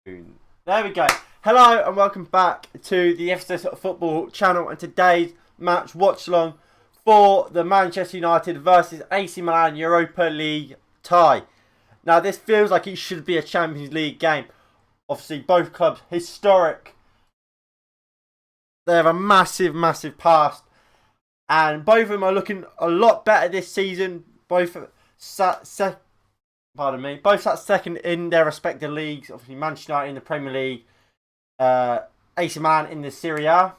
There we go. Hello and welcome back to the FCS Football channel and today's match watch along for the Manchester United versus AC Milan Europa League tie. Now this feels like it should be a Champions League game. Obviously both clubs historic. They have a massive past and both of them are looking a lot better this season. Both sat second in their respective leagues. Obviously, Manchester United in the Premier League, AC Milan in the Serie A.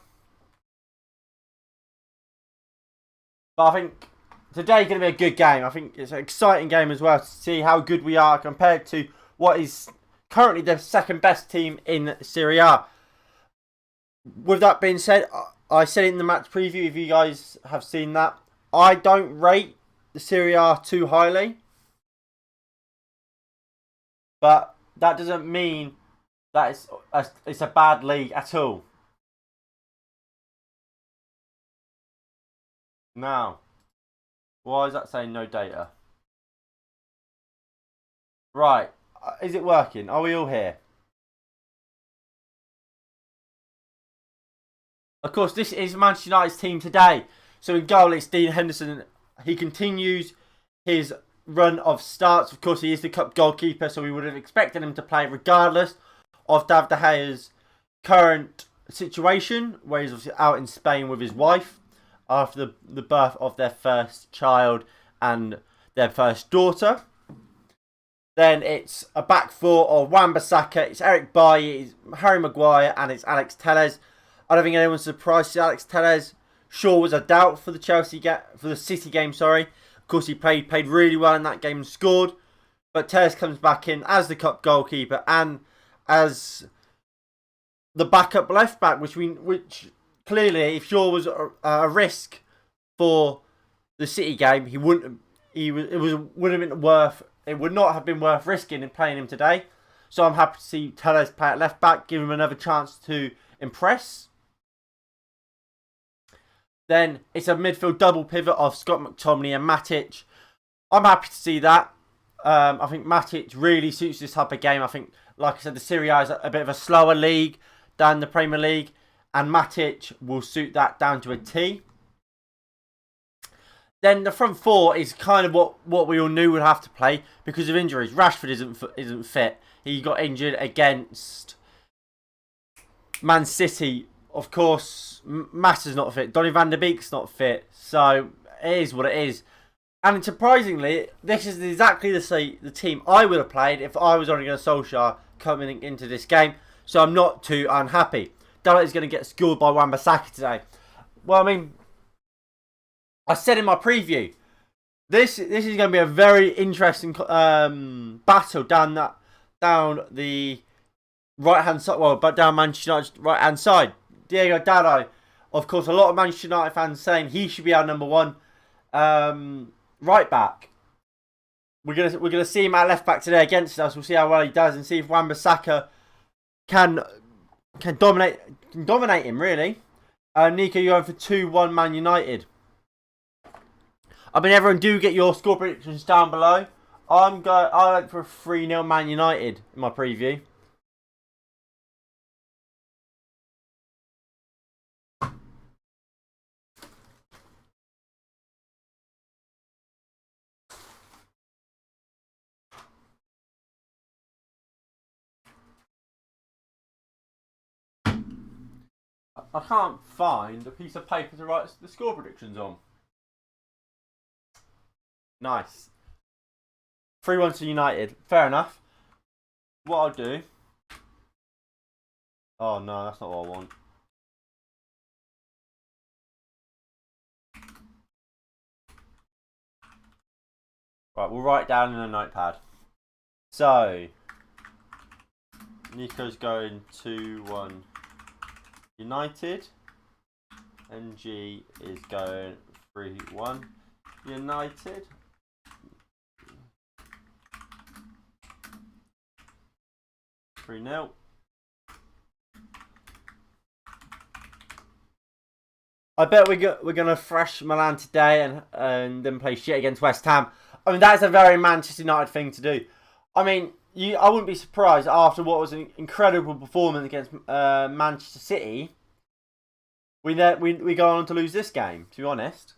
But I think today's going to be a good game. I think it's an exciting game as well to see how good we are compared to what is currently the second best team in Serie A. With that being said, I said it in the match preview, if you guys have seen that, I don't rate the Serie A too highly. But that doesn't mean that it's a bad league at all. Now, why is that saying no data? Right, is it working? Are we all here? Of course, this is Manchester United's team today. So in goal, it's Dean Henderson. He continues his run of starts. Of course, he is the cup goalkeeper, so we would have expected him to play regardless of David De Gea's current situation, where he's obviously out in Spain with his wife after the birth of their first child and their first daughter. Then it's a back four of Wan-Bissaka, it's Eric Bailly, it's Harry Maguire, and it's Alex Telles. I don't think anyone's surprised to see Alex Telles. Shaw was a doubt for the City game, sorry. Of course, he played really well in that game and scored. But Telles comes back in as the cup goalkeeper and as the backup left back, which clearly, if Shaw was a risk for the City game, it would not have been worth risking in playing him today. So I'm happy to see Telles play at left back, give him another chance to impress. Then it's a midfield double pivot of Scott McTominay and Matic. I'm happy to see that. I think Matic really suits this type of game. I think, like I said, the Serie A is a bit of a slower league than the Premier League. And Matic will suit that down to a T. Then the front four is kind of what we all knew would have to play because of injuries. Rashford isn't fit. He got injured against Man City. Of course, Master's not fit. Donny van der Beek's not fit. So, it is what it is. And surprisingly, this is exactly the team I would have played if I was only going to Solskjaer coming into this game. So, I'm not too unhappy. Dalot is going to get schooled by Wan-Bissaka today. Well, I mean, I said in my preview, this is going to be a very interesting battle down the right-hand side. Well, but down Manchester United's right-hand side. Diego Dalot, of course, a lot of Manchester United fans saying he should be our number one right back. We're gonna see him at left back today against us. We'll see how well he does and see if Wan-Bissaka can dominate him really. Nico, you're going for 2-1 Man United. I mean, everyone do get your score predictions down below. I went for a 3-0 Man United in my preview. I can't find a piece of paper to write the score predictions on. Nice. 3-1 to United. Fair enough. What I'll do... Oh no, that's not what I want. Right, we'll write it down in a notepad. So... Nico's going 2-1 United. NG is going 3-1 United. Three 0. I bet we're gonna thrash Milan today and then play shit against West Ham. I mean, that's a very Manchester United thing to do. I mean, I wouldn't be surprised after what was an incredible performance against Manchester City. We go on to lose this game. To be honest.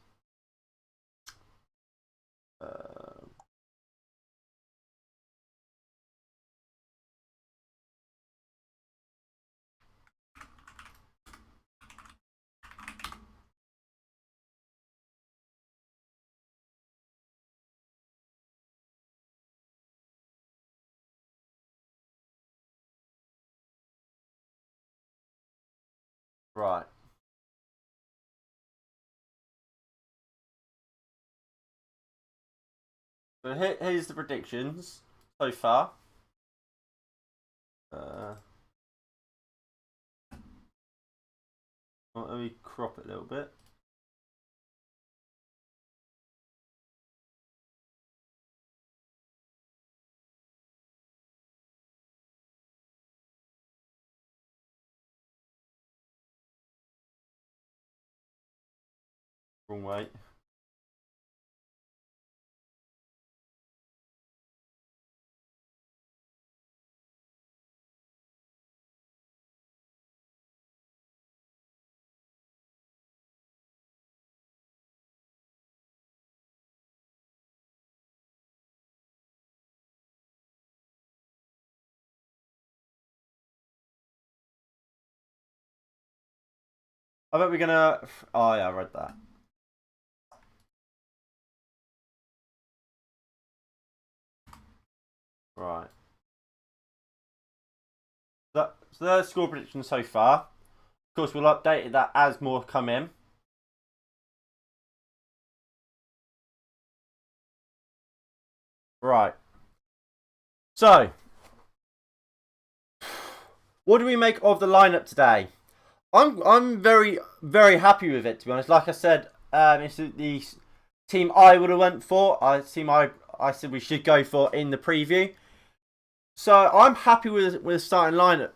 Right. So here's the predictions so far. Let me crop it a little bit. Wrong way. I bet we're gonna. Oh yeah, I read that. Right. So there's score predictions so far. Of course, we'll update that as more come in. Right. So, what do we make of the lineup today? I'm very happy with it, to be honest. Like I said, it's the team I would have went for. I said we should go for in the preview. So I'm happy with the starting lineup.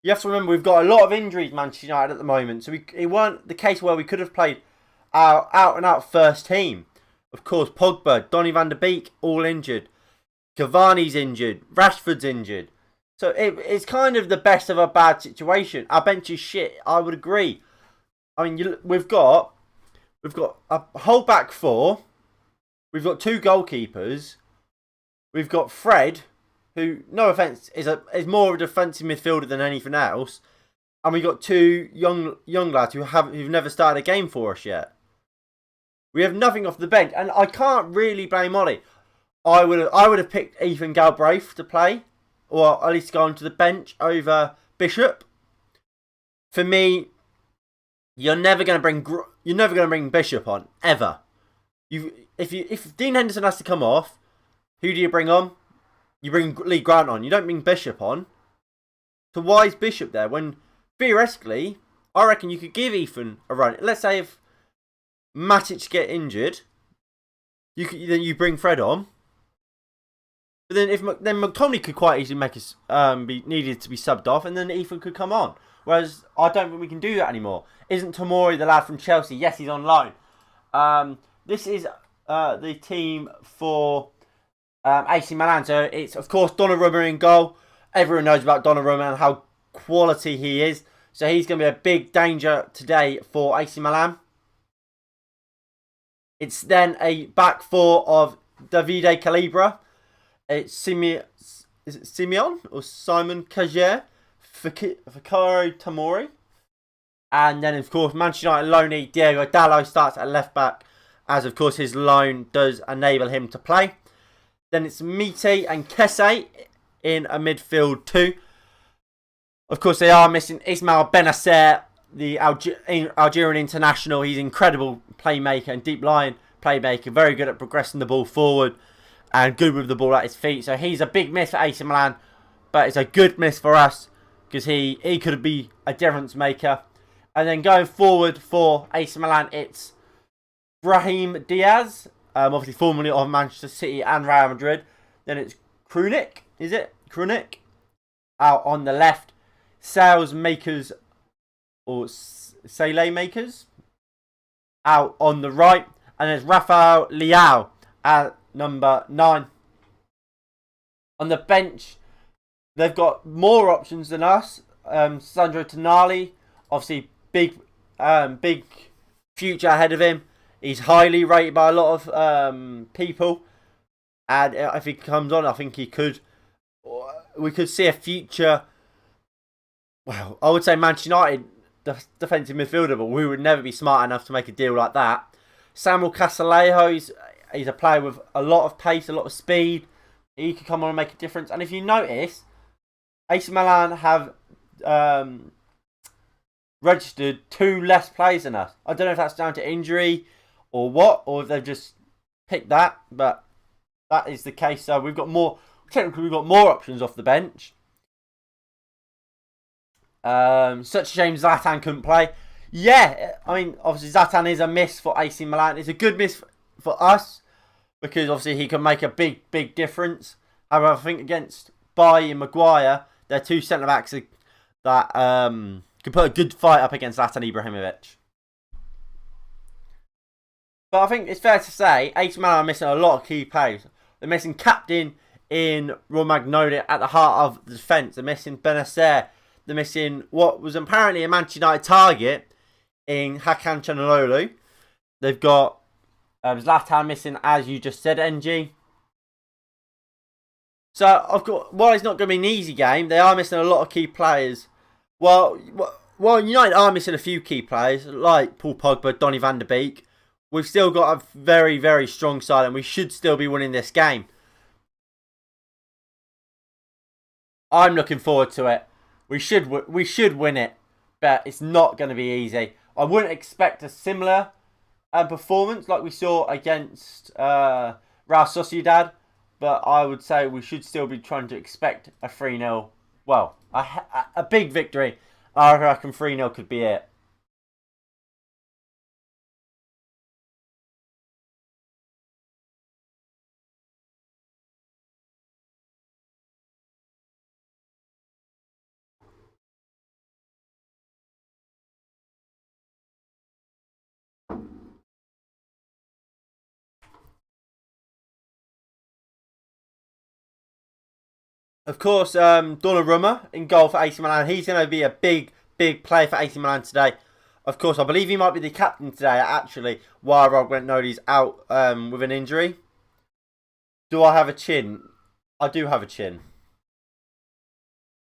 You have to remember we've got a lot of injuries, Manchester United, at the moment. So it weren't the case where we could have played our out and out first team. Of course, Pogba, Donny van der Beek, all injured. Cavani's injured. Rashford's injured. So it's kind of the best of a bad situation. Our bench is shit. I would agree. I mean, we've got a whole back four. We've got two goalkeepers. We've got Fred, who, no offence, is more of a defensive midfielder than anything else. And we've got two young lads who've never started a game for us yet. We have nothing off the bench, and I can't really blame Ollie. I would have picked Ethan Galbraith to play, or at least go onto the bench over Bishop. For me, you're never going to bring Bishop on ever. If Dean Henderson has to come off, who do you bring on? You bring Lee Grant on. You don't bring Bishop on. So why is Bishop there when theoretically I reckon you could give Ethan a run? Let's say if Matic get injured, then you bring Fred on. But then McTominay could quite easily make us be needed to be subbed off, and then Ethan could come on. Whereas I don't think we can do that anymore. Isn't Tomori the lad from Chelsea? Yes, he's on loan. This is the team for AC Milan. So it's of course Donnarumma in goal. Everyone knows about Donnarumma and how quality he is. So he's going to be a big danger today for AC Milan. It's then a back four of Davide Calibra. It's Simeon or Simon Kajer, Fikayo Tomori. And then, of course, Manchester United loanee Diego Dallo starts at left back, as, of course, his loan does enable him to play. Then it's Mite and Kesse in a midfield two. Of course, they are missing Ismail Benacer, the Algerian international. He's an incredible playmaker and deep line playmaker. Very good at progressing the ball forward and good with the ball at his feet. So he's a big miss for AC Milan, but it's a good miss for us because he could be a difference maker. And then going forward for AC Milan, it's Brahim Diaz, obviously formerly of Manchester City and Real Madrid. Then it's Krunic, is it? Krunic out on the left. Sales makers or Sale makers out on the right. And there's Rafael Leao at number 9. On the bench, They've got more options than us. Sandro Tonali, obviously big future ahead of him. He's highly rated by a lot of people, and if he comes on, I think we could see a future. Well, I would say Manchester United defensive midfielder, but we would never be smart enough to make a deal like that. Samuel Castillejo, he's a player with a lot of pace, a lot of speed. He could come on and make a difference. And if you notice, AC Milan have registered 2 less players than us. I don't know if that's down to injury or what, or if they've just picked that, but that is the case. So technically we've got more options off the bench. Such a shame Zlatan couldn't play. Yeah, I mean, obviously Zlatan is a miss for AC Milan. It's a good miss for us because obviously he can make a big difference. However, I think against Bailly and Maguire, they're 2 centre-backs that can put a good fight up against Zlatan Ibrahimovic. But I think it's fair to say AC Milan are missing a lot of key players. They're missing captain in Romagnoli at the heart of the defence. They're missing Benacer. They're missing what was apparently a Manchester United target in Hakan Çalhanoğlu. They've got Zlatan missing, as you just said, NG. So while it's not going to be an easy game, they are missing a lot of key players. Well, United are missing a few key players like Paul Pogba, Donny van de Beek. We've still got a very strong side, and we should still be winning this game. I'm looking forward to it. We should win it, but it's not going to be easy. I wouldn't expect a similar performance like we saw against Real Sociedad, but I would say we should still be trying to expect a 3-0. Well, a big victory. I reckon 3-0 could be it. Of course, Donnarumma in goal for AC Milan. He's going to be a big player for AC Milan today. Of course, I believe he might be the captain today, actually, while Romagnoli's out with an injury. Do I have a chin? I do have a chin.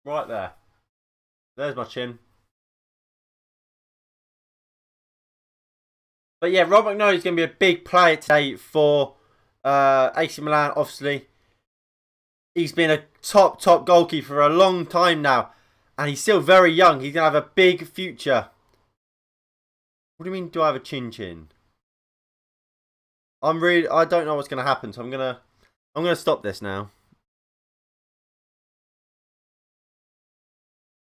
Right there. There's my chin. But yeah, Romagnoli's going to be a big player today for AC Milan, obviously. He's been a top goalkeeper for a long time now. And he's still very young. He's going to have a big future. What do you mean, do I have a chin? I don't know what's going to happen, so I'm going to stop this now.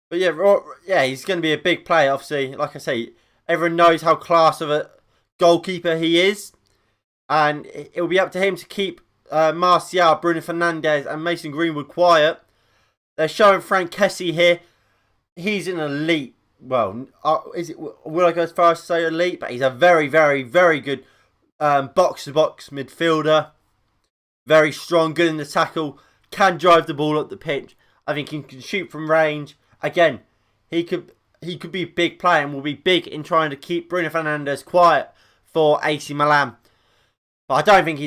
But yeah, he's going to be a big player, obviously. Like I say, everyone knows how class of a goalkeeper he is. And it will be up to him to keep Martial, Bruno Fernandes and Mason Greenwood quiet. They're showing Frank Kessie here. He's an elite. Well, will I go as far as to say elite? But he's a very good box-to-box midfielder. Very strong, good in the tackle. Can drive the ball up the pitch. I think he can shoot from range. Again, he could be a big player and will be big in trying to keep Bruno Fernandes quiet for AC Milan. But I don't think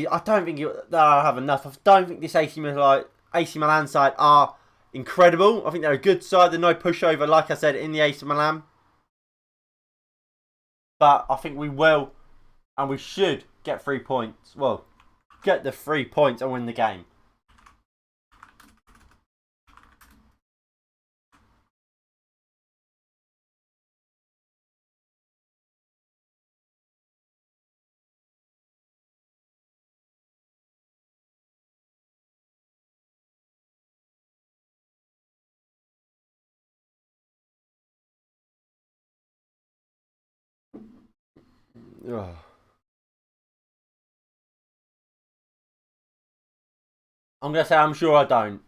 they'll have enough. I don't think this AC Milan side are incredible. I think they're a good side. They're no pushover, like I said, in the AC Milan. But I think we will, and we should get 3 points. Well, get the 3 points and win the game. Ugh. I'm going to say I'm sure I don't.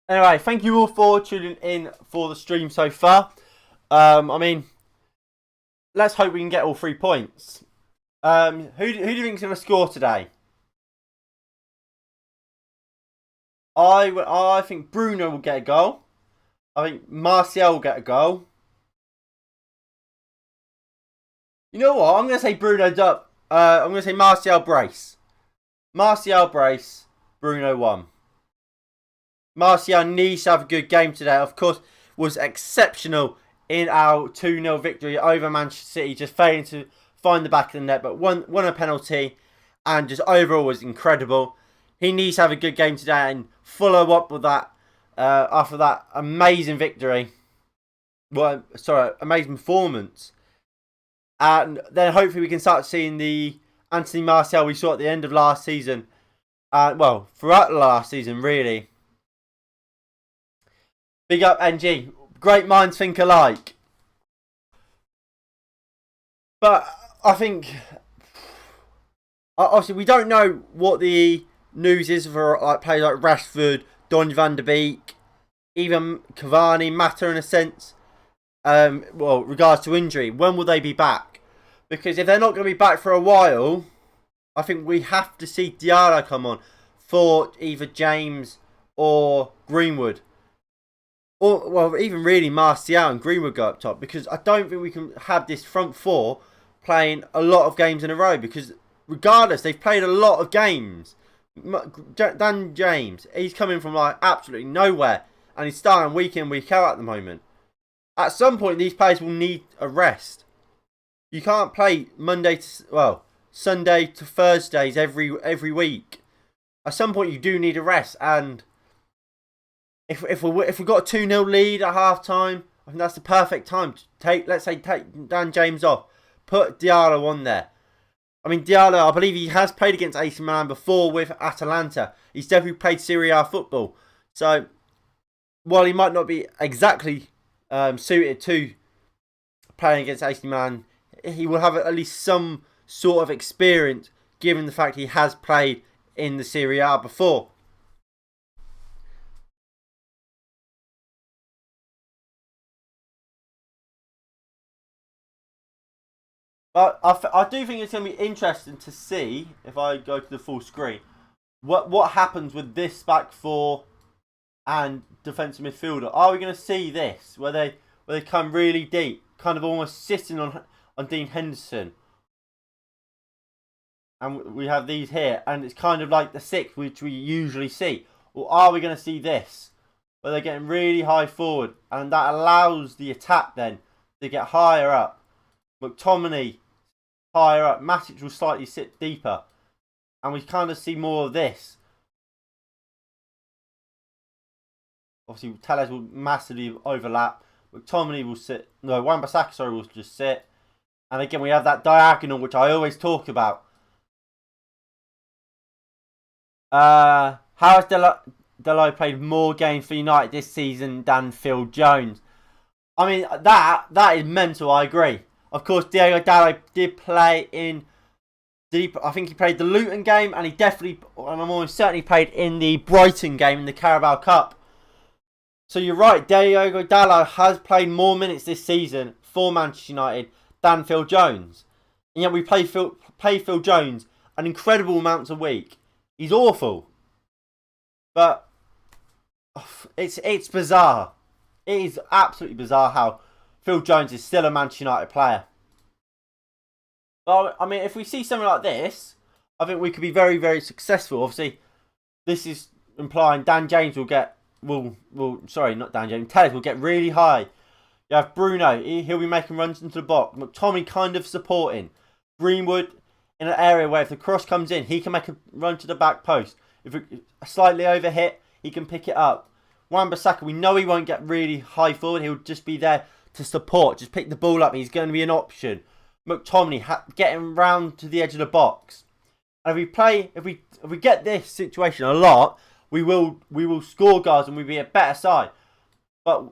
Anyway, thank you all for tuning in for the stream so far. I mean, let's hope we can get all 3 points. Who do you think's going to score today? I think Bruno will get a goal. I think Martial will get a goal. You know what? I'm going to say Bruno's up. I'm going to say Martial brace. Martial brace. Bruno 1. Martial needs to have a good game today. Of course, was exceptional in our 2-0 victory over Manchester City. Just failing to find the back of the net, but won a penalty. And just overall was incredible. He needs to have a good game today and follow up with that after that amazing victory. Well, sorry, amazing performance. And then hopefully we can start seeing the Anthony Martial we saw at the end of last season. Well, throughout the last season, really. Big up, NG. Great minds think alike. But I think, obviously, we don't know what the news is for players like Rashford, Donny van der Beek, even Cavani, Mata in a sense. Well, regards to injury, when will they be back? Because if they're not going to be back for a while, I think we have to see Diallo come on for either James or Greenwood. Or, well, even really Martial and Greenwood go up top. Because I don't think we can have this front four playing a lot of games in a row. Because regardless, they've played a lot of games. Dan James, he's coming from like absolutely nowhere. And he's starting week in, week out at the moment. At some point, these players will need a rest. You can't play Sunday to Thursdays every week. At some point, you do need a rest. And if we got a 2-0 lead at half time, I think that's the perfect time to take Dan James off, put Diallo on there. I mean, Diallo, I believe he has played against AC Milan before with Atalanta. He's definitely played Serie A football. So, while he might not be exactly suited to playing against AC Milan, he will have at least some sort of experience given the fact he has played in the Serie A before. But I do think it's going to be interesting to see, if I go to the full screen, what happens with this back four and defensive midfielder. Are we going to see this where they come really deep, kind of almost sitting on Dean Henderson, and we have these here, and it's kind of like the six which we usually see? Or are we going to see this where they're getting really high forward, and that allows the attack then to get higher up? McTominay higher up, Matic will slightly sit deeper, and we kind of see more of this. Obviously, Telles will massively overlap. McTominay will sit. No, Wan-Bissaka, will just sit. And again, we have that diagonal, which I always talk about. How has Delo played more games for United this season than Phil Jones? I mean, that is mental, I agree. Of course, Diego Dalot did play in... I think he played the Luton game, and he definitely, and I'm almost certainly played in the Brighton game in the Carabao Cup. So you're right, Diego Dalot has played more minutes this season for Manchester United than Phil Jones. And yet we pay Phil Jones an incredible amount a week. He's awful. But it's bizarre. It is absolutely bizarre how Phil Jones is still a Manchester United player. But I mean, if we see something like this, I think we could be very, very successful. Obviously, this is implying Dan James will get... sorry, not Dan James. Telles will get really high. You have Bruno. He'll be making runs into the box. McTominay kind of supporting. Greenwood in an area where if the cross comes in, he can make a run to the back post. If it slightly overhit, he can pick it up. Wan-Bissaka, we know he won't get really high forward. He'll just be there to support. Just pick the ball up. He's going to be an option. McTominay getting round to the edge of the box. And if we get this situation a lot, we will score goals and we'll be a better side. But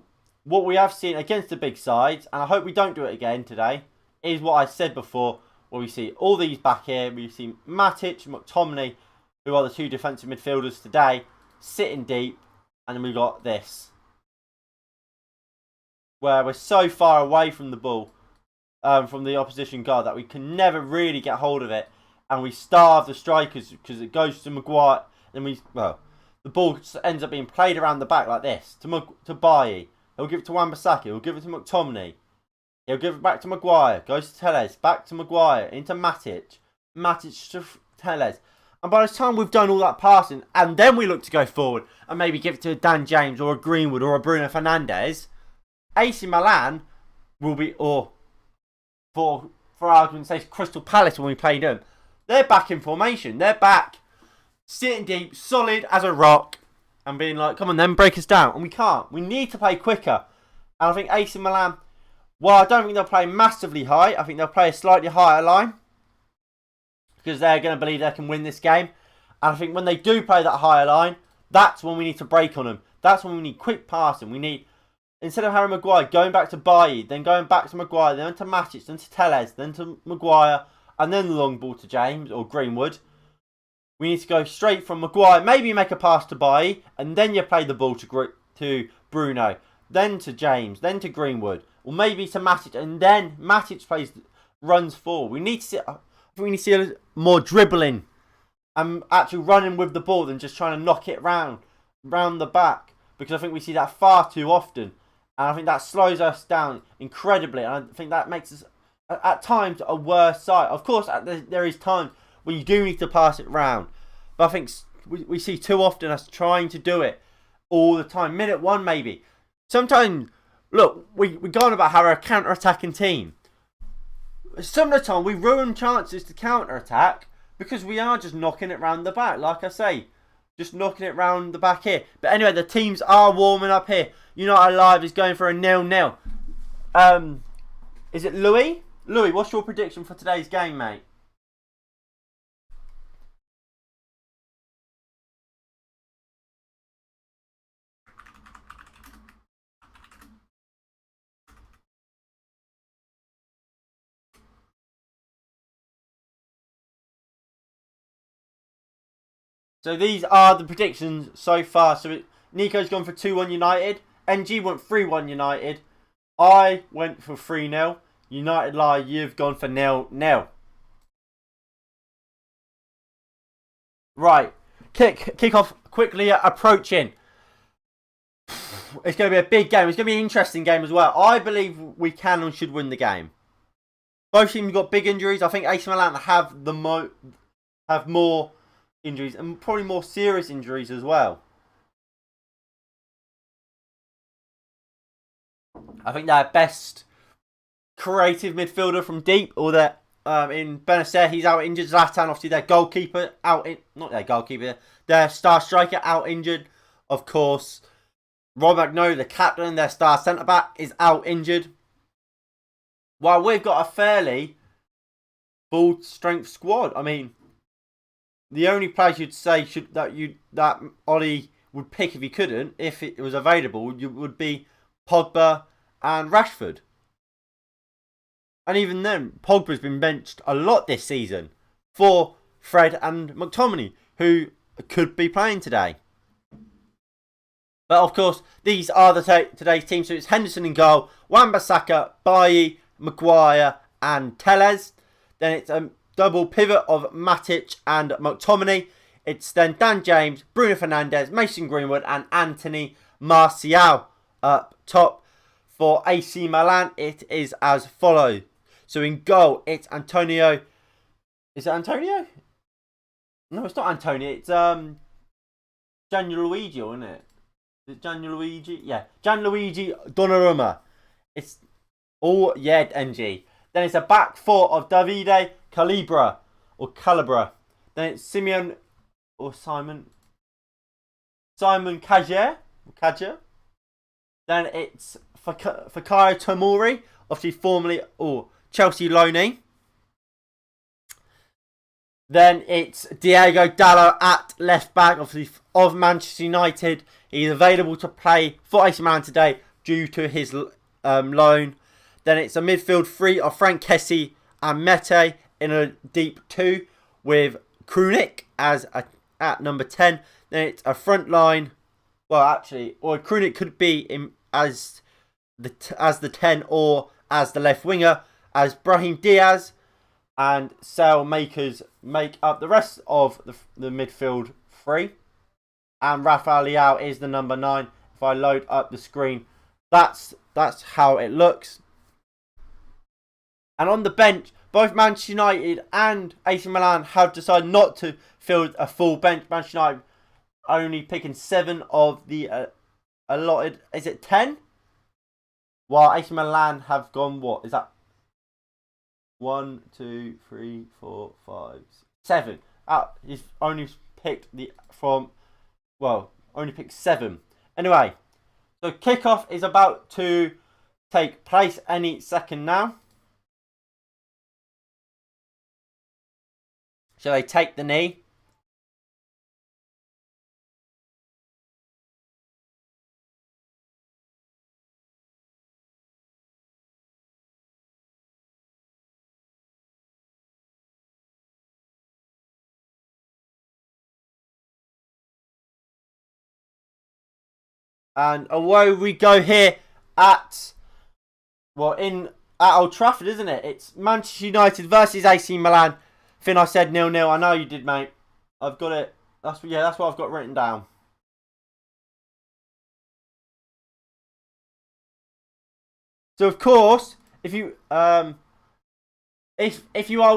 what we have seen against the big sides, and I hope we don't do it again today, is what I said before, where we see all these back here. We see Matic, McTominay, who are the two defensive midfielders today, sitting deep, and then we've got this, where we're so far away from the ball. from the opposition goal that we can never really get hold of it, and we starve the strikers because it goes to Maguire. Then the ball ends up being played around the back like this to Bailly. He'll give it to Wan-Bissaka. He'll give it to McTominay. He'll give it back to Maguire. Goes to Telles. Back to Maguire. Into Matic. Matic to Telles. And by the time we've done all that passing, and then we look to go forward and maybe give it to a Dan James or a Greenwood or a Bruno Fernandes, AC Milan will be, or for argument's sake, Crystal Palace when we played them, they're back in formation. They're back, sitting deep, solid as a rock, and being like, come on then, break us down. And we can't. We need to play quicker. And I think AC Milan, well, I don't think they'll play massively high. I think they'll play a slightly higher line, because they're going to believe they can win this game. And I think when they do play that higher line, that's when we need to break on them. That's when we need quick passing. We need, instead of Harry Maguire going back to Bailly, then going back to Maguire, then to Matic, then to Telles, then to Maguire, and then the long ball to James or Greenwood. We need to go straight from Maguire, maybe make a pass to Bailly, and then you play the ball to Bruno, then to James, then to Greenwood, or maybe to Matic, and then Matic runs forward. We need to see more dribbling and actually running with the ball than just trying to knock it round the back, because I think we see that far too often, and I think that slows us down incredibly, and I think that makes us at times a worse side. Of course, there is times when you do need to pass it round, but I think we see too often us trying to do it all the time. Minute one maybe. Sometimes, look, we go on about how we're a counter-attacking team. Some of the time we ruin chances to counter-attack because we are just knocking it round the back. Like I say, just knocking it round the back here. But anyway, the teams are warming up here. United Live is going for a 0-0. Is it Louis? Louis, what's your prediction for today's game, mate? So these are the predictions so far. So Nico's gone for 2-1 United. NG went 3-1 United. I went for 3-0. United Live, you've gone for 0-0. Right. Kick off quickly approaching. It's going to be a big game. It's going to be an interesting game as well. I believe we can and should win the game. Both teams got big injuries. I think AC Milan have more injuries and probably more serious injuries as well. I think their best creative midfielder from deep, or their in Benacer, he's out injured. Zlatan, obviously their goalkeeper their star striker out injured. Of course, Rob McNo, the captain, their star centre back, is out injured. While we've got a fairly full strength squad. I mean, the only players you'd say that Ollie would pick if he couldn't, if it was available, would be Pogba and Rashford. And even then, Pogba's been benched a lot this season for Fred and McTominay, who could be playing today. But of course, these are today's team. So it's Henderson in goal, Wan-Bissaka, Bailly, Maguire and Telles. Then it's a double pivot of Matic and McTominay. It's then Dan James, Bruno Fernandes, Mason Greenwood and Anthony Martial up top. For AC Milan, it is as follows. So in goal, it's Antonio. Is it Antonio? No, it's not Antonio. It's Gianluigi, isn't it? Is it Gianluigi? Yeah, Gianluigi Donnarumma. It's NG. Then it's a back four of Davide Calibra. Then it's Simon Kajer. Then it's Fikayo Tomori, obviously formerly Chelsea loanee. Then it's Diego Dallo at left back, obviously of Manchester United. He's available to play for AC Milan today due to his loan. Then it's a midfield three of Frank Kessie and Mete in a deep two with Krunic as at number 10. Then it's a front line. Well, actually, or Krunic could be as the 10 or as the left winger. as Brahim Diaz and Saelmakers make up the rest of the midfield three. And Rafael Leao is the number 9. If I load up the screen, that's how it looks. And on the bench, both Manchester United and AC Milan have decided not to field a full bench. Manchester United only picking 7 of the allotted, is it 10? While AC Milan have gone, what is that? 1, 2, 3, 4, 5, 7. He's only picked only picked 7. Anyway, so kickoff is about to take place any second now. Shall they take the knee? And away we go here at Old Trafford, isn't it? It's Manchester United versus AC Milan. Finn, I said 0-0. I know you did, mate. I've got it. That's what I've got written down. So of course, if you are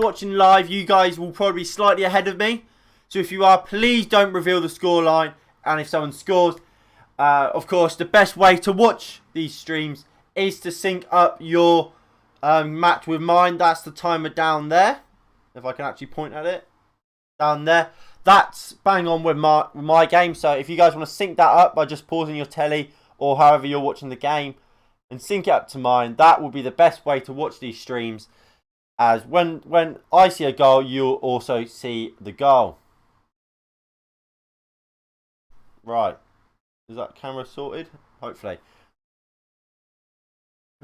watching live, you guys will probably be slightly ahead of me. So if you are, please don't reveal the scoreline. And if someone scores, of course, the best way to watch these streams is to sync up your match with mine. That's the timer down there. If I can actually point at it. Down there. That's bang on with my game. So if you guys want to sync that up by just pausing your telly or however you're watching the game and sync it up to mine, that will be the best way to watch these streams. As when I see a goal, you'll also see the goal. Right. Is that camera sorted? Hopefully.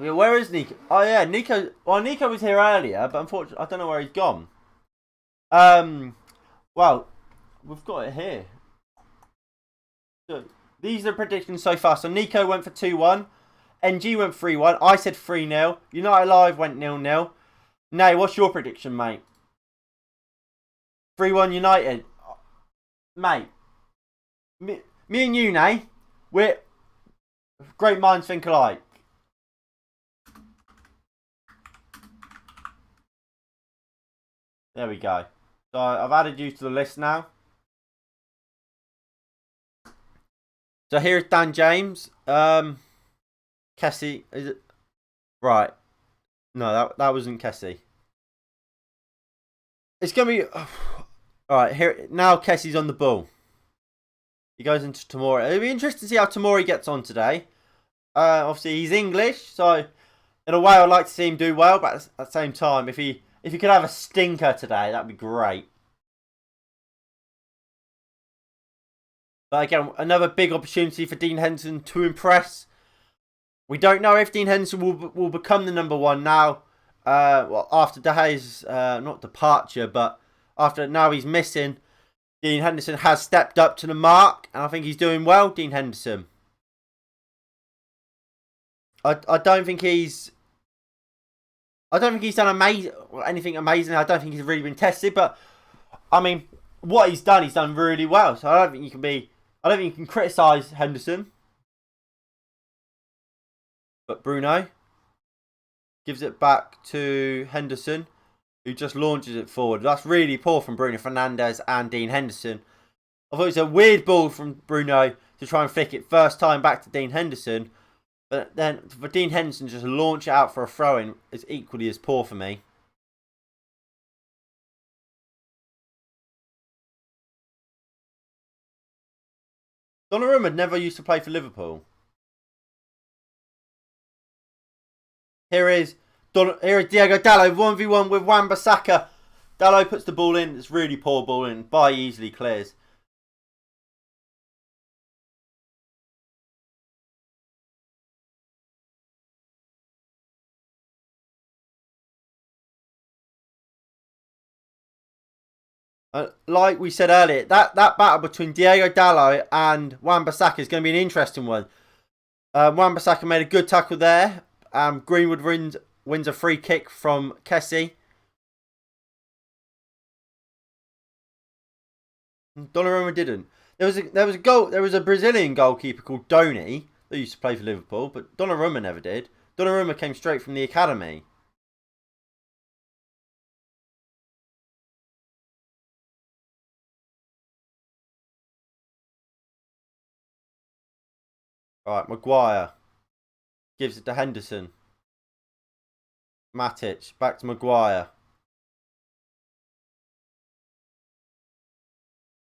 Yeah, where is Nico? Oh yeah, Nico. Well, Nico was here earlier, but unfortunately, I don't know where he's gone. Well, we've got it here. So, these are predictions so far. So Nico went for 2-1. NG went 3-1. I said 3-0. United Live went 0-0. Nay, what's your prediction, mate? 3-1 United. Mate. Me and you, Nay. We're great minds think alike. There we go. So I've added you to the list now. So here's Dan James. Kessie, is it? Right. No, that wasn't Kessie. It's gonna be alright, here now Kessie's on the ball. He goes into Tomori. It'll be interesting to see how Tomori gets on today. Obviously he's English, so in a way I'd like to see him do well, but at the same time, if he could have a stinker today, that'd be great. But again, another big opportunity for Dean Henderson to impress. We don't know if Dean Henderson will become the number 1 now. After De Gea's not departure, but after now he's missing. Dean Henderson has stepped up to the mark, and I think he's doing well, Dean Henderson. I don't think he's done anything amazing. I don't think he's really been tested, but I mean, what he's done really well. So I don't think you can criticise Henderson. But Bruno gives it back to Henderson, who just launches it forward. That's really poor from Bruno Fernandes and Dean Henderson. I thought it was a weird ball from Bruno to try and flick it first time back to Dean Henderson. But then for Dean Henderson to just launch it out for a throw-in is equally as poor for me. Donnarumma never used to play for Liverpool. Here is Diego Dallo 1v1 with Wan-Bissaka. Dallo puts the ball in. It's really poor ball in. Bailly easily clears. Like we said earlier, that battle between Diego Dallo and Wan-Bissaka is going to be an interesting one. Wan-Bissaka made a good tackle there. Greenwood wins a free kick from Kessie. Donnarumma didn't. There was a goal. There was a Brazilian goalkeeper called Doni that used to play for Liverpool, but Donnarumma never did. Donnarumma came straight from the academy. All right, Maguire gives it to Henderson. Matic back to Maguire.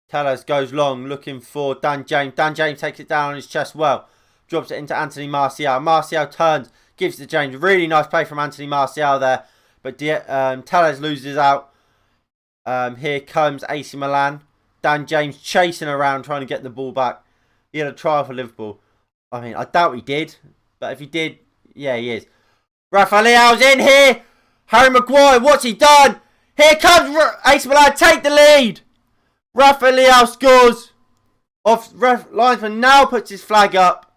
Tellez goes long, looking for Dan James. Dan James takes it down on his chest well. Drops it into Anthony Martial. Martial turns, gives it to James. Really nice play from Anthony Martial there. But Tellez loses out. Here comes AC Milan. Dan James chasing around, trying to get the ball back. He had a trial for Liverpool. I mean, I doubt he did. But if he did, yeah, he is. Rafael's in here. Harry Maguire, what's he done? Here comes AC Milan, take the lead. Rafael scores. Linesman now puts his flag up.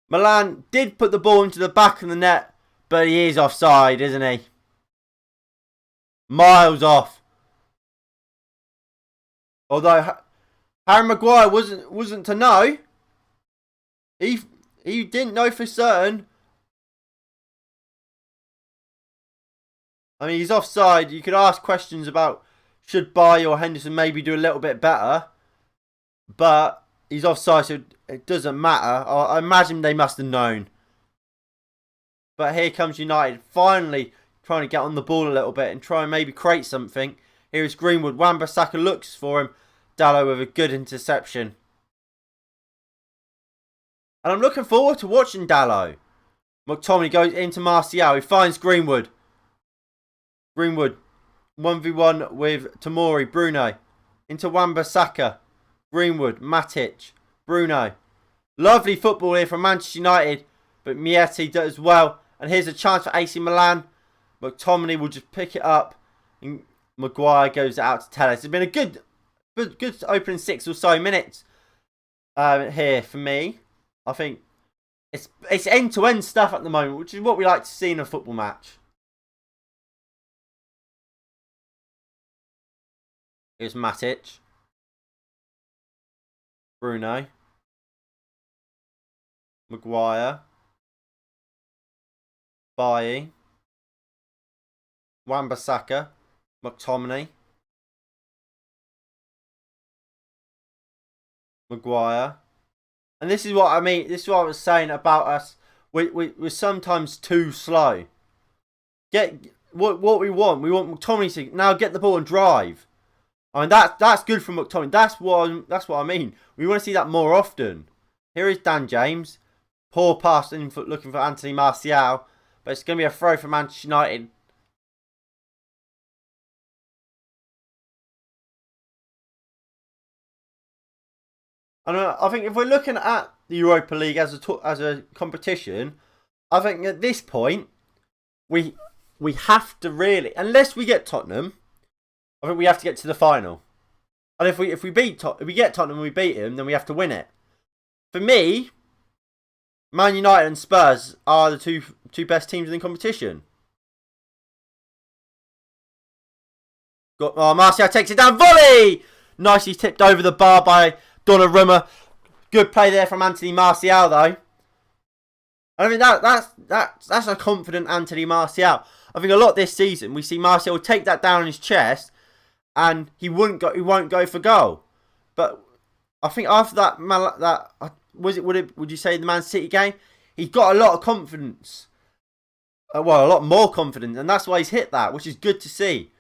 Milan did put the ball into the back of the net, but he is offside, isn't he? Miles off. Although Harry Maguire wasn't to know. He didn't know for certain. I mean, he's offside. You could ask questions about should Bailly or Henderson maybe do a little bit better. But he's offside, so it doesn't matter. I imagine they must have known. But here comes United, finally trying to get on the ball a little bit and try and maybe create something. Here is Greenwood. Wan-Bissaka looks for him. Dalot with a good interception. And I'm looking forward to watching Dalot. McTominay goes into Martial. He finds Greenwood. Greenwood 1v1 with Tomori. Bruno into Wan-Bissaka. Greenwood, Matic, Bruno. Lovely football here from Manchester United, but Mieti does well. And here's a chance for AC Milan. McTominay will just pick it up, and Maguire goes out to Tellez. It's been a good opening 6 or so minutes here for me. I think it's end-to-end stuff at the moment, which is what we like to see in a football match. Here's Matic. Bruno. Maguire. Bailly. Wan-Bissaka. McTominay. Maguire. And this is what I mean. This is what I was saying about us. We're sometimes too slow. Get what we want. We want McTominay to now get the ball and drive. I mean that's good for McTominay. That's what I mean. We want to see that more often. Here is Dan James. Poor pass in looking for Anthony Martial, but it's going to be a throw for Manchester United. And I think if we're looking at the Europa League as a competition, I think at this point we have to really, unless we get Tottenham, I think we have to get to the final. And if we get Tottenham and we beat him, then we have to win it. For me, Man United and Spurs are the two best teams in the competition. Martial takes it down, volley! Nicely tipped over the bar by Donnarumma. Good play there from Anthony Martial, though. I mean that's a confident Anthony Martial. I think a lot this season we see Martial take that down on his chest, and he won't go for goal. But I think after would you say the Man City game, he got a lot of confidence. A lot more confidence, and that's why he's hit that, which is good to see.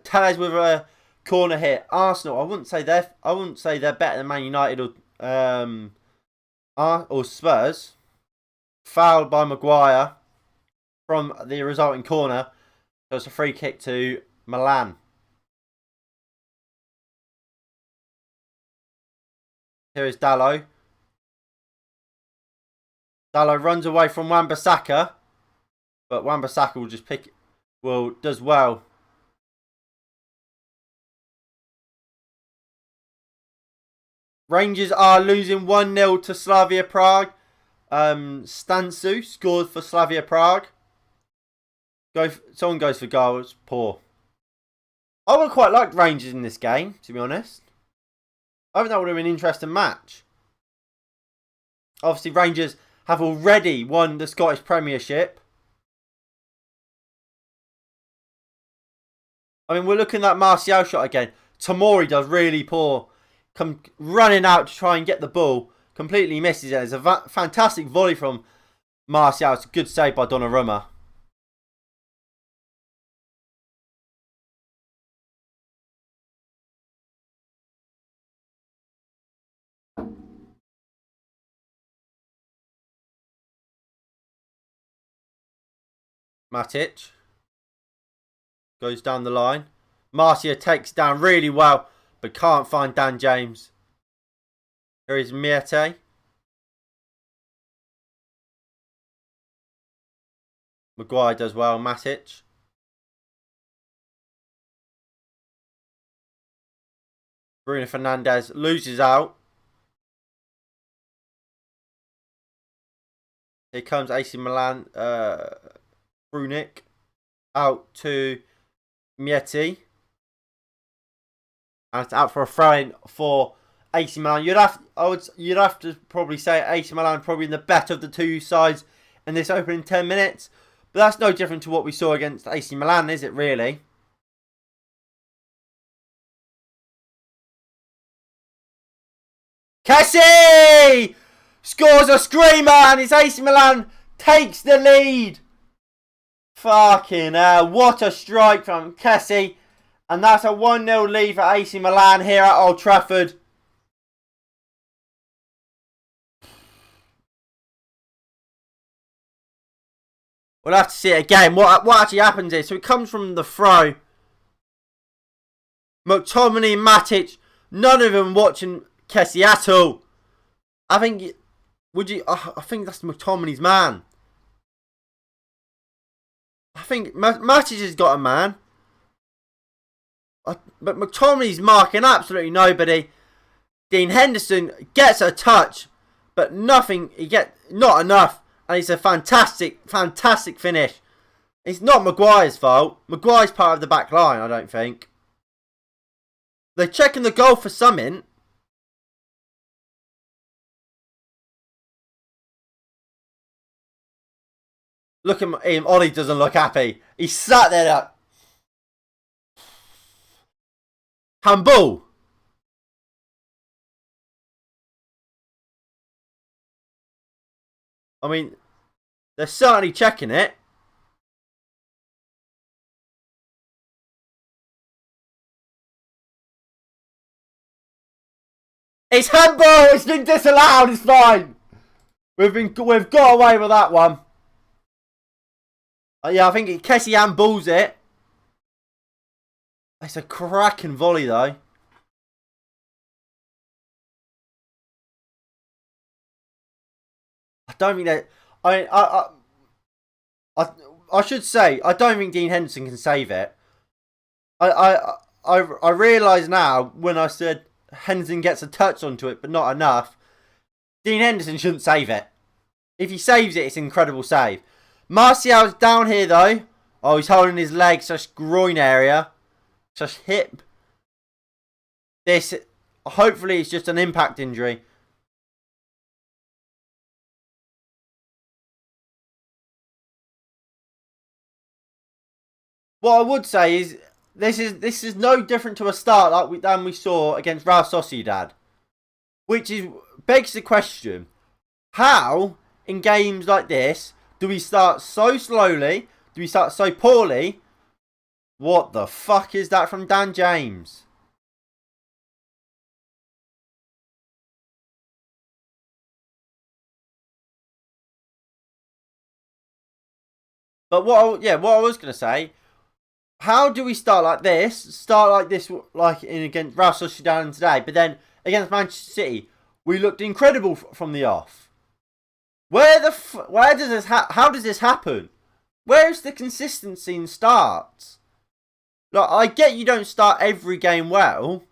Tellez with a corner hit. Arsenal, I wouldn't say they're better than Man United or Spurs. Fouled by Maguire from the resulting corner. So it's a free kick to Milan. Here is Dalot. Dalot runs away from Wan-Bissaka, but Wan-Bissaka will just does well. Rangers are losing 1-0 to Slavia Prague. Stansu scored for Slavia Prague. Someone goes for goals. Poor. I would have quite liked Rangers in this game, to be honest. I think that would have been an interesting match. Obviously, Rangers have already won the Scottish Premiership. I mean, we're looking at Martial shot again. Tomori does really poor. Come running out to try and get the ball. Completely misses it. It's a fantastic volley from Martial. It's a good save by Donnarumma. Matic goes down the line. Martial takes down really well, but can't find Dan James. Here is Miete. Maguire does well. Matic. Bruno Fernandes loses out. Here comes AC Milan. Brunic out to Mieti. And it's out for a throw-in for AC Milan. You'd have to probably say AC Milan probably the better of the two sides in this opening 10 minutes. But that's no different to what we saw against AC Milan, is it really? Kessie scores a screamer and it's AC Milan takes the lead. Fucking hell, what a strike from Kessie. And that's a 1-0 lead for AC Milan here at Old Trafford. We'll have to see it again. What actually happens is, so it comes from the throw. McTominay, Matic, none of them watching Kessie at all. I think that's McTominay's man. I think Matic has got a man. But McTominay's marking absolutely nobody. Dean Henderson gets a touch, but nothing. Not enough, and it's a fantastic finish. It's not Maguire's fault. Maguire's part of the back line, I don't think. They're checking the goal for something. Look at him. Ollie doesn't look happy. He sat there like... Handball. I mean, they're certainly checking it. It's handball. It's been disallowed. It's fine. We've got away with that one. Yeah, I think Kessie handballs it. It's a cracking volley though. I don't think that. I should say I don't think Dean Henderson can save it. I realise now when I said Henderson gets a touch onto it, but not enough. Dean Henderson shouldn't save it. If he saves it, it's an incredible save. Martial's down here though. Oh, he's holding his leg, such groin area, such hip. This hopefully it's just an impact injury. What I would say is this is no different to a start than we saw against Real Sociedad, which begs the question: how in games like this do we start so slowly? Do we start so poorly? What the fuck is that from Dan James? But what I was gonna say. How do we start like this? Like in against Real Sociedad today, but then against Manchester City, we looked incredible from the off. Where does this how does this happen? Where's the consistency in starts? Like, I get you don't start every game well,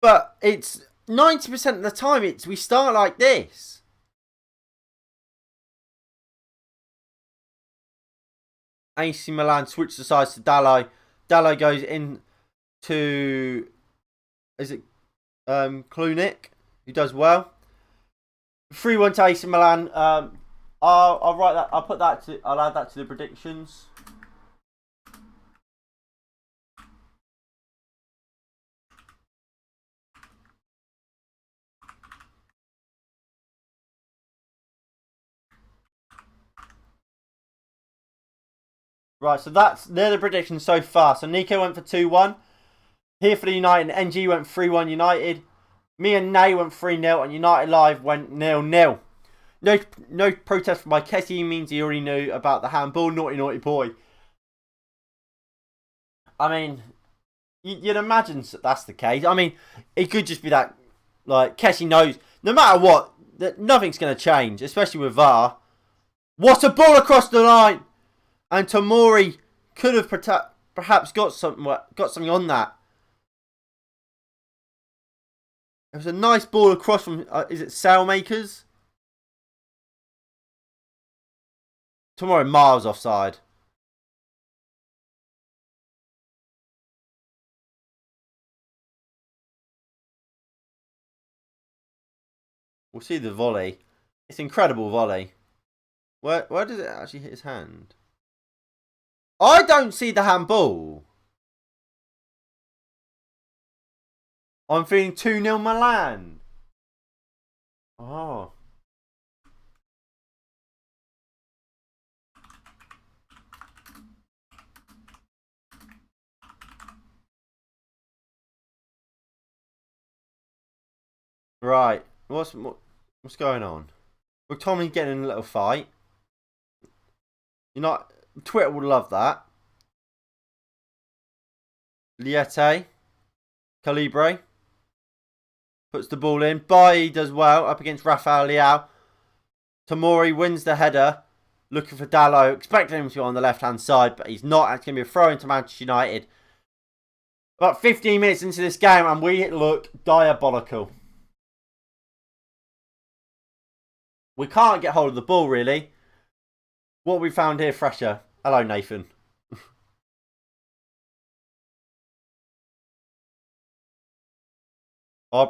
but it's 90% of the time we start like this. AC Milan switch the sides to Dalot. Dalot goes in to, is it Klunik, who does well. 3-1 to AC Milan. I'll write that. I'll add that to the predictions. Right, so they're the predictions so far. So Nico went for 2-1. Here for the United, NG went 3-1 United. Me and Nay went 3-0, and United Live went 0-0. No protest from Kessie means he already knew about the handball. Naughty boy. I mean, you'd imagine that's the case. I mean, it could just be that, like, Kessie knows, no matter what, that nothing's going to change, especially with VAR. What a ball across the line! And Tomori could have perhaps got something on that. It was a nice ball across from, is it Sailmakers? Tomori miles offside. We'll see the volley. It's incredible volley. Where does it actually hit his hand? I don't see the handball. I'm feeling 2-0 Milan. Oh. Right. What's going on? McTominay getting in a little fight. Twitter would love that. Liete. Calibre. Puts the ball in. Bailly does well up against Rafael Leao. Tomori wins the header. Looking for Dalot. Expecting him to be on the left-hand side, but he's not. It's going to be a throw into Manchester United. About 15 minutes into this game, and we look diabolical. We can't get hold of the ball, really. What we found here, fresher. Hello, Nathan.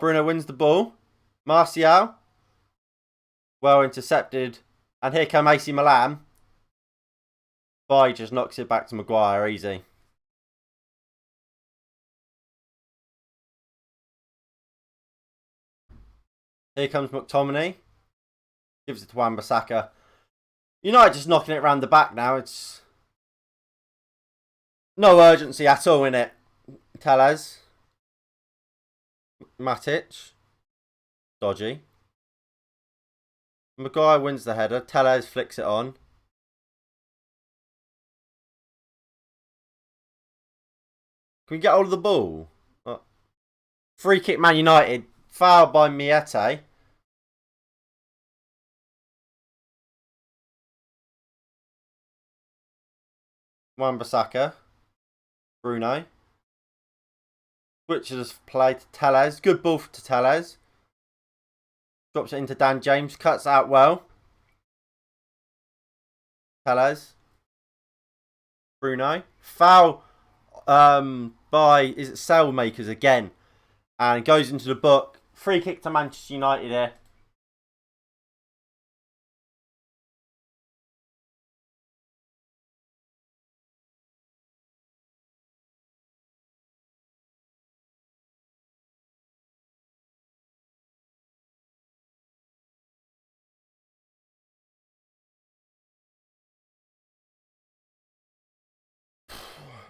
Bruno wins the ball. Martial. Well intercepted. And here come AC Milan. Bailly just knocks it back to Maguire. Easy. Here comes McTominay. Gives it to Wan-Bissaka. United just knocking it around the back now. It's no urgency at all in it. Tellez. Matic. Dodgy. Maguire wins the header. Tellez flicks it on. Can we get hold of the ball? Free kick Man United. Foul by Miete. Wan-Bissaka. Bruno. Switches play to Tellez. Good ball to Tellez. Drops it into Dan James. Cuts out well. Tellez. Bruno. Foul by, is it Sailmakers again? And goes into the book. Free kick to Manchester United here.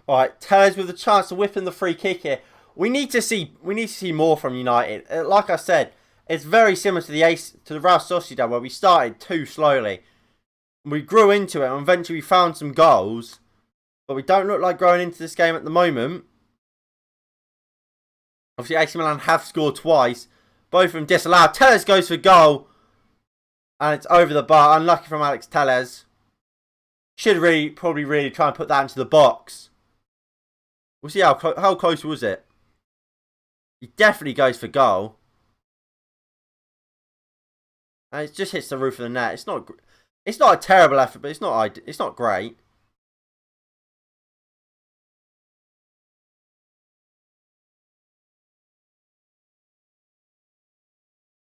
Alright, Tellez with a chance to whip in the free kick here. We need to see more from United. Like I said, it's very similar to the Real Sociedad where we started too slowly. We grew into it and eventually we found some goals. But we don't look like growing into this game at the moment. Obviously AC Milan have scored twice. Both of them disallowed. Tellez goes for goal. And it's over the bar. Unlucky from Alex Tellez. Should probably really try and put that into the box. We'll see how close was it. He definitely goes for goal. And it just hits the roof of the net. It's not a terrible effort, but it's not great.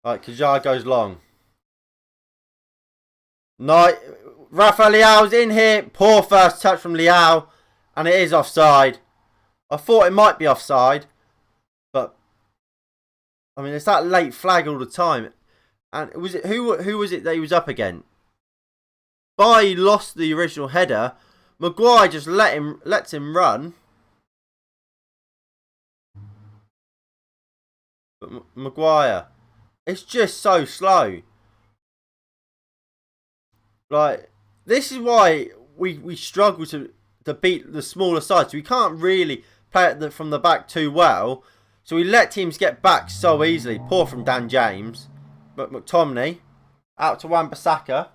Right, Kajar goes long. No, Rafael Leao's in here. Poor first touch from Leao. And it is offside. I thought it might be offside. But, I mean, it's that late flag all the time. And was it who was it that he was up against? Bailly lost the original header. Maguire just lets him run. But Maguire, it's just so slow. Like, this is why we struggle to beat the smaller sides. We can't really play it from the back too well. So we let teams get back so easily. Poor from Dan James. But McTominay out to Wan-Bissaka.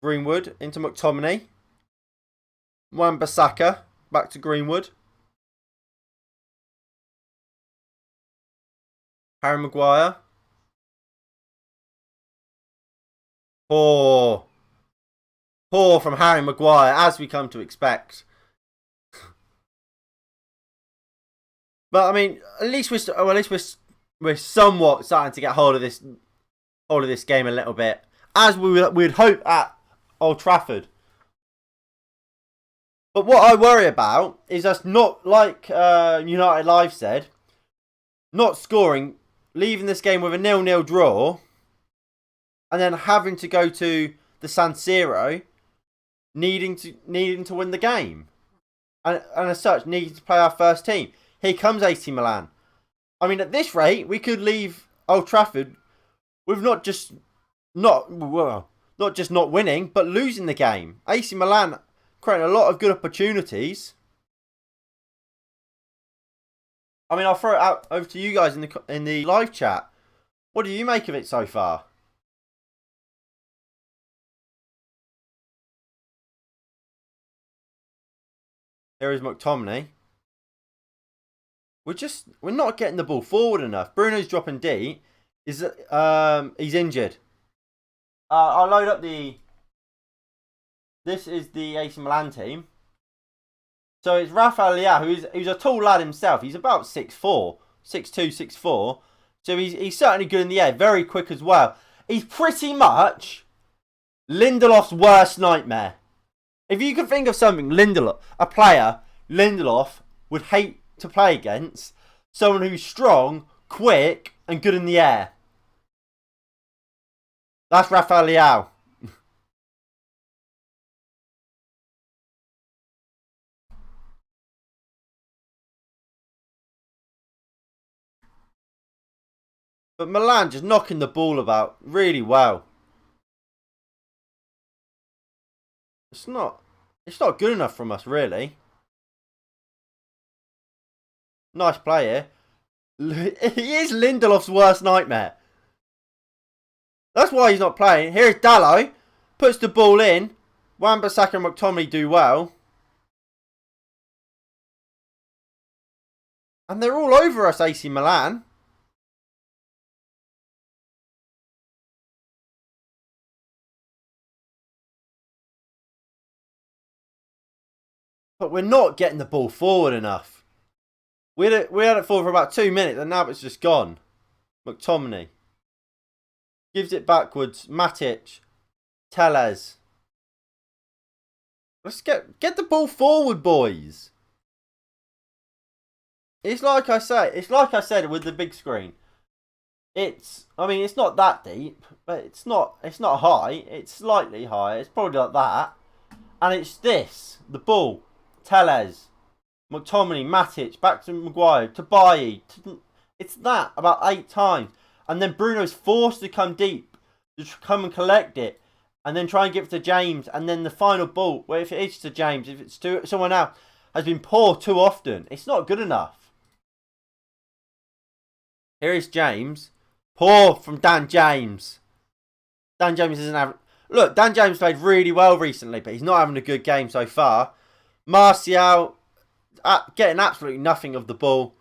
Greenwood into McTominay. Wan-Bissaka back to Greenwood. Harry Maguire. Poor from Harry Maguire, as we come to expect. But I mean, at least we're somewhat starting to get hold of this game a little bit, as we'd hope at Old Trafford. But what I worry about is us not, like United Live said, not scoring, leaving this game with a 0-0 draw, and then having to go to the San Siro, needing to win the game, and as such needing to play our first team. Here comes AC Milan. I mean, at this rate, we could leave Old Trafford with not just not winning, but losing the game. AC Milan creating a lot of good opportunities. I mean, I'll throw it out over to you guys in the live chat. What do you make of it so far? Here is McTominay. We're not getting the ball forward enough. Bruno's dropping deep. He's injured. I'll load up the. This is the AC Milan team. So it's Rafael Leao, who's a tall lad himself. He's about 6'4", 6'2", 6'4". So he's certainly good in the air, very quick as well. He's pretty much Lindelof's worst nightmare. If you could think of something a player Lindelof would hate to play against, someone who's strong, quick, and good in the air. That's Rafael Leao. But Milan just knocking the ball about really well. It's not good enough from us, really. Nice play here. He is Lindelof's worst nightmare. That's why he's not playing. Here's Dalot. Puts the ball in. Wan-Bissaka and McTominay do well. And they're all over us, AC Milan. But we're not getting the ball forward enough. We had it forward for about 2 minutes and now it's just gone. McTominay. Gives it backwards. Matic. Tellez. Let's get the ball forward, boys. It's like I said with the big screen. I mean, it's not that deep, but it's not high. It's slightly high. It's probably like that. And it's this. The ball. Tellez. McTominay, Matic, back to Maguire, to Bailly. It's that about 8 times. And then Bruno's forced to come deep, to come and collect it, and then try and give it to James. And then the final ball, where if it is to James, if it's to someone else, has been poor too often. It's not good enough. Here is James. Poor from Dan James. Dan James isn't having... Look, Dan James played really well recently, but he's not having a good game so far. Martial... getting absolutely nothing of the ball.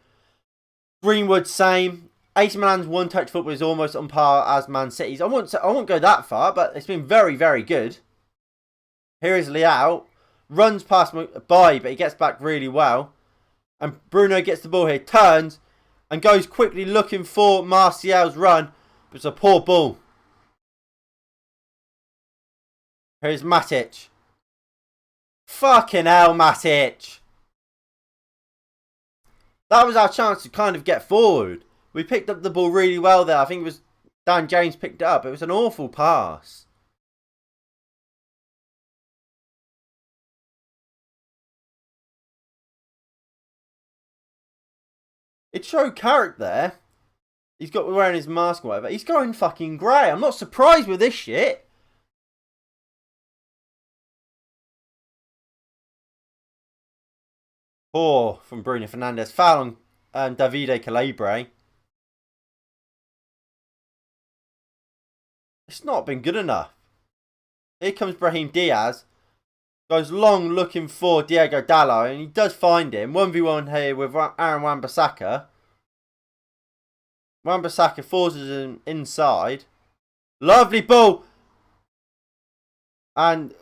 Greenwood, same. AC Milan's one-touch football is almost on par as Man City's. I won't go that far, but it's been very, very good. Here is Leao. Runs past Bailly, but he gets back really well. And Bruno gets the ball here, turns, and goes quickly looking for Martial's run. But it's a poor ball. Here's Matic. Fucking hell, Matic. That was our chance to kind of get forward. We picked up the ball really well there. I think it was Dan James picked it up. It was an awful pass. It showed character there. He's got wearing his mask or whatever. He's going fucking grey. I'm not surprised with this shit. Poor from Bruno Fernandes. Foul on Davide Calabre. It's not been good enough. Here comes Brahim Diaz. Goes long looking for Diego Dalot. And he does find him. 1v1 here with Aaron Wan-Bissaka. Wan-Bissaka forces him inside. Lovely ball. And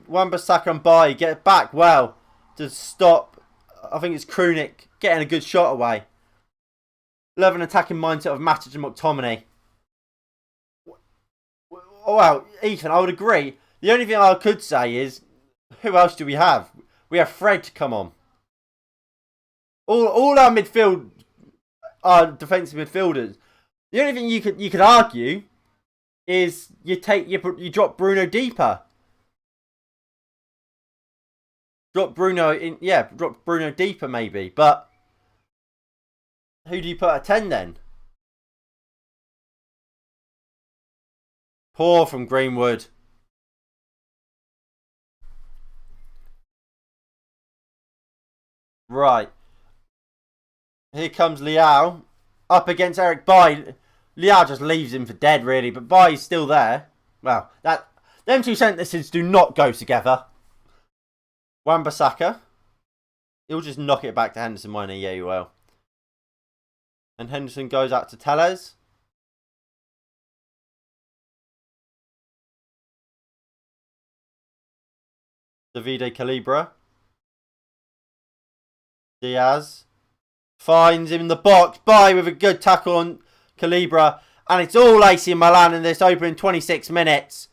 Wan-Bissaka and Bailly get back well to stop. I think it's Krunic getting a good shot away. Love an attacking mindset of Matic and McTominay. Oh, wow, Ethan, I would agree. The only thing I could say is, who else do we have? We have Fred, come on. All our midfield are defensive midfielders. The only thing you could argue is you drop Bruno deeper. Drop Bruno deeper maybe. But who do you put at 10 then? Poor from Greenwood. Right. Here comes Leao. Up against Eric Bailly. Leao just leaves him for dead really. But Bailly's still there. Well, them two sentences do not go together. Wan-Bissaka. He'll just knock it back to Henderson, won't he? Yeah, he will. And Henderson goes out to Telles. Davide Calabre. Diaz. Finds him in the box. Bailly with a good tackle on Calabre. And it's all AC Milan in this opening 26 minutes.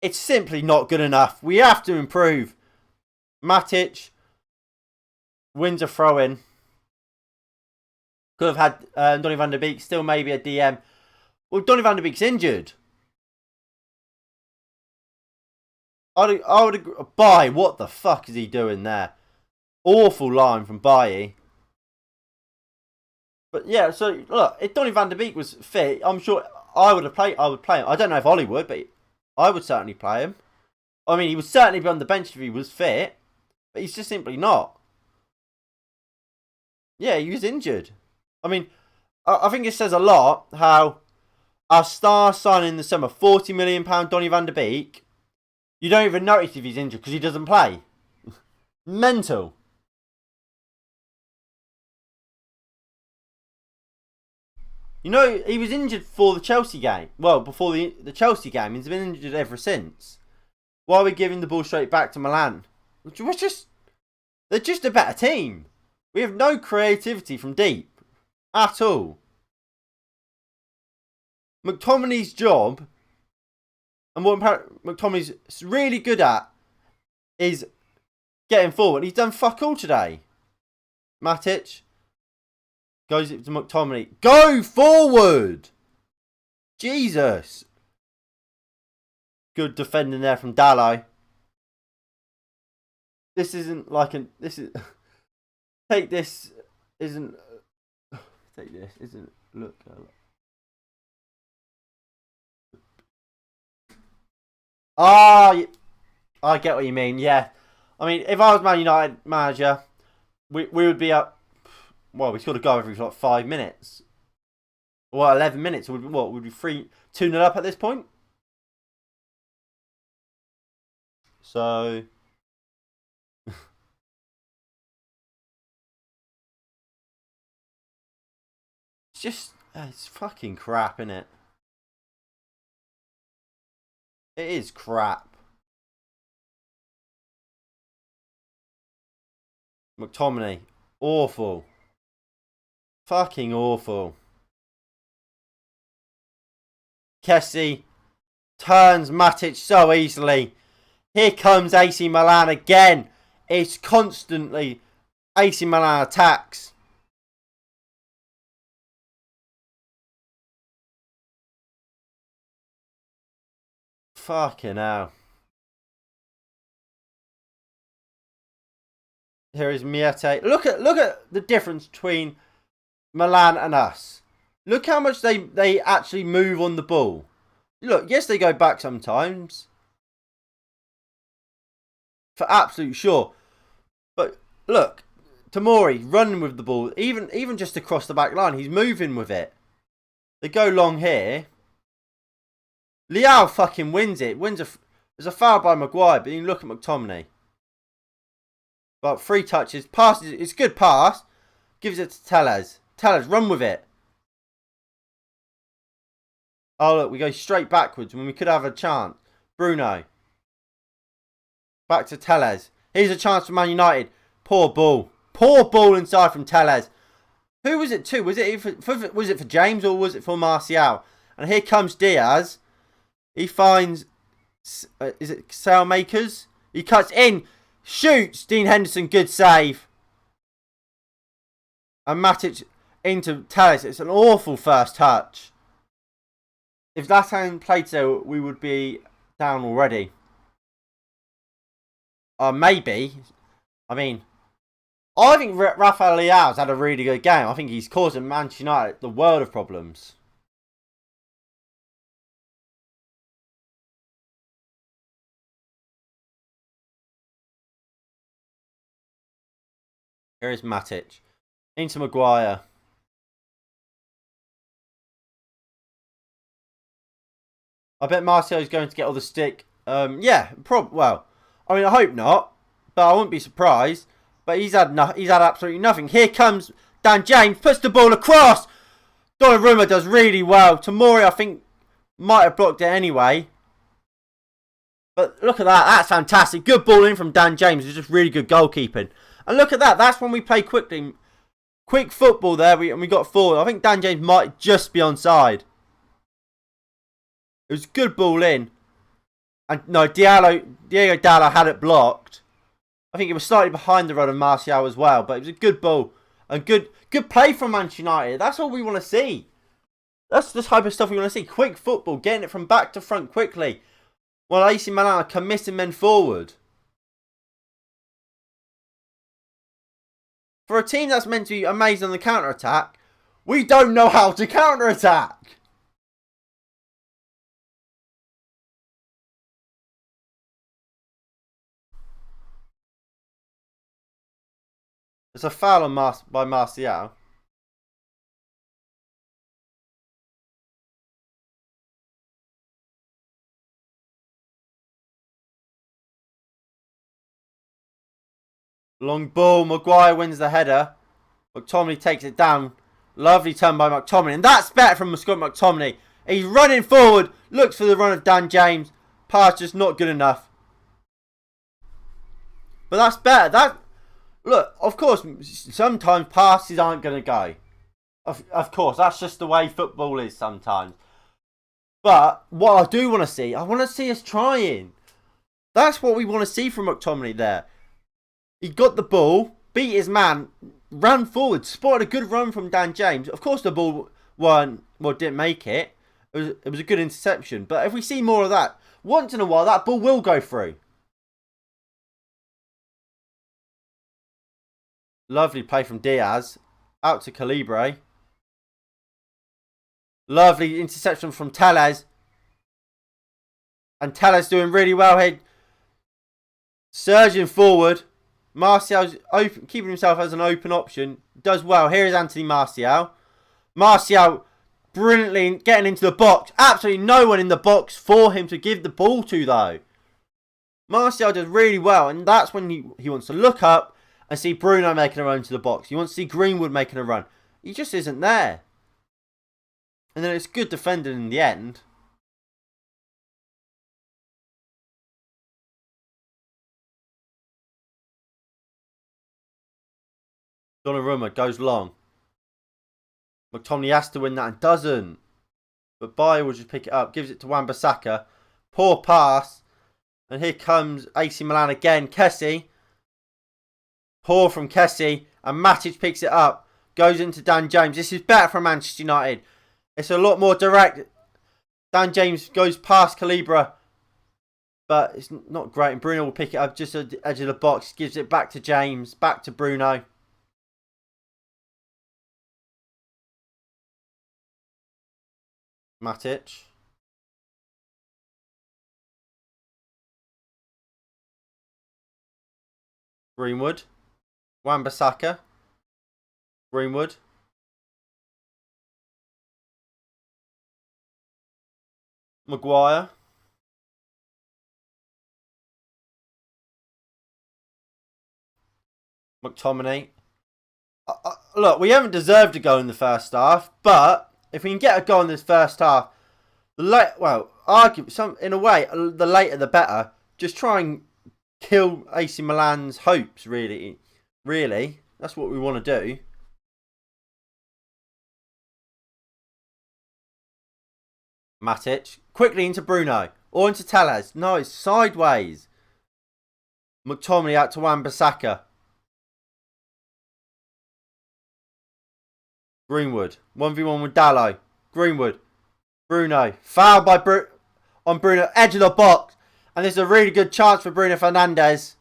It's simply not good enough. We have to improve. Matic wins a throw-in. Could have had Donny van der Beek, still maybe a DM. Well, Donny van der Beek's injured. I would agree. Bailly, what the fuck is he doing there? Awful line from Bailly. But yeah, so look, if Donny van der Beek was fit, I'm sure I would play him. I don't know if Ollie would, but I would certainly play him. I mean, he would certainly be on the bench if he was fit. But he's just simply not. Yeah, he was injured. I mean, I think it says a lot how our star signing in the summer, £40 million Donny van der Beek, you don't even notice if he's injured because he doesn't play. Mental. You know, he was injured for the Chelsea game. Well, before the Chelsea game, he's been injured ever since. Why are we giving the ball straight back to Milan? They're just a better team. We have no creativity from deep. At all. McTominay's job, and what McTominay's really good at, is getting forward. He's done fuck all today. Matic goes to McTominay. Go forward! Jesus. Good defending there from Dalot. This isn't like this is take this isn't take this isn't look. I get what you mean. Yeah, I mean if I was Man United manager, we would be up. Well, we scored a goal every like 5 minutes. Well, 11 minutes. Would we 2-0 up at this point? So. It's fucking crap, innit? It is crap. McTominay. Awful. Fucking awful. Kessie turns Matic so easily. Here comes AC Milan again. It's constantly AC Milan attacks. Fucking hell. Here is Miete. Look at the difference between Milan and us. Look how much they actually move on the ball. Look, yes, they go back sometimes. For absolute sure. But look, Tomori running with the ball, even just across the back line, he's moving with it. They go long here. Leao fucking wins it. There's a foul by Maguire, but you look at McTominay. But 3 touches, passes. It's a good pass. Gives it to Tellez. Tellez, run with it. Oh look, we go straight backwards when we could have a chance. Bruno. Back to Tellez. Here's a chance for Man United. Poor ball. Poor ball inside from Tellez. Who was it to? Was it for James or was it for Martial? And here comes Diaz. He finds... is it Sailmakers? He cuts in. Shoots. Dean Henderson. Good save. And Matic into Tellez. It's an awful first touch. If that hadn't played so, we would be down already. Maybe. I mean, I think Rafael Leao's had a really good game. I think he's causing Manchester United the world of problems. Here is Matic. Into Maguire. I bet Martial's going to get all the stick. Yeah, well, I mean, I hope not, but I wouldn't be surprised. But he's had absolutely nothing. Here comes Dan James, puts the ball across. Donnarumma does really well. Tomori, I think, might have blocked it anyway. But look at that. That's fantastic. Good ball in from Dan James. It's just really good goalkeeping. And look at that. That's when we play quickly. Quick football there, and we got forward. I think Dan James might just be onside. It was a good ball in. And no, Diego Dallo had it blocked. I think it was slightly behind the run of Martial as well. But it was a good ball. And good play from Manchester United. That's all we want to see. That's the type of stuff we want to see. Quick football. Getting it from back to front quickly. While AC Milan are committing men forward. For a team that's meant to be amazing on the counter-attack, we don't know how to counter-attack. It's a foul on by Martial. Long ball. Maguire wins the header. McTominay takes it down. Lovely turn by McTominay. And that's better from Scott McTominay. He's running forward. Looks for the run of Dan James. Pass just not good enough. But that's better. Look, of course, sometimes passes aren't going to go. Of course, that's just the way football is sometimes. But what I do want to see, I want to see us trying. That's what we want to see from McTominay there. He got the ball, beat his man, ran forward, spotted a good run from Dan James. Of course, the ball didn't make it. It was a good interception. But if we see more of that, once in a while, that ball will go through. Lovely play from Diaz. Out to Calibre. Lovely interception from Tellez. And Tellez doing really well here. Surging forward. Martial's keeping himself as an open option. Does well. Here is Anthony Martial. Martial brilliantly getting into the box. Absolutely no one in the box for him to give the ball to, though. Martial does really well. And that's when he wants to look up and see Bruno making a run to the box. He wants to see Greenwood making a run. He just isn't there. And then it's good defending in the end. Donnarumma goes long. McTominay has to win that and doesn't. But Bayer will just pick it up. Gives it to Wan-Bissaka. Poor pass. And here comes AC Milan again. Kessie. Poor from Kessie. And Matic picks it up. Goes into Dan James. This is better for Manchester United. It's a lot more direct. Dan James goes past Calibra. But it's not great. And Bruno will pick it up just at the edge of the box. Gives it back to James. Back to Bruno. Matic. Greenwood. Wan-Bissaka. Greenwood. Maguire. McTominay. Look, we haven't deserved a goal in the first half, but if we can get a goal in this first half, in a way, the later the better. Just try and kill AC Milan's hopes, really. Really, that's what we want to do. Matic. Quickly into Bruno. Or into Telles. No, it's sideways. McTominay out to Wan-Bissaka. Greenwood. 1v1 with Dallo. Greenwood. Bruno. Foul by on Bruno. Edge of the box. And this is a really good chance for Bruno Fernandes.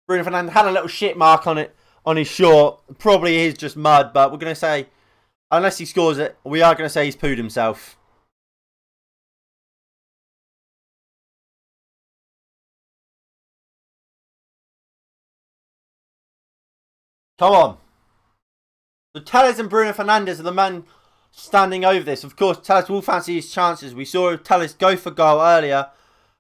Bruno Fernandes had a little shit mark on it. On his short. Probably is just mud. But we're going to say, unless he scores it, we are going to say he's pooed himself. Come on. So Telles and Bruno Fernandes are the men standing over this. Of course, Telles will fancy his chances. We saw Telles go for goal earlier.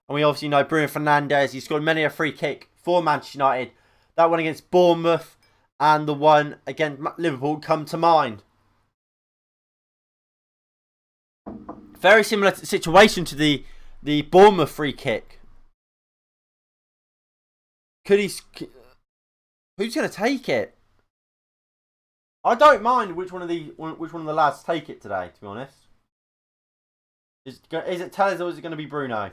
And we obviously know Bruno Fernandes. He scored many a free kick for Manchester United. That one against Bournemouth and the one against Liverpool come to mind. Very similar situation to the Bournemouth free kick. Who's going to take it? I don't mind which one of the lads take it today, to be honest. Is it Telles or is it going to be Bruno?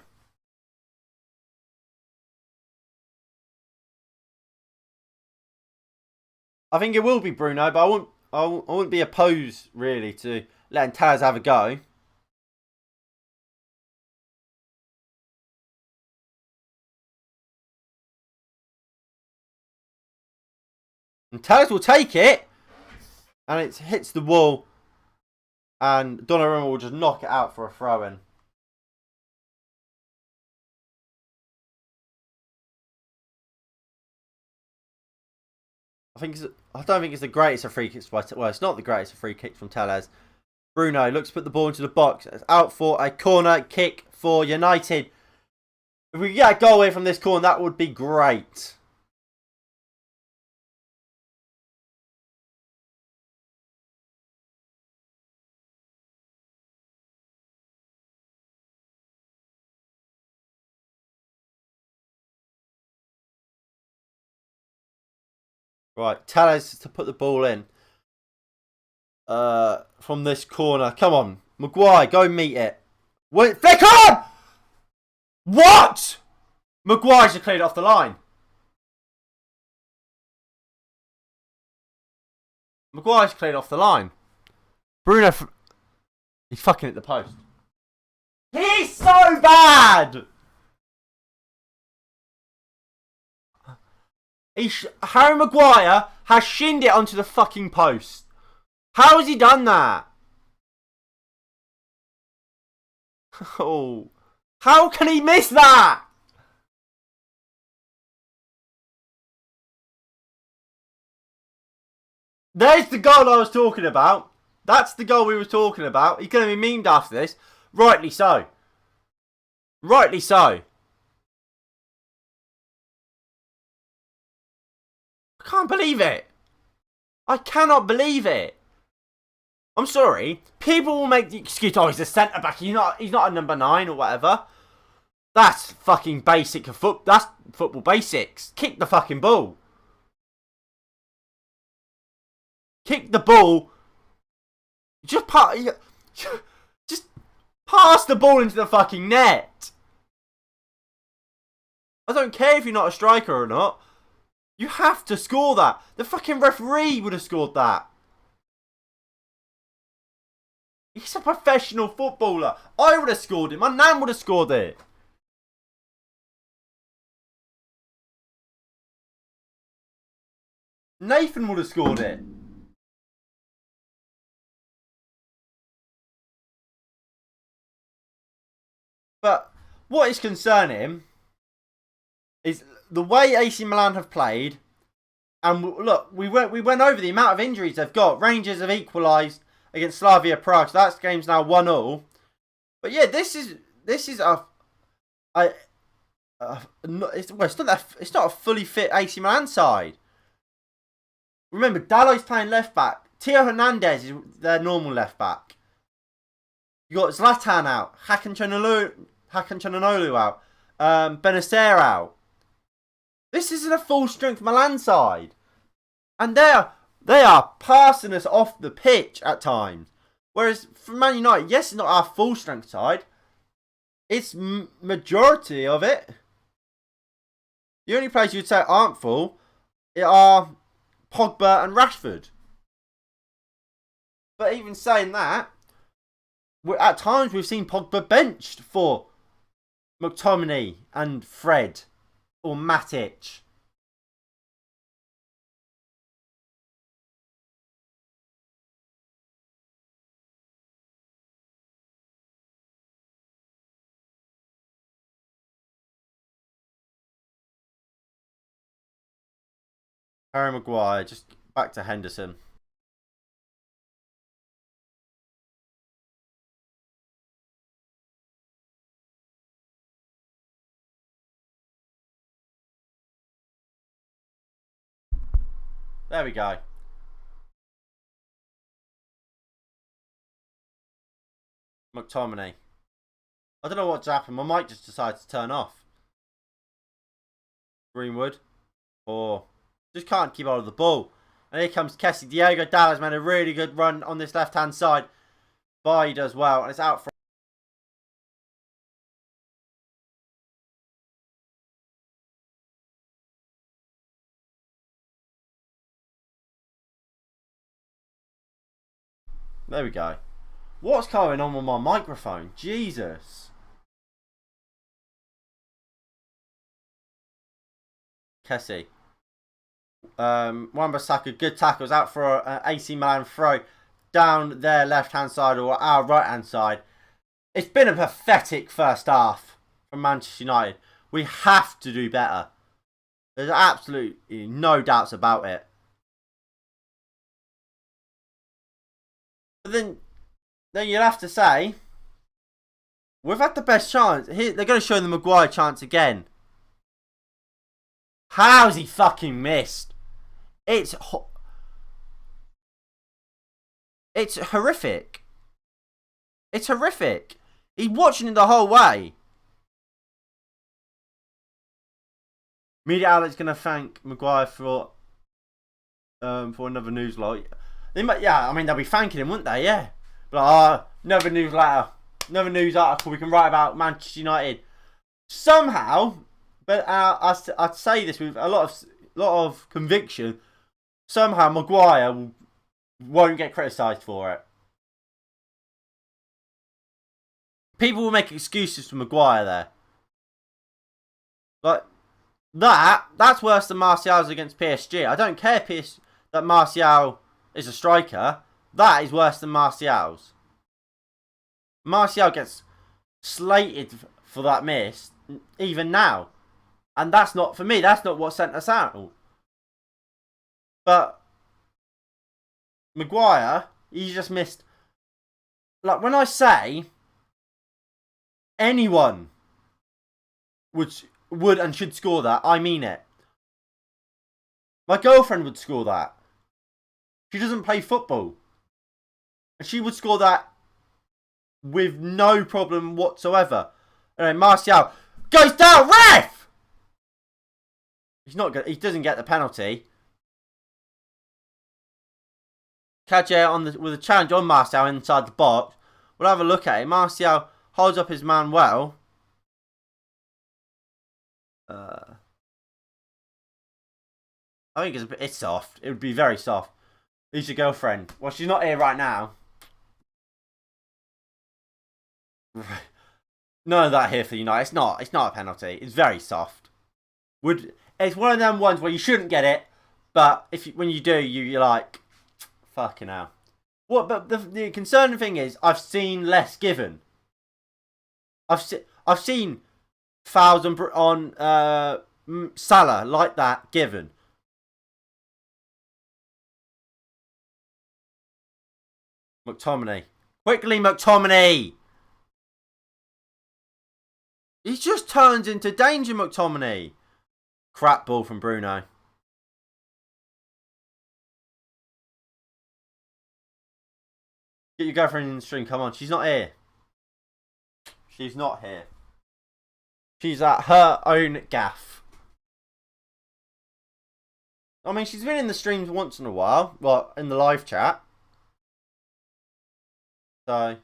I think it will be Bruno, but I wouldn't be opposed really to letting Telles have a go. And Telles will take it. And it hits the wall. And Donnarumma will just knock it out for a throw-in. I don't think it's the greatest of free kicks. Well, it's not the greatest of free kicks from Telles. Bruno looks to put the ball into the box. It's out for a corner kick for United. If we get a goal away from this corner, that would be great. Right, Telles to put the ball in. From this corner. Come on. Maguire, go meet it. Wait, flick on! What? Maguire should clear it off the line. Maguire's cleared off the line. Bruno, he's fucking at the post. He's so bad! Harry Maguire has shinned it onto the fucking post. How has he done that? Oh. How can he miss that? There's the goal I was talking about. That's the goal we were talking about. He's going to be memed after this. Rightly so. Rightly so. I can't believe it. I cannot believe it. I'm sorry. People will make the excuse, oh, he's a centre back. He's not a number 9 or whatever. That's fucking basic of football. That's football basics. Kick the fucking ball. kick the ball. Just pass the ball into the fucking net. I don't care if you're not a striker or not. You have to score that. The fucking referee would have scored that. He's a professional footballer. I would have scored it. My nan would have scored it. Nathan would have scored it. But what is concerning is the way AC Milan have played. And look, we went over the amount of injuries they've got. Rangers have equalised against Slavia Prague, so that game's now 1-1. But yeah, this is it's not a fully fit AC Milan side. Remember, Dalot's playing left back. Theo Hernandez is their normal left back. You got Zlatan out, Hakan Çalhanoğlu out, Benacer out. This isn't a full strength Milan side, and they are passing us off the pitch at times. Whereas for Man United, yes, it's not our full strength side. It's majority of it. The only players you'd say aren't full are Pogba and Rashford. But even saying that, at times we've seen Pogba benched for McTominay and Fred or Matic. Harry Maguire, just back to Henderson. There we go. McTominay. I don't know what's happened. My mic just decided to turn off. Greenwood. Or just can't keep hold of the ball. And here comes Kessie. Diego Dallas made a really good run on this left-hand side. Bailly does well. And it's out for... There we go. What's going on with my microphone? Jesus. Kessie. Wan-Bissaka, good tackles, out for an AC Milan throw down their left-hand side or our right-hand side. It's been a pathetic first half from Manchester United. We have to do better. There's absolutely no doubts about it. But then you'd have to say, we've had the best chance. Here, they're going to show the Maguire chance again. How's he fucking missed? It's horrific. It's horrific. He's watching it the whole way. Media outlet's going to thank Maguire for another newsletter. They might, yeah, I mean, they'll be thanking him, wouldn't they? Yeah. But another newsletter, another news article we can write about Manchester United. Somehow, but I'd say this with a lot of conviction. Somehow Maguire won't get criticised for it. People will make excuses for Maguire there. Like that's worse than Martial's against PSG. I don't care that Martial is a striker. That is worse than Martial's. Martial gets slated for that miss even now. And that's not, for me, that's not what sent us out. But Maguire, he just missed. Like, when I say anyone would and should score that, I mean it. My girlfriend would score that. She doesn't play football. And she would score that with no problem whatsoever. Anyway, Martial goes down, ref! He's not good. He doesn't get the penalty. Kadje with a challenge on Martial inside the box. We'll have a look at it. Martial holds up his man well. I think it's soft. It would be very soft. Who's your girlfriend? Well, she's not here right now. None of that here for United. It's not a penalty. It's very soft. It's one of them ones where you shouldn't get it, but when you do, you're like, fucking hell. What? But the concerning thing is, I've seen less given. I've seen fouls on Salah like that given. McTominay. Quickly, McTominay! He just turns into danger, McTominay. Crap ball from Bruno. Get your girlfriend in the stream. Come on. She's not here. She's not here. She's at her own gaff. I mean, she's been in the streams once in a while. Well, in the live chat. So,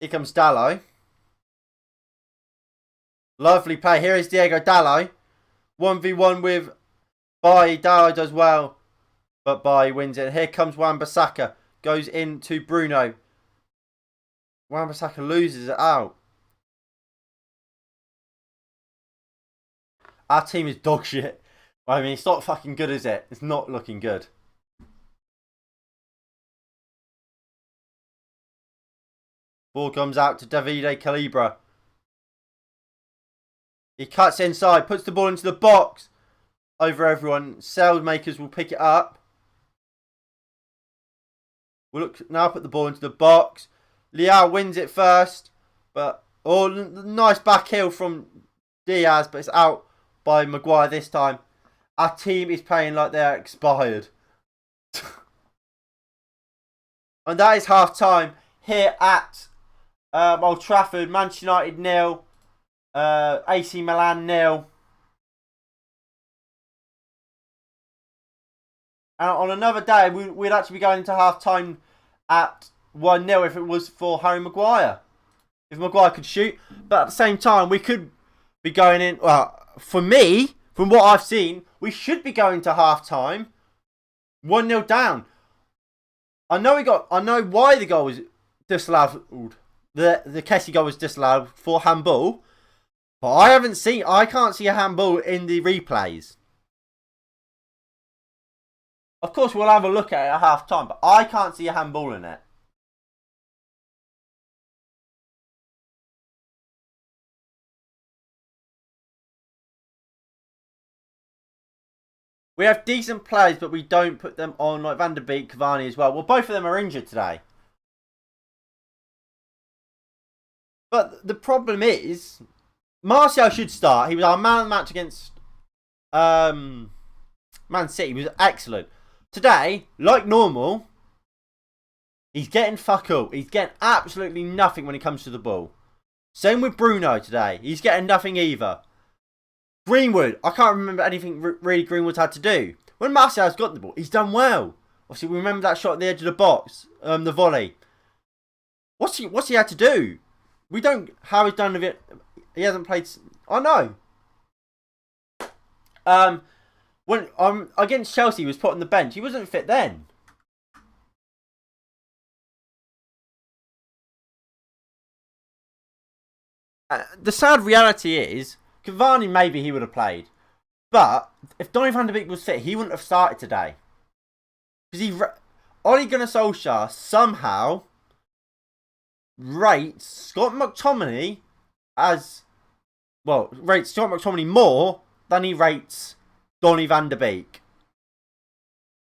here comes Dallo. Lovely play. Here is Diego Dallo. 1v1 with Bailly. Dallo does well, but Bailly wins it. Here comes Wan-Bissaka. Goes into Bruno. Wan-Bissaka loses it out. Our team is dog shit. I mean, it's not fucking good, is it? It's not looking good. Ball comes out to Davide Calibra. He cuts inside, puts the ball into the box. Over everyone. Sailmakers will pick it up. We'll look now, put the ball into the box. Leao wins it first. But, nice back heel from Diaz, but it's out by Maguire this time. Our team is playing like they're expired. And that is half time here at Old Trafford. Manchester United 0. AC Milan 0. And on another day, we'd actually be going into half time at 1-0 if it was for Harry Maguire. If Maguire could shoot. But at the same time, we could be going in. Well, for me, from what I've seen, we should be going to half time 1-0 down. I know why the goal was disallowed. The Kessie goal was disallowed for handball. But I can't see a handball in the replays. Of course, we'll have a look at it at half time, but I can't see a handball in it. We have decent players, but we don't put them on, like Van der Beek, Cavani as well. Well, both of them are injured today. But the problem is, Martial should start. He was our man of the match against Man City. He was excellent. Today, like normal, he's getting fuck all. He's getting absolutely nothing when it comes to the ball. Same with Bruno today. He's getting nothing either. Greenwood, I can't remember anything really Greenwood's had to do. When Martial's got the ball, he's done well. Obviously, we remember that shot at the edge of the box, the volley. What's he had to do? We don't. How he's done with it. He hasn't played. I know. When against Chelsea, he was put on the bench. He wasn't fit then. The sad reality is, Cavani maybe he would have played, but if Donny van de Beek was fit, he wouldn't have started today. Because Ole Gunnar Solskjaer somehow rates Scott McTominay rates Scott McTominay more than he rates Donny van de Beek.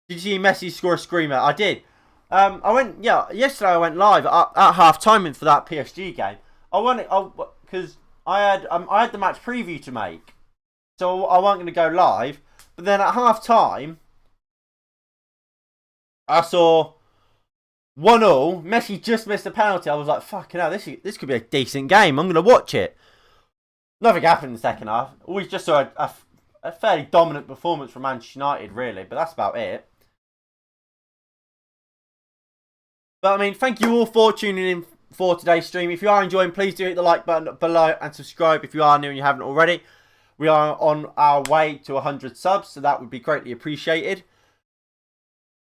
Did you see Messi score a screamer? I did. Yesterday I went live at half time for that PSG game. Because I had the match preview to make, so I wasn't going to go live. But then at half time, I saw 1-0. Messi just missed a penalty. I was like, fucking hell, this could be a decent game. I'm going to watch it. Nothing happened in the second half. We just saw a fairly dominant performance from Manchester United, really. But that's about it. But I mean, thank you all for tuning in for today's stream. If you are enjoying, please do hit the like button below and subscribe if you are new and you haven't already. We are on our way to 100 subs, so that would be greatly appreciated.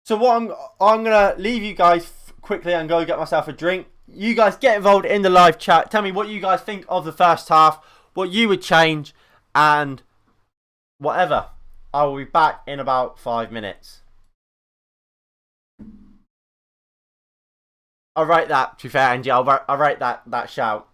So what I'm gonna leave you guys quickly and go get myself a drink. You guys get involved in the live chat. Tell me what you guys think of the first half, what you would change, and whatever. I will be back in about 5 minutes. I'll write that, to be fair, Angie. I'll write that shout.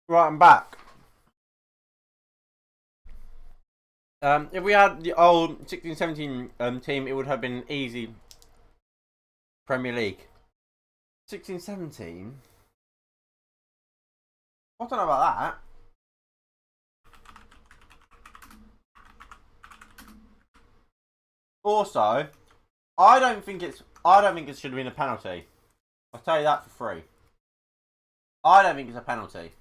Right, I'm back. If we had the old 16-17 team, it would have been easy Premier League. 16-17? I don't know about that. Also, I don't think it should have been a penalty. I'll tell you that for free. I don't think it's a penalty.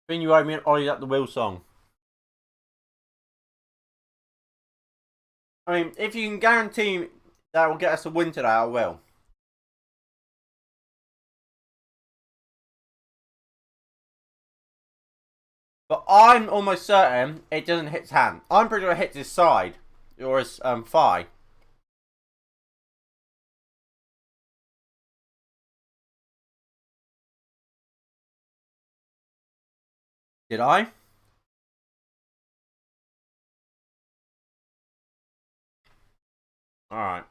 Bring you over and Ollie at the wheel song. I mean, if you can guarantee that will get us a win today, I will. But I'm almost certain it doesn't hit his hand. I'm pretty sure it hits his side or his thigh. Did I? Alright.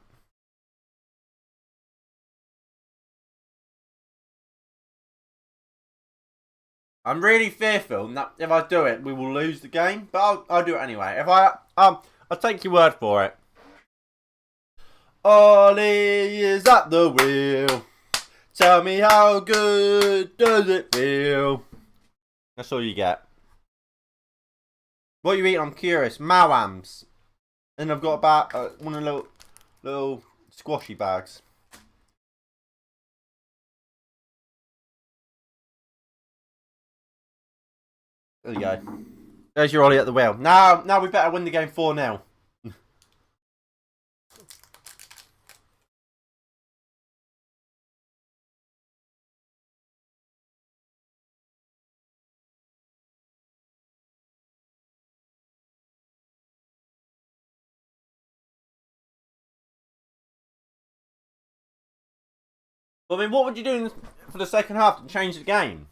I'm really fearful that if I do it, we will lose the game. But I'll do it anyway. If I'll take your word for it. Ollie is at the wheel. Tell me how good does it feel? That's all you get. What are you eating? I'm curious. Mawams. And I've got about one of the little squashy bags. There you go. There's your Ollie at the wheel. Now we better win the game 4-0. I mean, what would you do for the second half to change the game?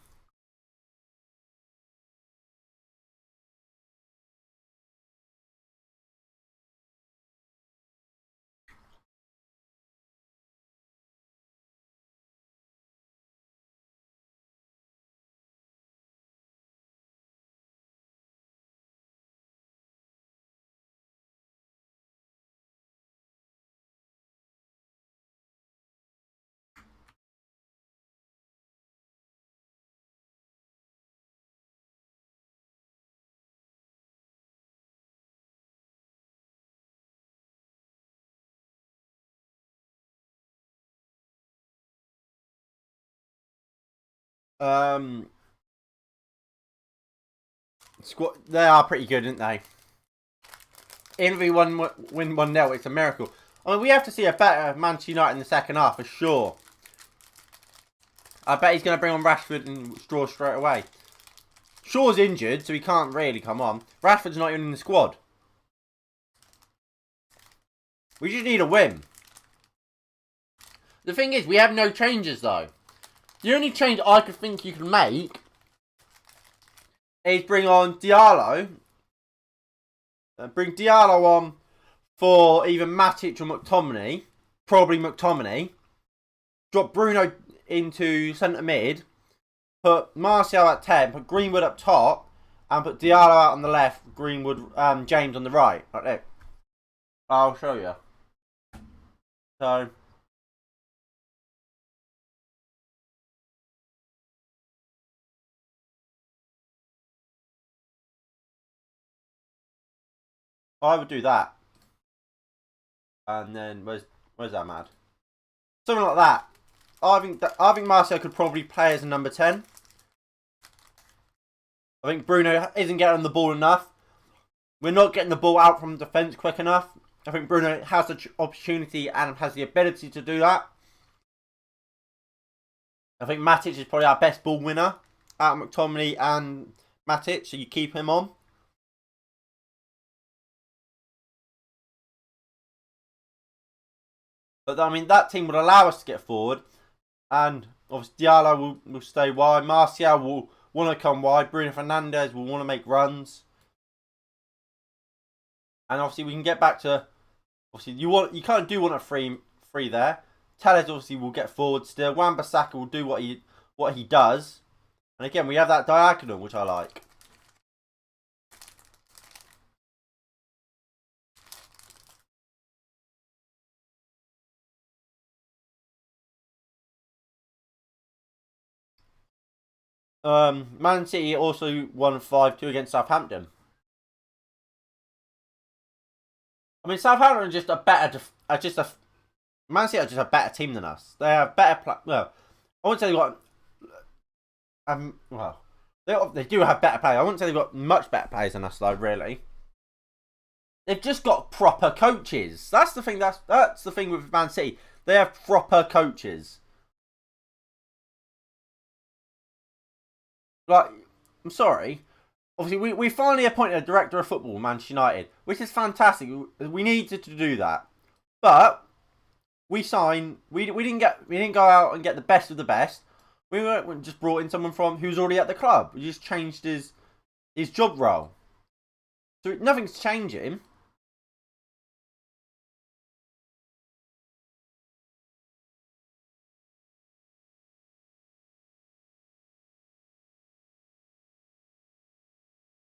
They are pretty good, aren't they? Even if we win 1-0, it's a miracle. I mean, we have to see a better Manchester United in the second half for sure. I bet he's going to bring on Rashford and Straw straight away. Shaw's injured, so he can't really come on. Rashford's not even in the squad. We just need a win. The thing is, we have no changes though. The only change I could think you can make is bring on Diallo. Bring Diallo on for either Matic or McTominay. Probably McTominay. Drop Bruno into centre mid. Put Martial at 10. Put Greenwood up top. And put Diallo out on the left. Greenwood, James on the right. Like that. I'll show you. So... I would do that. And then where's that mad? Something like that. I think Martial could probably play as a number 10. I think Bruno isn't getting the ball enough. We're not getting the ball out from defence quick enough. I think Bruno has the opportunity and has the ability to do that. I think Matic is probably our best ball winner out of McTominay and Matic, so you keep him on. But I mean, that team would allow us to get forward. And obviously Diallo will stay wide. Martial will want to come wide. Bruno Fernandes will want to make runs. And obviously we can get back to... Obviously you kind of do want a free there. Telles obviously will get forward still. Wan-Bissaka will do what he does. And again, we have that diagonal, which I like. Man City also won 5-2 against Southampton. I mean, Southampton are just a better, Man City are just a better team than us. They have better, well, I wouldn't say they got, well, They do have better players. I wouldn't say they've got much better players than us, though. Really, they've just got proper coaches. That's the thing. That's the thing with Man City. They have proper coaches. Like, I'm sorry. Obviously, we finally appointed a director of football, Manchester United, which is fantastic. We needed to do that, but we didn't go out and get the best of the best. We just brought in someone from who's already at the club. We just changed his job role. So nothing's changing.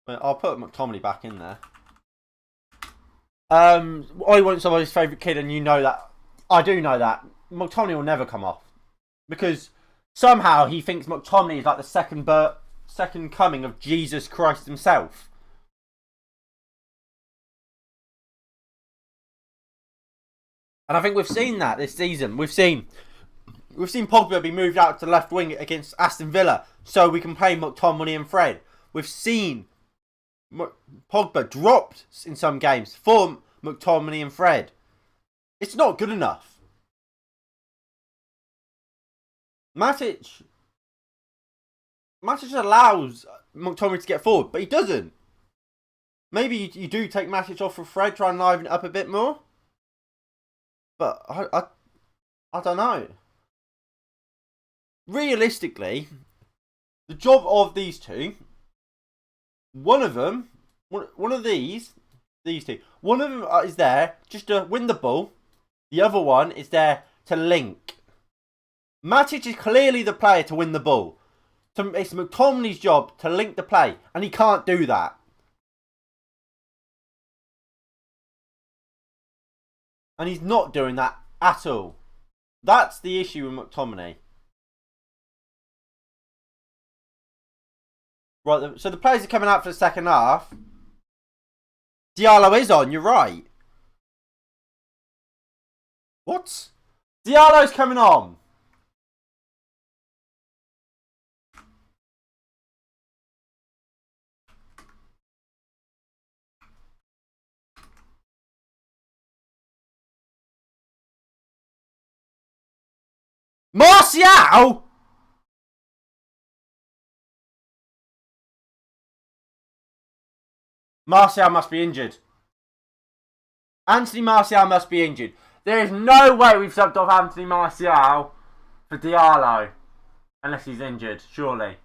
But I'll put McTominay back in there. I want somebody's favourite kid, and you know that. I do know that. McTominay will never come off. Because somehow he thinks McTominay is like the second coming of Jesus Christ himself. And I think we've seen that this season. We've seen Pogba be moved out to left wing against Aston Villa so we can play McTominay and Fred. We've seen Pogba dropped in some games for McTominay and Fred. It's not good enough. Matic allows McTominay to get forward, but he doesn't. Maybe you do take Matic off for Fred, try and liven it up a bit more. But I don't know. Realistically, the job of these two, one of them is there just to win the ball. The other one is there to link. Matic is clearly the player to win the ball. It's McTominay's job to link the play, and he can't do that. And he's not doing that at all. That's the issue with McTominay. Right, so the players are coming out for the second half. Diallo is on, you're right. What? Diallo's coming on. Martial! Martial must be injured. Anthony Martial must be injured. There is no way we've subbed off Anthony Martial for Diallo. Unless he's injured, surely.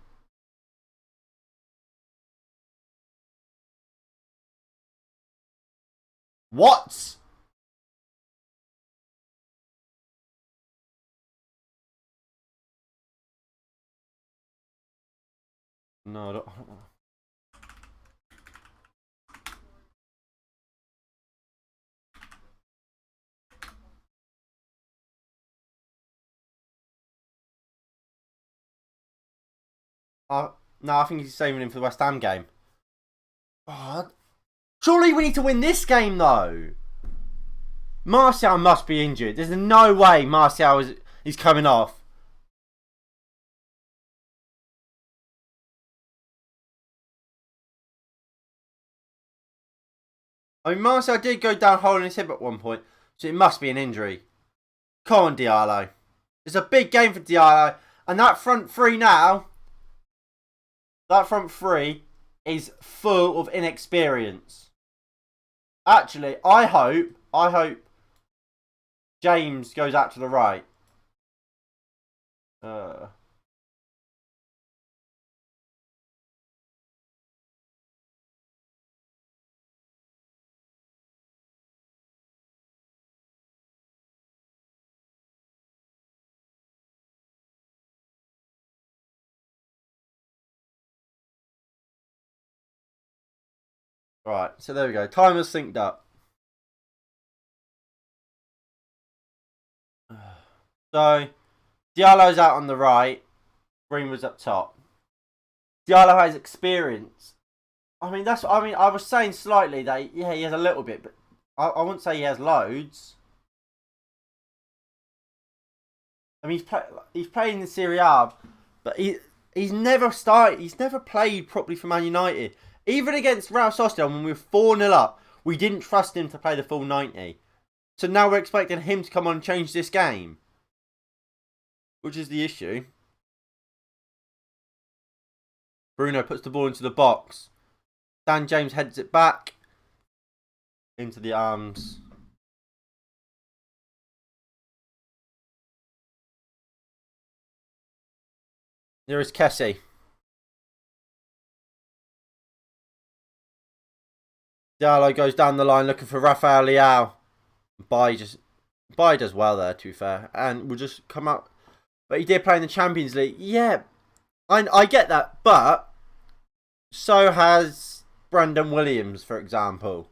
What? No, I don't know. No, I think he's saving him for the West Ham game. Oh, surely we need to win this game, though. Martial must be injured. There's no way Martial is coming off. I mean, Martial did go down holding his hip at one point, so it must be an injury. Come on, Diallo. It's a big game for Diallo, and that front three now, that front three is full of inexperience. Actually, I hope James goes out to the right. Right, so there we go. Timer's synced up. So, Diallo's out on the right. Greenwood's up top. Diallo has experience. I was saying slightly that, yeah, he has a little bit, but I wouldn't say he has loads. I mean, he's playing in Serie A, but he's never started. He's never played properly for Man United. Even against Real Sociedad when we were 4-0 up, we didn't trust him to play the full 90. So now we're expecting him to come on and change this game, which is the issue. Bruno puts the ball into the box. Dan James heads it back into the arms. There is Kessie. Diallo goes down the line looking for Rafael Leao. Bai does well there, to be fair, and will just come up. But he did play in the Champions League. Yeah, I get that, but so has Brandon Williams, for example.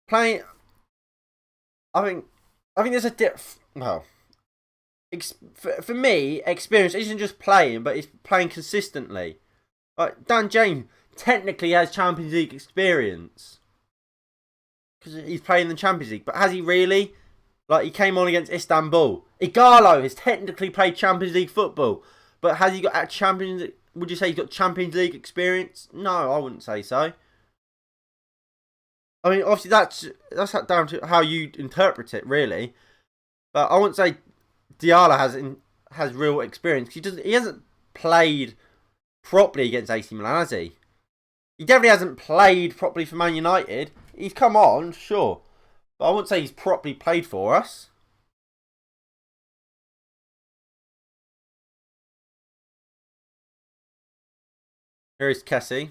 Playing, I think there's a well, for me, experience isn't just playing, but it's playing consistently. Like Dan James technically has Champions League experience because he's playing the Champions League, but has he really? Like, he came on against Istanbul. Igalo has technically played Champions League football, but has he got Champions League? Would you say he's got Champions League experience? No, I wouldn't say so. I mean, obviously that's down to how you interpret it, really. But I wouldn't say Diallo has real experience. He hasn't played properly against AC Milan, has he? He definitely hasn't played properly for Man United. He's come on, sure, but I wouldn't say he's properly played for us. Here is Kessie.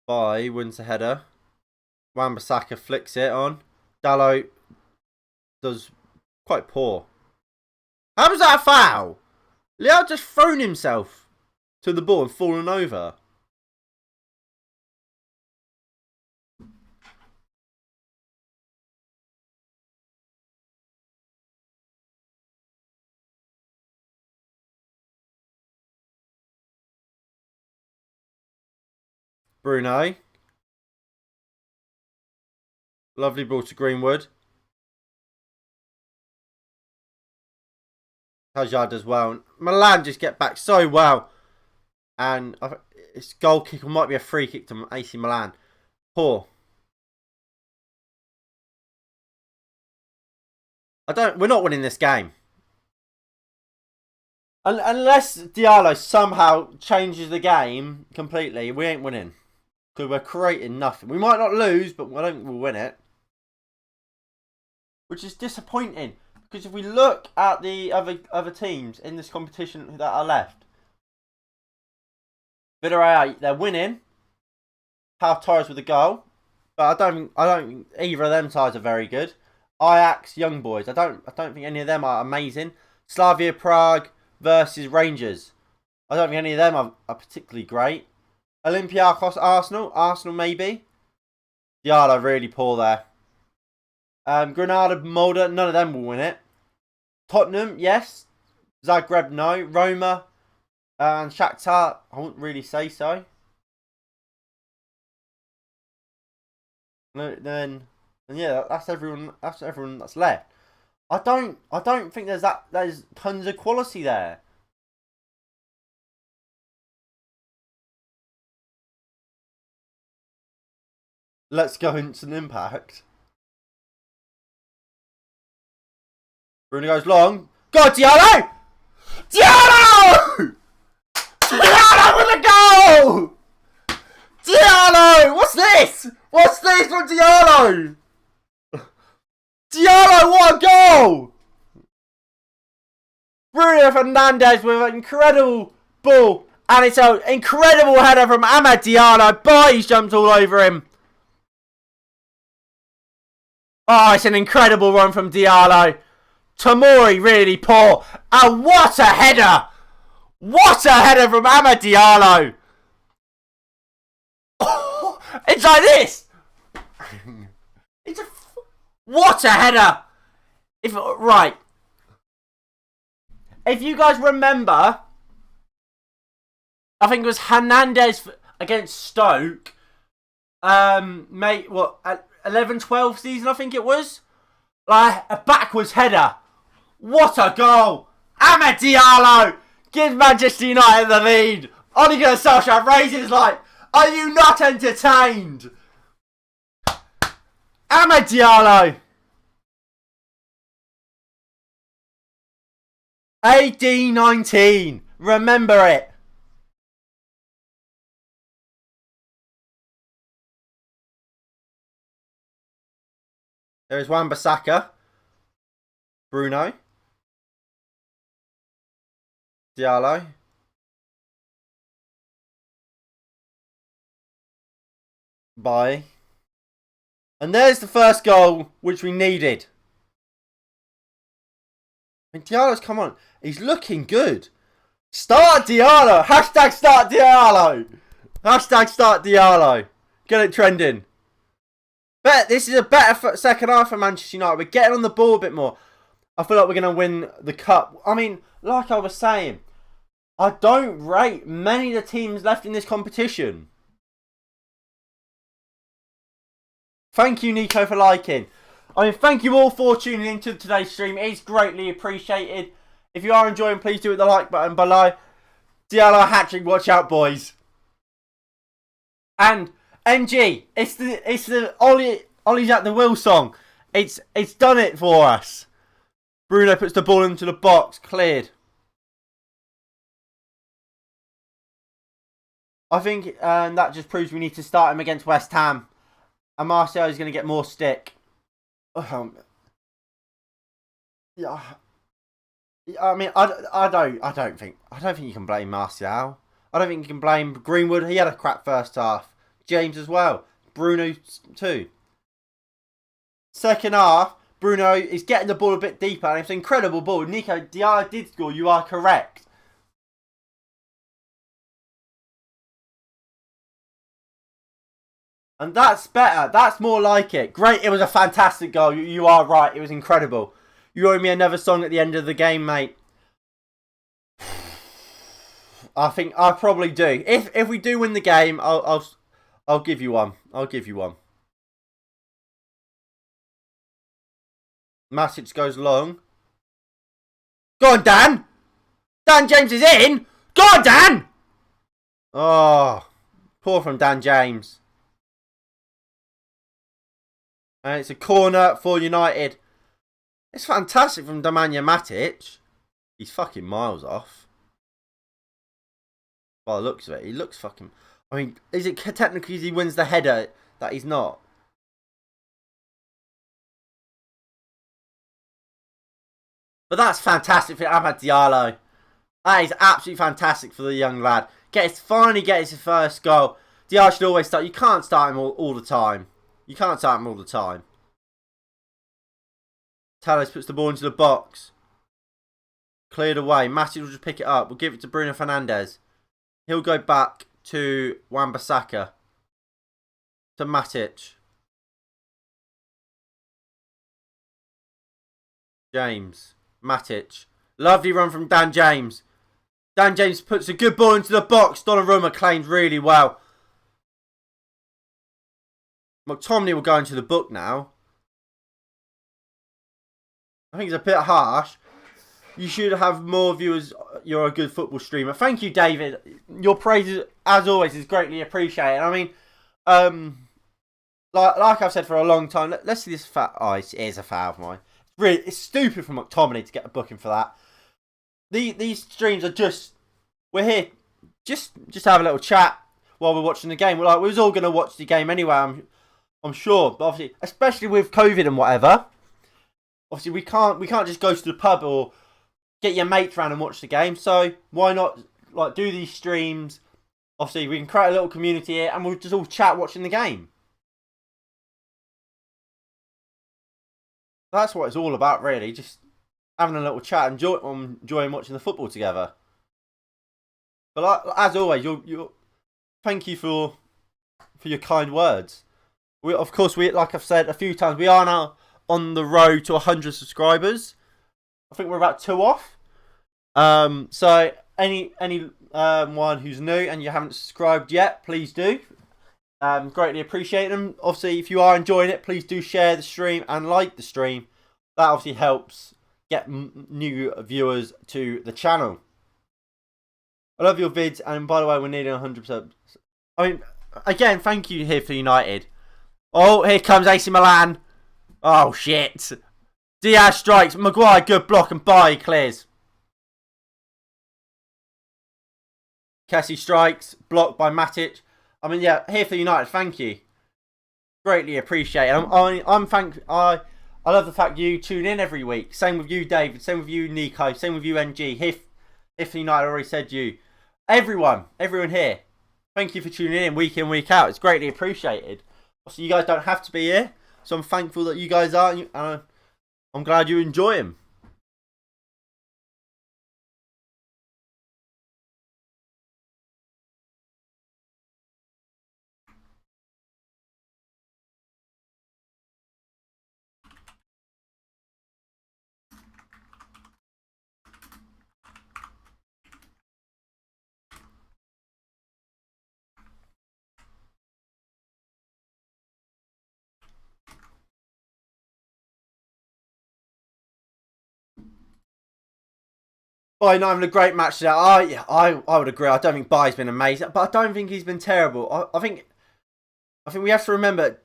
Bai wins the header. Wan-Bissaka flicks it on. Dallo does quite poor. How was that a foul? Leao just thrown himself to the ball and fallen over. Bruno. Lovely ball to Greenwood. Hazard does well. Milan just get back so well. And it's goal kick, or might be a free kick to AC Milan. Poor. We're not winning this game. Unless Diallo somehow changes the game completely, we ain't winning. Because we're creating nothing. We might not lose, but I don't think we'll win it. Which is disappointing. Because if we look at the other teams in this competition that are left, Villarreal, they're winning. Half ties with a goal, but I don't think either of them sides are very good. Ajax, young boys, I don't think any of them are amazing. Slavia Prague versus Rangers, I don't think any of them are particularly great. Olympiacos, Arsenal maybe. Diallo really poor there. Granada, Molde, none of them will win it. Tottenham, yes. Zagreb, no. Roma and Shakhtar, I wouldn't really say so. Then yeah, that's everyone. That's everyone that's left. I don't think there's tons of quality there. Let's go instant impact. Bruno goes long. Go Diallo! Diallo! Diallo with a goal! Diallo! What's this? What's this from Diallo? Diallo, what a goal! Bruno Fernandes with an incredible ball. And it's an incredible header from Amad Diallo. Boy, he's jumped all over him. Oh, it's an incredible run from Diallo. Tomori really poor. And what a header! What a header from Amad Diallo! Oh, it's like this! What a header! Right. If you guys remember, I think it was Hernandez against Stoke. Mate, what, 11-12 season, I think it was? Like, a backwards header. What a goal! Amad Diallo gives Manchester United the lead. Ole Gunnar Solskjaer raises like, are you not entertained? Amad Diallo. AD19. Remember it. There is Wan-Bissaka. Bruno. Diallo. Bye. And there's the first goal which we needed. And Diallo's come on. He's looking good. Start Diallo. Hashtag start Diallo. Hashtag start Diallo. Get it trending. Bet this is a better second half for Manchester United. We're getting on the ball a bit more. I feel like we're going to win the cup. I mean, like I was saying, I don't rate many of the teams left in this competition. Thank you, Nico, for liking. I mean, thank you all for tuning into today's stream. It's greatly appreciated. If you are enjoying, please do hit the like button below. Diallo hat-trick, watch out, boys. And NG, it's the Ollie's at the wheel song. It's done it for us. Bruno puts the ball into the box, cleared. I think that just proves we need to start him against West Ham. And Martial is going to get more stick. Yeah. I mean, I don't think you can blame Martial. I don't think you can blame Greenwood. He had a crap first half. James as well. Bruno too. Second half, Bruno is getting the ball a bit deeper, and it's an incredible ball. Nico, Diallo did score. You are correct. And that's better. That's more like it. Great. It was a fantastic goal. You are right. It was incredible. You owe me another song at the end of the game, mate. I think I probably do. If we do win the game, I'll give you one. I'll give you one. Matic goes long. Go on, Dan. Dan James is in. Go on, Dan. Oh, poor from Dan James. And it's a corner for United. It's fantastic from Nemanja Matic. He's fucking miles off. By the looks of it, he looks fucking... I mean, is it technically he wins the header that he's not? But that's fantastic for Amad Diallo. That is absolutely fantastic for the young lad. Finally gets his first goal. Diallo should always start. You can't start him all the time. You can't start him all the time. Talos puts the ball into the box. Cleared away. Matic will just pick it up. We'll give it to Bruno Fernandes. He'll go back to Wan-Bissaka. To Matic. James. Matic. Lovely run from Dan James. Dan James puts a good ball into the box. Donnarumma claimed really well. McTominay will go into the book now. I think it's a bit harsh. You should have more viewers. You're a good football streamer. Thank you, David. Your praise, as always, is greatly appreciated. I mean, like I've said for a long time, let's see this foul. Oh, it is a foul of mine. It's stupid for McTominay to get a booking for that. These streams are just... We're here just to have a little chat while we're watching the game. We was all going to watch the game anyway, I'm sure. But obviously, especially with COVID and whatever... Obviously, we can't just go to the pub or get your mates round and watch the game. So why not do these streams? Obviously, we can create a little community here, and we'll just all chat watching the game. That's what it's all about, really. Just having a little chat, enjoying watching the football together. But as always, thank you for your kind words. Of course, like I've said a few times, we are now on the road to 100 subscribers. I think we're about 2 off. So anyone who's new and you haven't subscribed yet, please do. Greatly appreciate them. Obviously, if you are enjoying it, please do share the stream and like the stream. That obviously helps get new viewers to the channel. I love your vids, and by the way, we're nearly 100 subs. I mean, again, thank you here for United. Oh, here comes AC Milan. Oh, shit. Diaz strikes. Maguire, good block, and Bailly clears. Kessie strikes. Blocked by Matic. I mean, yeah, here for United. Thank you. Greatly appreciate it. I love the fact you tune in every week. Same with you, David. Same with you, Nico. Same with you, NG. Here for United, I already said you. Everyone here. Thank you for tuning in, week out. It's greatly appreciated. Also, you guys don't have to be here, so I'm thankful that you guys are, and I'm glad you enjoy them. By not having a great match today, I would agree. I don't think Bailly's been amazing, but I don't think he's been terrible. I think we have to remember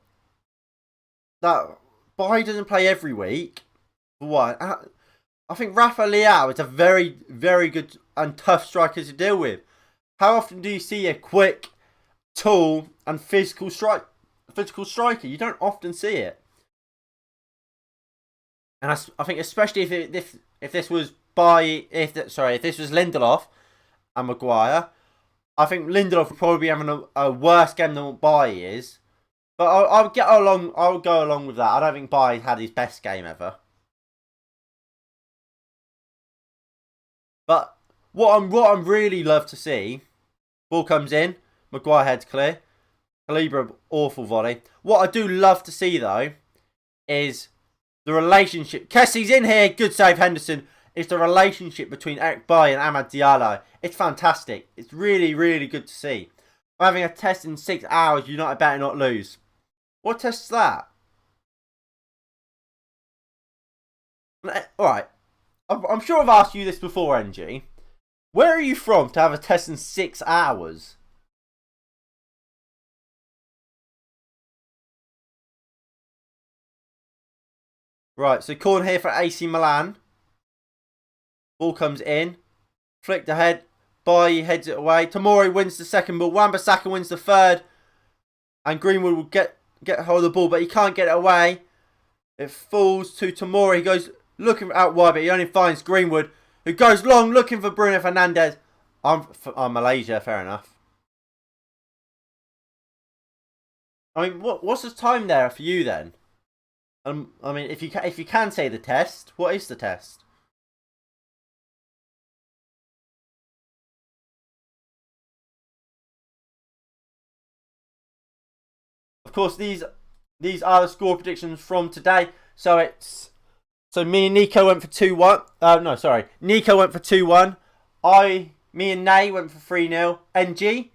that Bailly doesn't play every week. For one, I think Rafa Leao is a very, very good and tough striker to deal with. How often do you see a quick, tall, and physical striker? You don't often see it. And I think especially if this was if this was Lindelof and Maguire, I think Lindelof would probably be having a worse game than what Bailly is. But I'll go along with that. I don't think Bailly had his best game ever. But what I'm really love to see, ball comes in, Maguire heads clear, Calibra awful volley. What I do love to see though is the relationship. Kessie's in here, good save Henderson. Is the relationship between Eric Bailly and Amad Diallo. It's fantastic. It's really, really good to see. I'm having a test in 6 hours. United better not lose. What test is that? Alright. I'm sure I've asked you this before, NG. Where are you from to have a test in 6 hours? Right, so corner here for AC Milan. Ball comes in. Flicked ahead. Bailly heads it away. Tomori wins the second ball. Wan-Bissaka wins the third. And Greenwood will get hold of the ball, but he can't get it away. It falls to Tomori. He goes looking out wide, but he only finds Greenwood, who goes long looking for Bruno Fernandes. I'm Malaysia, fair enough. I mean, what's the time there for you then? I mean, if you can say the test, what is the test? Of course, these are the score predictions from today. So me and Nico went for 2-1. No, sorry. Nico went for 2-1. Me and Nay went for 3-0. NG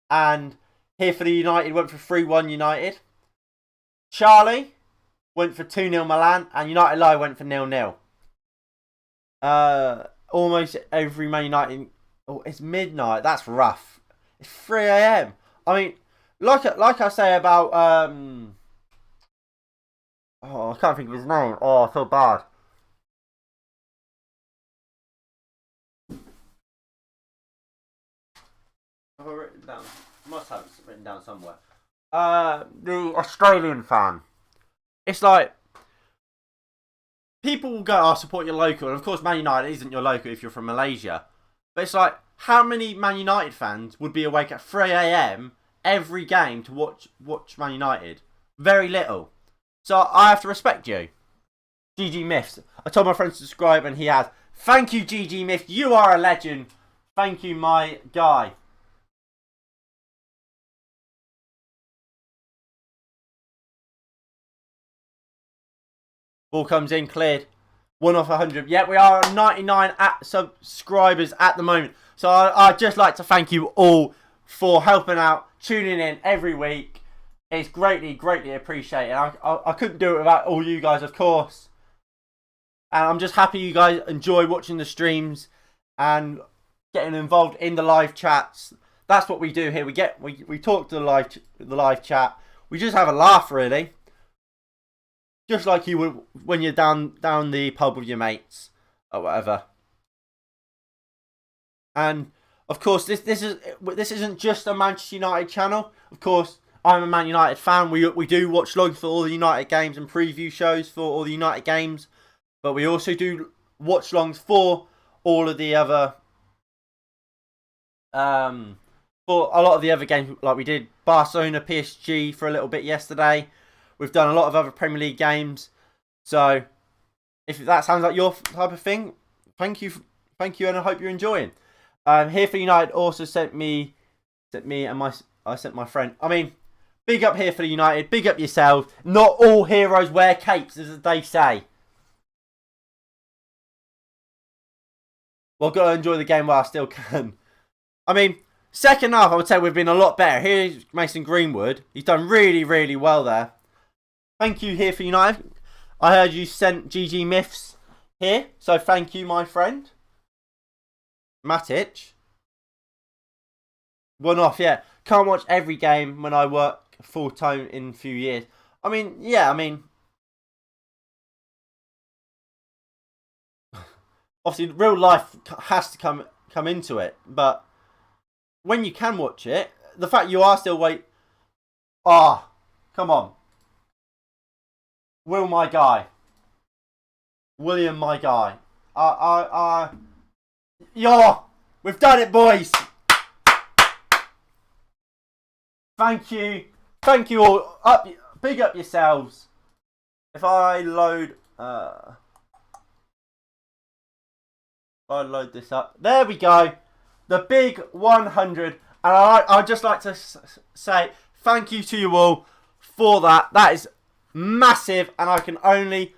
and here for the United went for 3-1 United. Charlie went for 2-0 Milan, and United Live went for 0-0. Almost every Man United. Oh, it's midnight. That's rough. It's 3 a.m. I mean, like I say about oh, I can't think of his name. Oh, I feel bad. Have I written down? Must have written down somewhere. The Australian fan. It's like people will go, "I support your local," and of course, Man United isn't your local if you're from Malaysia. But it's like, how many Man United fans would be awake at 3 a.m. every game to watch Man United? Very little. So I have to respect you. GG Myths. I told my friend to subscribe and he has. Thank you, GG Myths. You are a legend. Thank you, my guy. Ball comes in, cleared. 1 off 100. Yeah, we are on 99 subscribers at the moment. So I'd just like to thank you all for helping out, tuning in every week. It's greatly, greatly appreciated. I couldn't do it without all you guys, of course. And I'm just happy you guys enjoy watching the streams and getting involved in the live chats. That's what we do here. We talk to the live chat. We just have a laugh, really, just like you would when you're down the pub with your mates or whatever. And of course, this isn't just a Manchester United channel. Of course, I'm a Man United fan. We do watch logs for all the United games and preview shows for all the United games, but we also do watch longs for all of the other for a lot of the other games. Like we did Barcelona PSG for a little bit yesterday. We've done a lot of other Premier League games. So if that sounds like your type of thing, thank you, and I hope you're enjoying. Here for United also sent me and I sent my friend. I mean, big up here for United. Big up yourselves. Not all heroes wear capes, as they say. Well, gotta enjoy the game while I still can. I mean, second half, I would say we've been a lot better. Here's Mason Greenwood. He's done really, really well there. Thank you here for United. I heard you sent GG Myths here, so thank you, my friend. Matic. One off, yeah. Can't watch every game when I work full time in a few years. I mean, yeah, obviously real life has to come into it, but when you can watch it, the fact you are still come on. William, my guy. Yo, we've done it, boys. Thank you all. Big up yourselves. If I load this up, there we go. The big 100, and I'd just like to say thank you to you all for that. That is massive, and I can only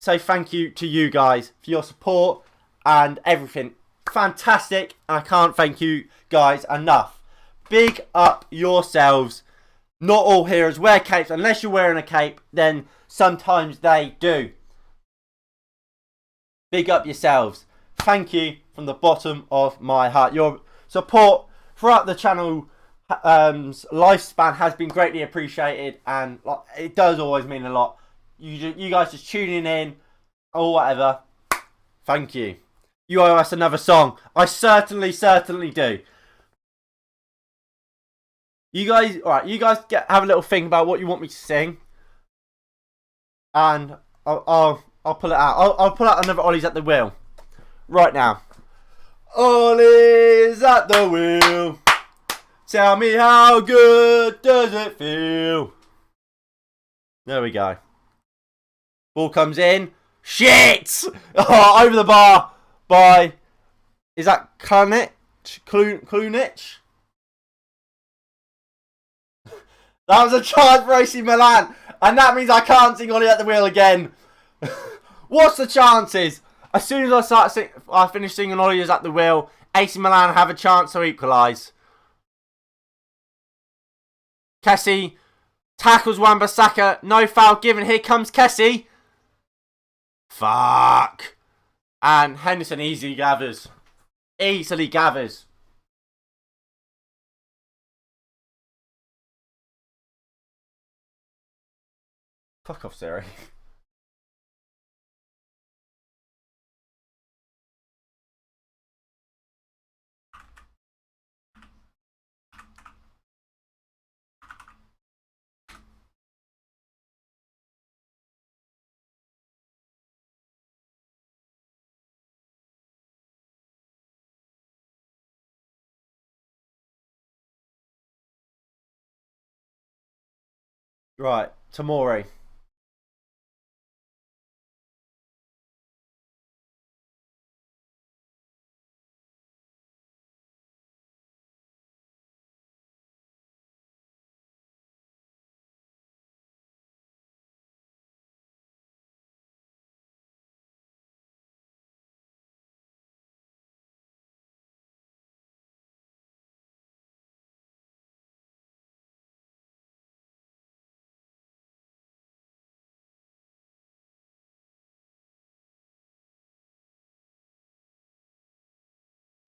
say thank you to you guys for your support and everything. Fantastic, and I can't thank you guys enough. Big up yourselves. Not all heroes wear capes. Unless you're wearing a cape, then sometimes they do. Big up yourselves. Thank you from the bottom of my heart. Your support throughout the channel lifespan has been greatly appreciated, and it does always mean a lot. You guys just tuning in or whatever. Thank you. You owe us another song. I certainly do. You guys, alright, you guys have a little think about what you want me to sing. And I'll pull it out. I'll pull out another Ollie's at the Wheel. Right now. Ollie's at the wheel. Tell me how good does it feel? There we go. Ball comes in. Shit! Oh, over the bar by... Is that Klunic? That was a chance for AC Milan. And that means I can't sing Ollie at the Wheel again. What's the chances? As soon as I finish singing Ollie is at the Wheel, AC Milan have a chance to equalise. Kessie tackles Wan-Bissaka. No foul given. Here comes Kessie. Fuck. And Henderson easily gathers. Fuck off, Siri. Right, Tamori.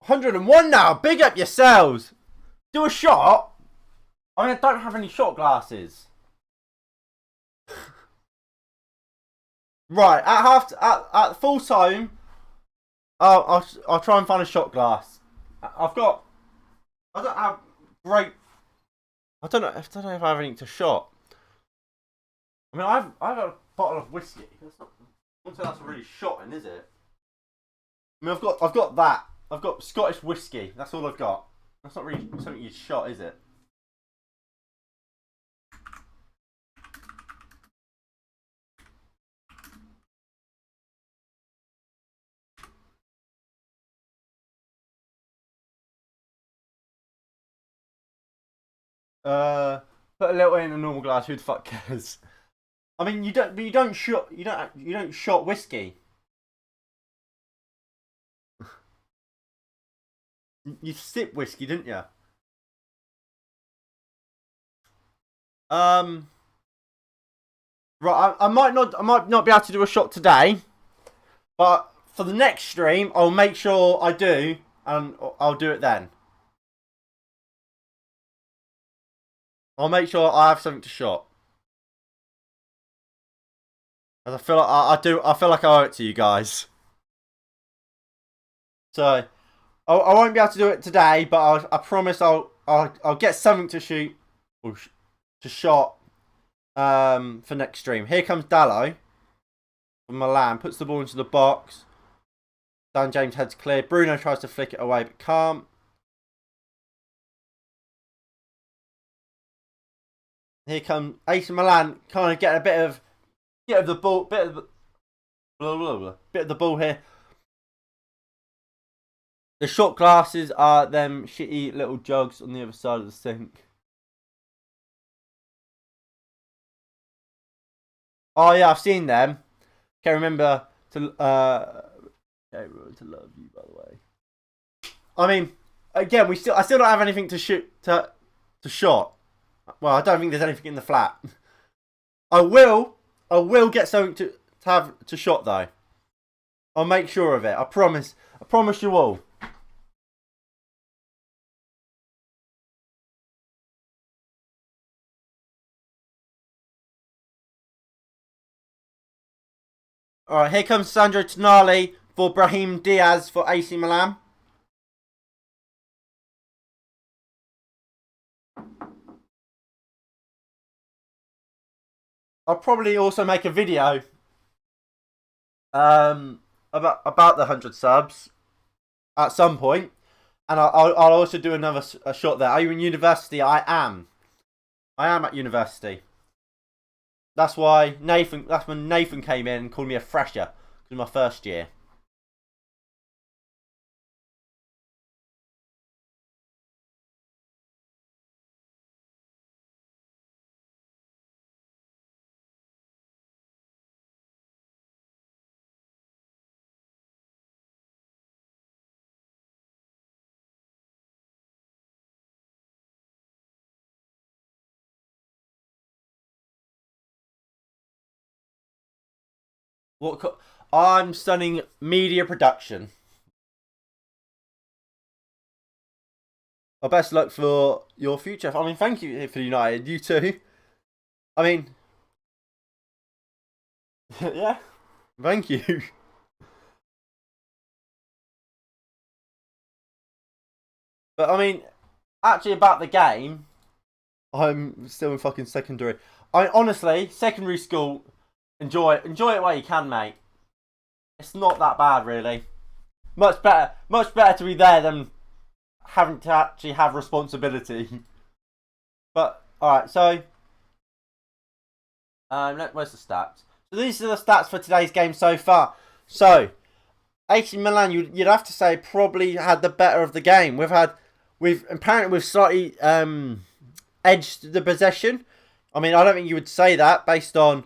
101 now. Big up yourselves. Do a shot. I mean, I don't have any shot glasses. Right, at full time, I'll try and find a shot glass. I don't have great. I don't know if I have anything to shot. I mean, I've got a bottle of whiskey. That's not. I don't think that's really shotting, is it? I mean, I've got that. I've got Scottish whiskey. That's all I've got. That's not really something you shot, is it? Put a little in a normal glass. Who the fuck cares? I mean, you don't shot whiskey. You sip whiskey, didn't you? Right, I might not be able to do a shot today, but for the next stream, I'll make sure I do, and I'll do it then. I'll make sure I have something to shot. As I feel like I feel like I owe it to you guys. So I won't be able to do it today, but I promise I'll get something to shoot or to shot for next stream. Here comes Dallo from Milan, puts the ball into the box. Dan James heads clear. Bruno tries to flick it away but can't. Here comes AC Milan, kind of get a bit of the ball, bit of the ball here. The shot glasses are them shitty little jugs on the other side of the sink. Oh yeah, I've seen them. Can't remember to love you, by the way. I mean, again, I still don't have anything to shoot to shot. Well, I don't think there's anything in the flat. I will get something to have to shot though. I'll make sure of it. I promise you all. Alright, here comes Sandro Tonali for Brahim Diaz for AC Milan. I'll probably also make a video about the 100 subs at some point, and I'll also do another shot there. Are you in university? I am at university. That's why Nathan. That's when Nathan came in and called me a fresher. It was my first year. I'm studying media production. Well, best luck for your future. I mean, thank you for United. You too. I mean, yeah, thank you. But I mean, actually, about the game, I'm still in fucking secondary. Honestly, secondary school, enjoy it while you can, mate. It's not that bad, really. Much better to be there than having to actually have responsibility. But alright, so where's the stats? So these are the stats for today's game so far. So AC Milan, you'd have to say probably had the better of the game. We've slightly edged the possession. I mean, I don't think you would say that based on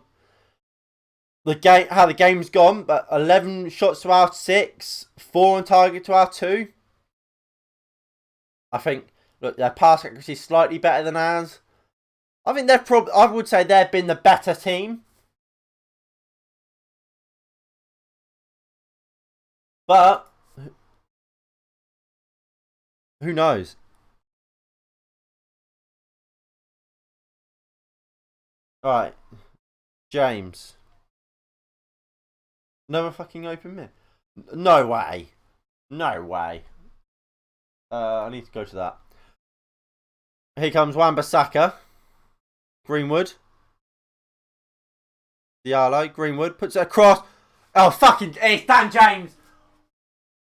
the game, how the game's gone. But 11 shots to our 6, 4 on target to our 2. I think, look, their pass accuracy is slightly better than ours. I think I would say they've been the better team. But Who knows? Alright. James. Never fucking open me. No way. No way. I need to go to that. Here comes Wan-Bissaka. Greenwood. Diallo. Greenwood. Puts it across. Oh, fucking... It's Dan James.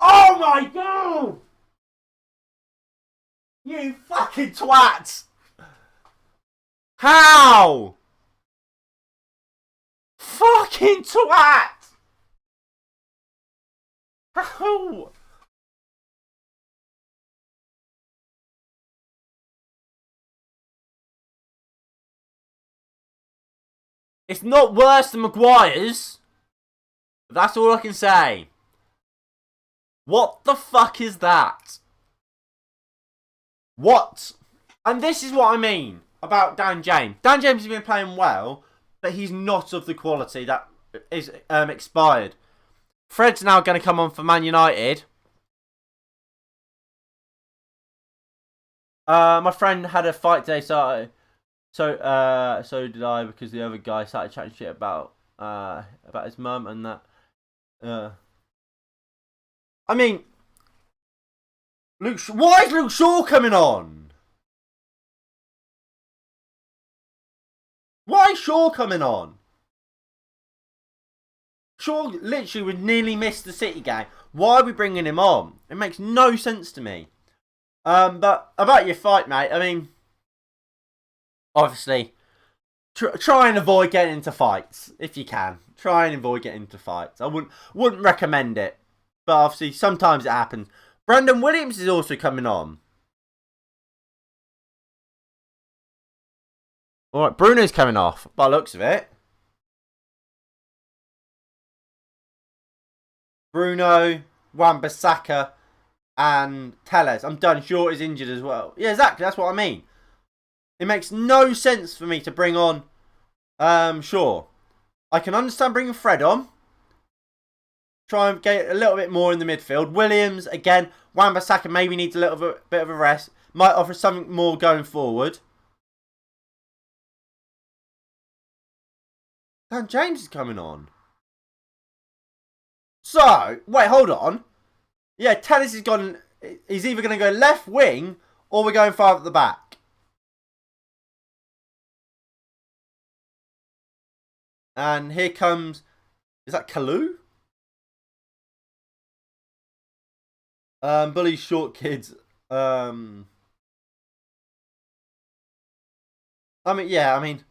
Oh, my God. You fucking twat. How? Fucking twat. How? It's not worse than Maguire's. That's all I can say. What the fuck is that? What? And this is what I mean about Dan James. Dan James has been playing well, but he's not of the quality that is expired. Fred's now going to come on for Man United. My friend had a fight today, so did I, because the other guy started chatting shit about his mum and that. I mean, why is Luke Shaw coming on? Why is Shaw coming on? Shaw literally would nearly miss the City game. Why are we bringing him on? It makes no sense to me. But about your fight, mate, I mean, obviously, try and avoid getting into fights if you can. Try and avoid getting into fights. I wouldn't recommend it, but obviously sometimes it happens. Brandon Williams is also coming on. All right, Bruno's coming off by the looks of it. Bruno, Wan-Bissaka, and Telles. I'm done. Shaw is injured as well. Yeah, exactly. That's what I mean. It makes no sense for me to bring on Shaw. I can understand bringing Fred on. Try and get a little bit more in the midfield. Williams, again. Wan-Bissaka maybe needs a little bit of a rest. Might offer something more going forward. Dan James is coming on. So, wait, hold on. Yeah, Telles is gone. He's either going to go left wing or we're going far at the back. And here comes... Is that Kalou? Bully short kids. I mean,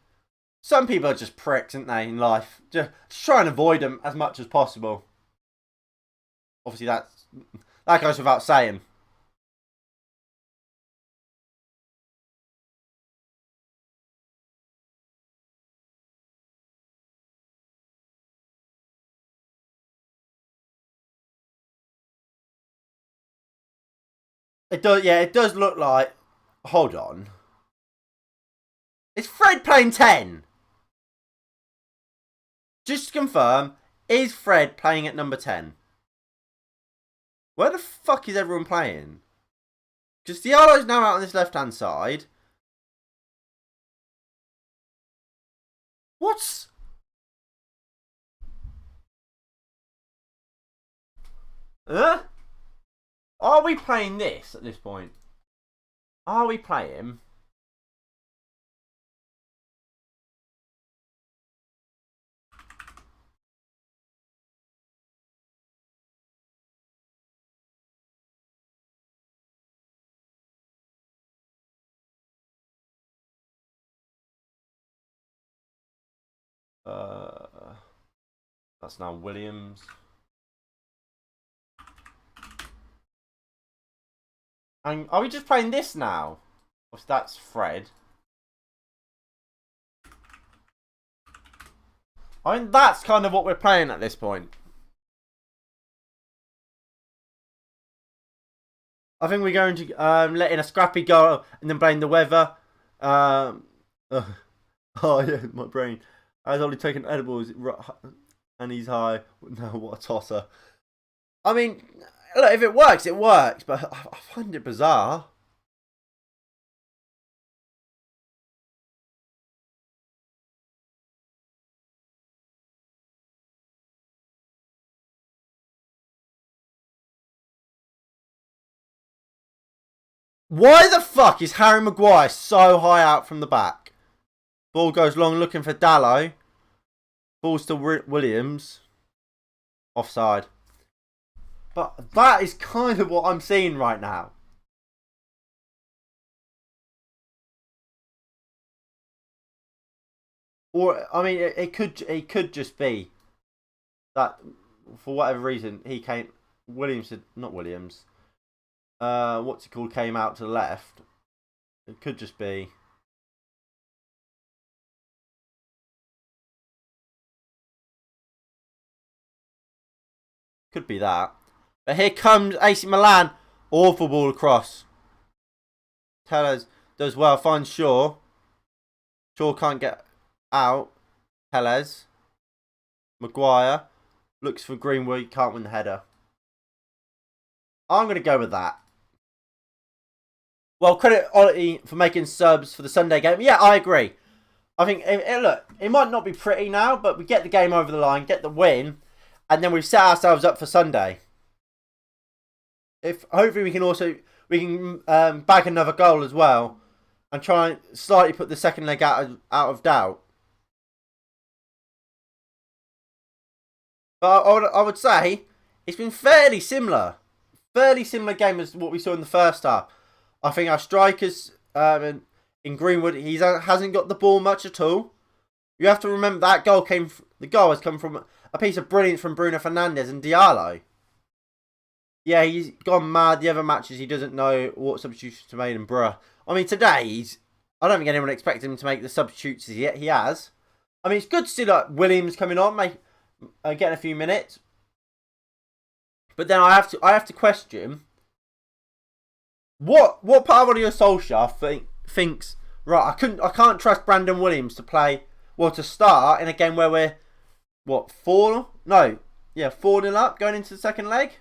some people are just pricks, aren't they, in life? Just try and avoid them as much as possible. Obviously, that goes without saying. It does, yeah, it does look like... Hold on. Is Fred playing 10? Just to confirm, is Fred playing at number 10? Where the fuck is everyone playing? Because Diallo's now out on this left-hand side. What's... Huh? Are we playing this at this point? Are we playing... That's now Williams. And are we just playing this now? Or that's Fred? I mean, that's kind of what we're playing at this point. I think we're going to let in a scrappy goal and then blame the weather. Oh yeah, my brain. I've only taken edibles and he's high. No, what a tosser. I mean, look, if it works, it works. But I find it bizarre. Why the fuck is Harry Maguire so high out from the back? Ball goes long looking for Dallo. Ball's to Williams. Offside. But that is kind of what I'm seeing right now. Or, I mean, it could just be that for whatever reason he came. Not Williams. What's it called? Came out to the left. It could just be. Could be that. But here comes AC Milan. Awful ball across. Tellez does well. Finds Shaw. Shaw can't get out. Tellez. Maguire. Looks for Greenwood. Can't win the header. I'm going to go with that. Well, credit Ollie for making subs for the Sunday game. Yeah, I agree. I think, look, it might not be pretty now, but we get the game over the line, get the win, and then we've set ourselves up for Sunday. If hopefully we can bag another goal as well, and try and slightly put the second leg out of doubt. But I would say it's been fairly similar game as what we saw in the first half. I think our strikers in Greenwood, he hasn't got the ball much at all. You have to remember that the goal has come from a piece of brilliance from Bruno Fernandes and Diallo. Yeah, he's gone mad. The other matches, he doesn't know what substitutions to make, and bruh. I mean, today, I don't think anyone expected him to make the substitutes yet. He has. I mean, it's good to see like Williams coming on, getting a few minutes. But then I have to question what part of Ole Solskjaer thinks, right, I can't trust Brandon Williams to start in a game where we're 4-0 up going into the second leg.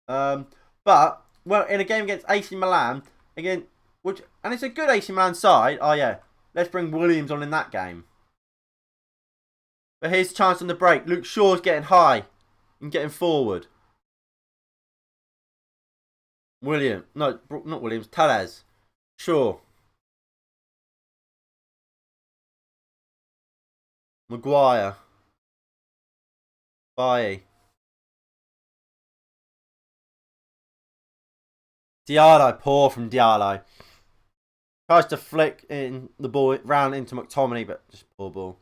But in a game against AC Milan again, and it's a good AC Milan side. Oh yeah, let's bring Williams on in that game. But here's a chance on the break. Luke Shaw's getting high and getting forward. Not Williams. Tellez. Shaw. Maguire. Bailly. Diallo, poor from Diallo. Tries to flick in the ball round into McTominay, but just poor ball.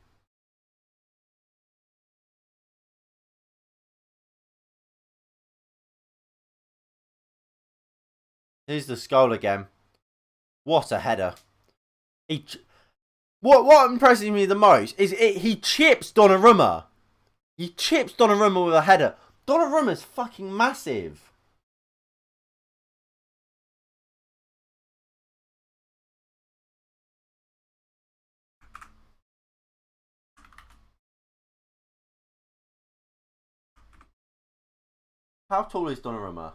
Here's the goal again. What a header! What impresses me the most is he chips Donnarumma. He chips Donnarumma with a header. Donnarumma's fucking massive. How tall is Donnarumma?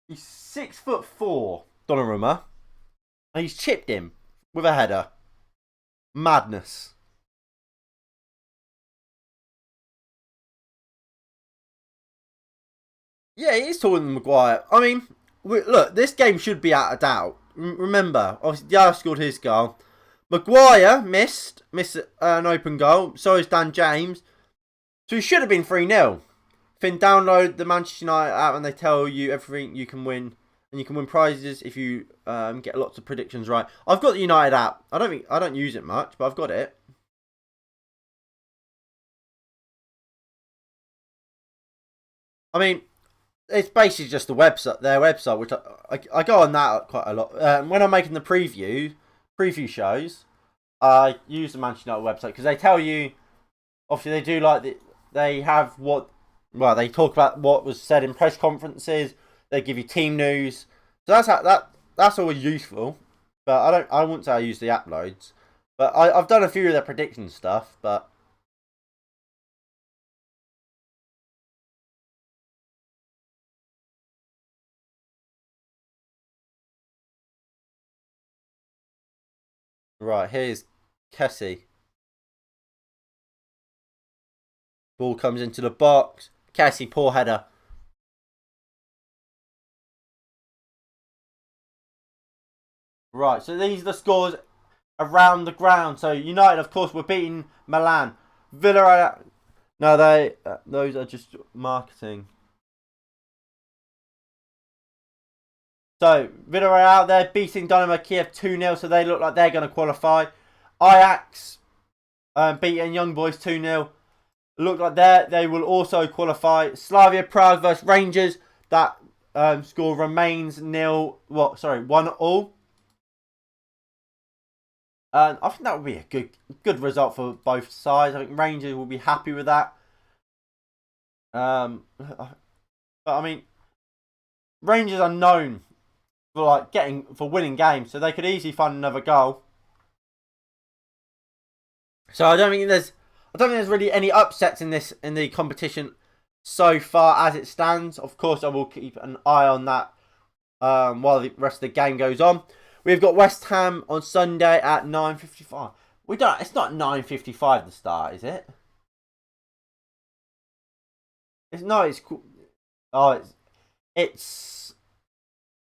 He's 6'4", Donnarumma, and he's chipped him with a header. Madness. Yeah, he is taller than Maguire. I mean, look, this game should be out of doubt. Remember, obviously, Diallo scored his goal. Maguire missed an open goal. So is Dan James. So he should have been 3-0. Finn, download the Manchester United app and they tell you everything you can win. And you can win prizes if you get lots of predictions right. I've got the United app. I don't use it much, but I've got it. I mean, it's basically just their website, which I go on that quite a lot. When I'm making the preview shows, I use the Manchester United website because they tell you, obviously they have they talk about what was said in press conferences. They give you team news. So that's always useful. But I wouldn't say I use the app loads. But I've done a few of their prediction stuff, but right, here's Kessie. Ball comes into the box. Kessie, poor header. Right, so these are the scores around the ground. So United, of course, were beating Milan. Villarreal. No, those are just marketing. So Villarreal, they're beating Dynamo Kiev 2-0, so they look like they're going to qualify. Ajax beating Young Boys 2-0. Look like they will also qualify. Slavia Prague versus Rangers. That score remains 1-1. And I think that would be a good result for both sides. I think Rangers will be happy with that. But I mean, Rangers are known for winning games, so they could easily find another goal. So I don't think there's really any upsets in the competition so far as it stands. Of course, I will keep an eye on that while the rest of the game goes on. We've got West Ham on Sunday at 9:55. It's not 9:55 the start, is it? It's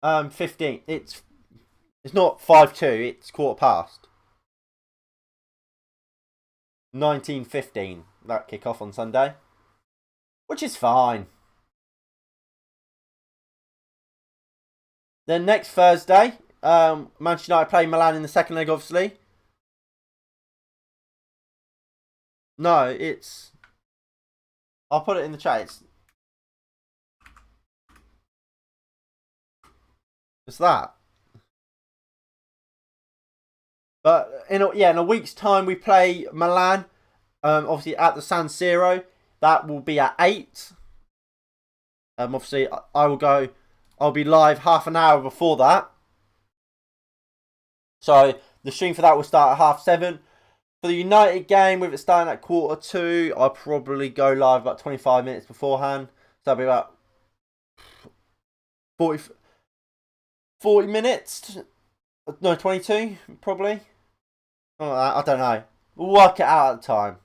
15. It's not 5:2. It's 15:15. 19:15. That kick off on Sunday, which is fine. Then next Thursday, Manchester United play Milan in the second leg, obviously. No, it's... I'll put it in the chat. It's that. But in a week's time, we play Milan. Obviously at the San Siro. That will be at 8. Obviously, I'll be live half an hour before that. So the stream for that will start at 7:30. For the United game, with it starting at 1:45, I'll probably go live about 25 minutes beforehand. So that'll be about 40 minutes. No, 22 probably. I don't know. We'll work it out at the time.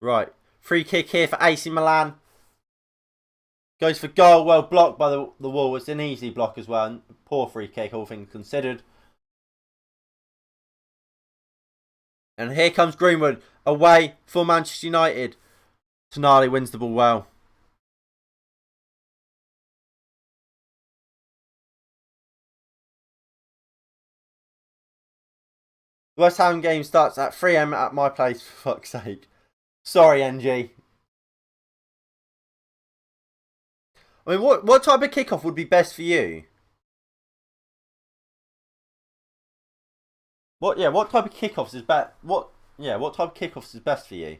Right. Free kick here for AC Milan. Goes for goal. Well blocked by the wall. It's an easy block as well. And poor free kick, all things considered. And here comes Greenwood away for Manchester United. Tonali wins the ball well. The West Ham game starts at 3 AM at my place, for fuck's sake. Sorry, NG. I mean, what type of kickoff would be best for you? What type of kickoffs is best? What type of kickoffs is best for you?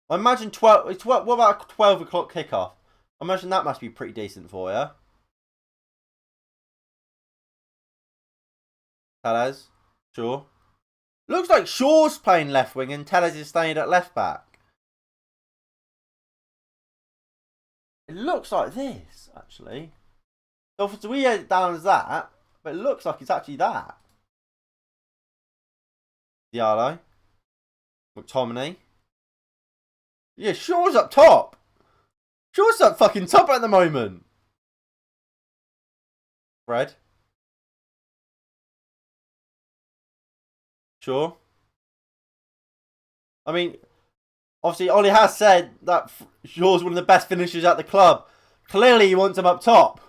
I imagine 12. What about a 12 o'clock kickoff? I imagine that must be pretty decent for you. Tellez, sure. Looks like Shaw's playing left wing and Tellez is staying at left back. It looks like this, actually. So we had it down as that, but it looks like it's actually that. Diallo. McTominay. Yeah, Shaw's up top. Shaw's up fucking top at the moment. Fred. Sure. I mean, obviously, Ollie has said that Shaw's one of the best finishers at the club. Clearly, he wants him up top.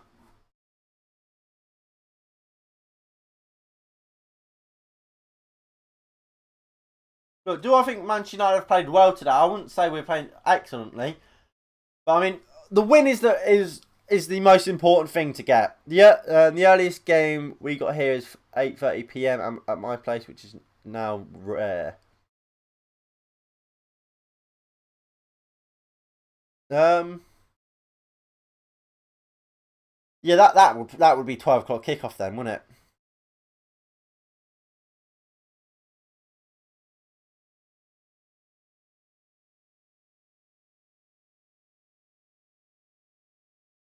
Look, do I think Manchester United have played well today? I wouldn't say we're playing excellently, but I mean, the win is the most important thing to get. The earliest game we got here is 8:30 PM at my place, which is now rare. Yeah, that would be 12 o'clock kickoff then, wouldn't it?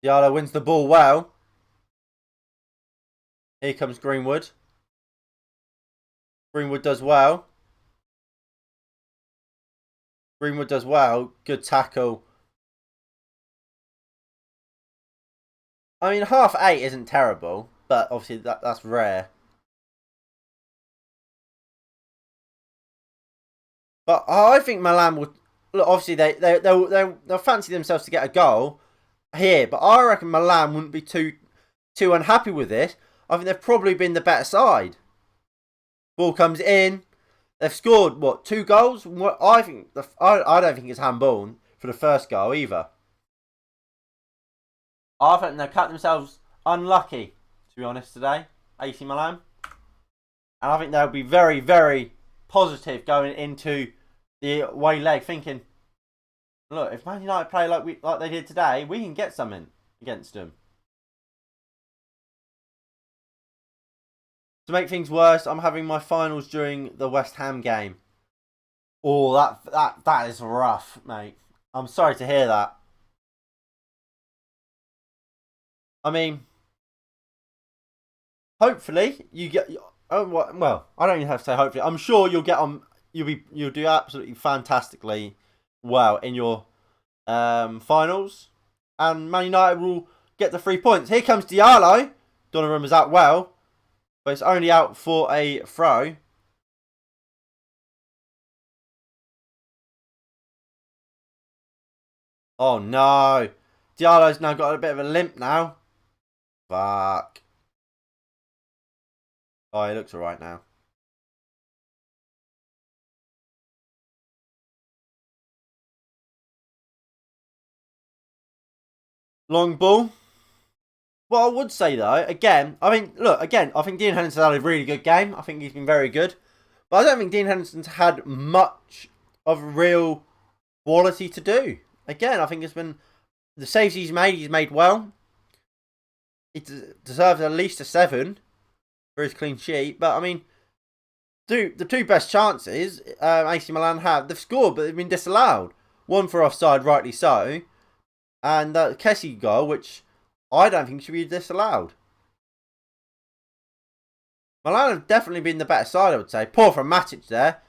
Diallo wins the ball well. Here comes Greenwood. Greenwood does well. Greenwood does well. Good tackle. I mean, 8:30 isn't terrible, but obviously that's rare. But I think Milan would look. Obviously, they'll fancy themselves to get a goal here, but I reckon Milan wouldn't be too unhappy with this. I think they've probably been the better side. Ball comes in. They've scored what 2 goals? I think I don't think it's handball for the first goal either. I think they've cut themselves unlucky, to be honest, today, AC Milan. And I think they'll be very, very positive going into the away leg, thinking, look, if Man United play like they did today, we can get something against them. To make things worse, I'm having my finals during the West Ham game. Oh, that is rough, mate. I'm sorry to hear that. I mean, hopefully you get. Oh well, I don't even have to say hopefully. I'm sure you'll get on. You'll do absolutely fantastically well in your finals, and Man United will get the 3 points. Here comes Diallo. Donnarumma's out well, but it's only out for a throw. Oh no, Diallo's now got a bit of a limp now. Fuck. Oh, he looks alright now. Long ball. What I would say though, again, I mean, look, again, I think Dean Henderson's had a really good game. I think he's been very good. But I don't think Dean Henderson's had much of real quality to do. Again, I think it's been the saves he's made well. He deserves at least a 7 for his clean sheet. But I mean, the 2 best chances AC Milan have, they've scored, but they've been disallowed. One for offside, rightly so, and that Kessie goal, which I don't think should be disallowed. Milan have definitely been the better side, I would say. Poor from Matic there.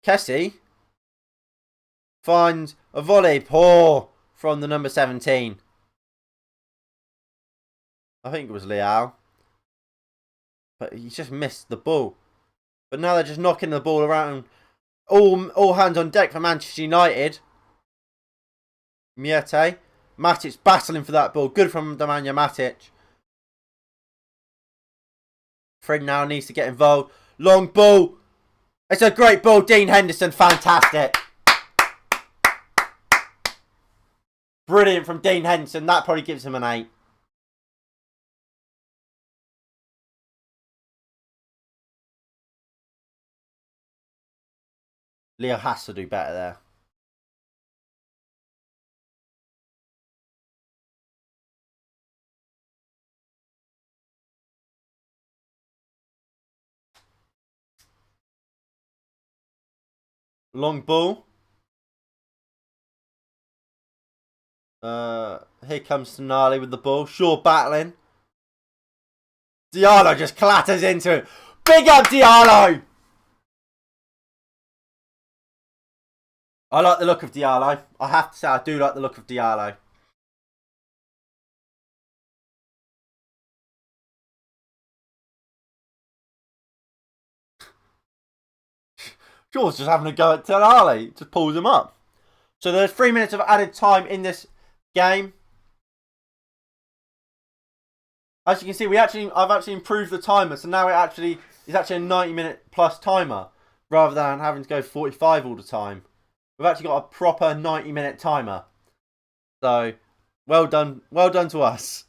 Kessie finds a volley. Poor from the number 17. I think it was Leao. But he just missed the ball. But now they're just knocking the ball around. All hands on deck for Manchester United. Miete. Matic battling for that ball. Good from Nemanja Matic. Fred now needs to get involved. Long ball. It's a great ball. Dean Henderson. Fantastic. Brilliant from Dean Henderson. That probably gives him an 8. Leo has to do better there. Long ball. Here comes Tonali with the ball. Shaw battling. Diallo just clatters into it. Big up Diallo! I like the look of Diallo. I have to say I do like the look of Diallo. Shaw's just having a go at Tonali. Just pulls him up. So there's 3 minutes of added time in this game. As you can see, I've actually improved the timer, so now it's actually a 90-minute plus timer rather than having to go 45 all the time. We've actually got a proper 90-minute timer. So, well done to us.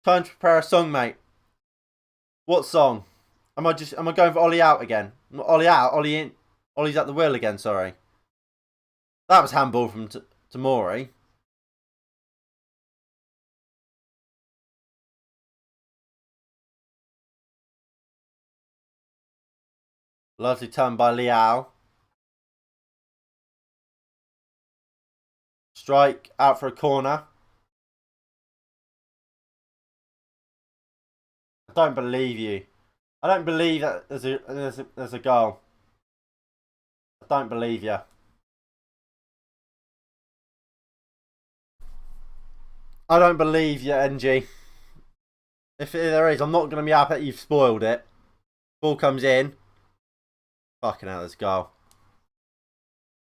Time to prepare a song, mate. What song? Am I going for Ollie out again? Ollie out, Ollie in. Ollie's at the wheel again, sorry. That was handball from Tamori. Lovely turn by Liao. Strike out for a corner. I don't believe you. I don't believe that there's a goal. I don't believe you. I don't believe you, NG. If there is, I'm not going to be happy that you've spoiled it. Ball comes in. Fucking hell, there's a goal.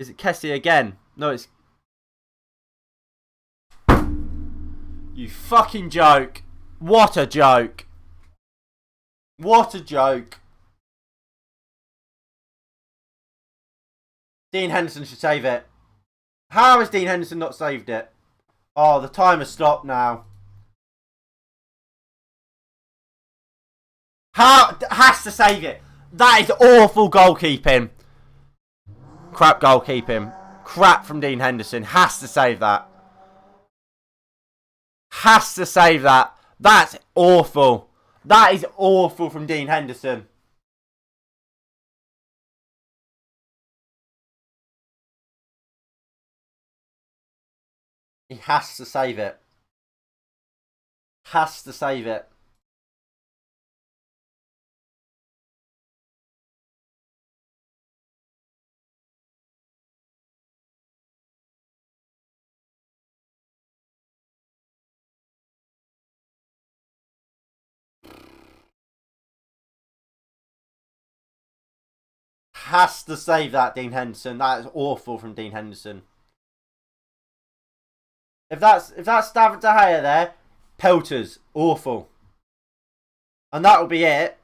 Is it Kessie again? No, it's... You fucking joke. What a joke. What a joke. Dean Henderson should save it. How has Dean Henderson not saved it? Oh, the timer's stopped now. How? Has to save it. That is awful goalkeeping. Crap goalkeeping. Crap from Dean Henderson. Has to save that. Has to save that. That's awful. That is awful from Dean Henderson. He has to save it. Has to save it. Has to save that, Dean Henderson. That is awful from Dean Henderson. If that's David De Gea there, pelters, awful. And that'll be it.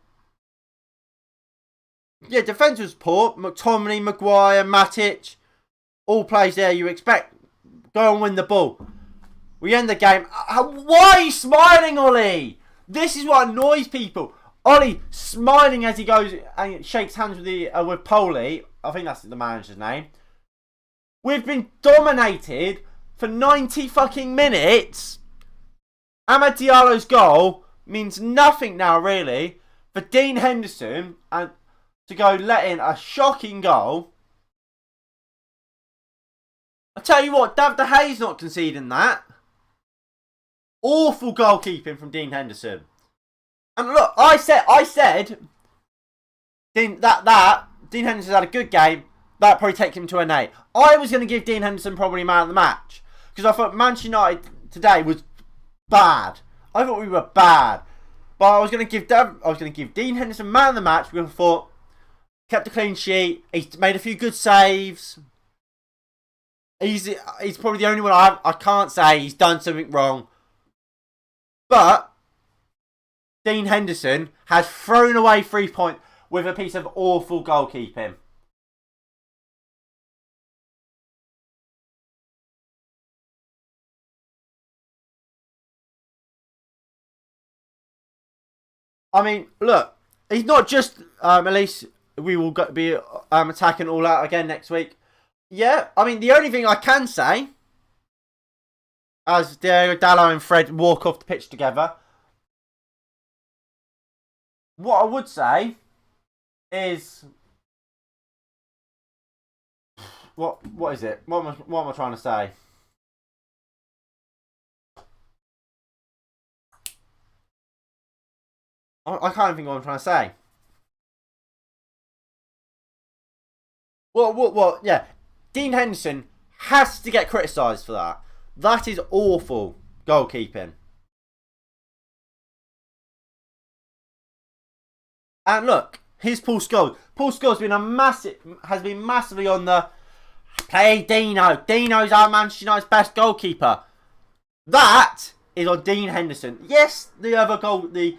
Yeah, defence was poor. McTominay, Maguire, Matic, all plays there you expect. Go and win the ball. We end the game. Why are you smiling, Ollie? This is what annoys people. Ollie smiling as he goes and shakes hands with Poli. I think that's the manager's name. We've been dominated for 90 fucking minutes. Amad Diallo's goal means nothing now, really, for Dean Henderson and to go let in a shocking goal. I tell you what, David De Gea's not conceding that. Awful goalkeeping from Dean Henderson. And look, I said, Dean Henderson had a good game. That probably takes him to an 8. I was going to give Dean Henderson probably man of the match because I thought Manchester United today was bad. I thought we were bad, but I was going to give Dean Henderson man of the match because I thought kept a clean sheet. He's made a few good saves. He's probably the only one I can't say he's done something wrong, but Dean Henderson has thrown away 3 points with a piece of awful goalkeeping. I mean, look, he's not just, at least we will be attacking all out again next week. Yeah, I mean, the only thing I can say, as Diego Dallo and Fred walk off the pitch together, what I would say is, what is it? What am I trying to say? I can't think of what I'm trying to say. Well, yeah. Dean Henderson has to get criticised for that. That is awful goalkeeping. And look, here's Paul Scholes. Paul Scholes has been massively on the play Dino. Dino's our Manchester United's best goalkeeper. That is on Dean Henderson. Yes, the other goal, the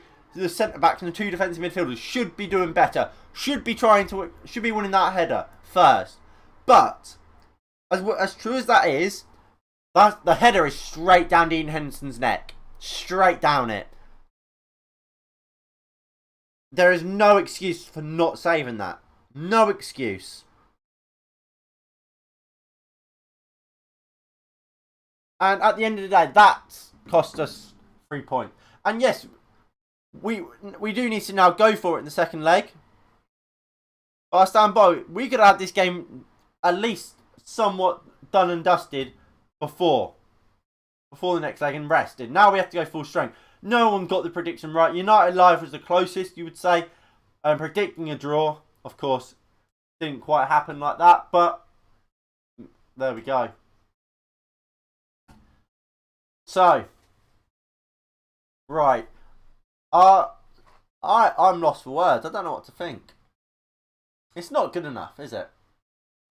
centre backs and the 2 defensive midfielders should be doing better. Should be winning that header first. But as true as that is, the header is straight down Dean Henderson's neck. Straight down it. There is no excuse for not saving that. No excuse. And at the end of the day, that cost us 3 points. And yes, we do need to now go for it in the second leg. But I stand by. We could have had this game at least somewhat done and dusted before the next leg and rested. Now we have to go full strength. No one got the prediction right. United Live was the closest, you would say. Predicting a draw, of course, didn't quite happen like that. But there we go. So, right. I'm lost for words. I don't know what to think. It's not good enough, is it?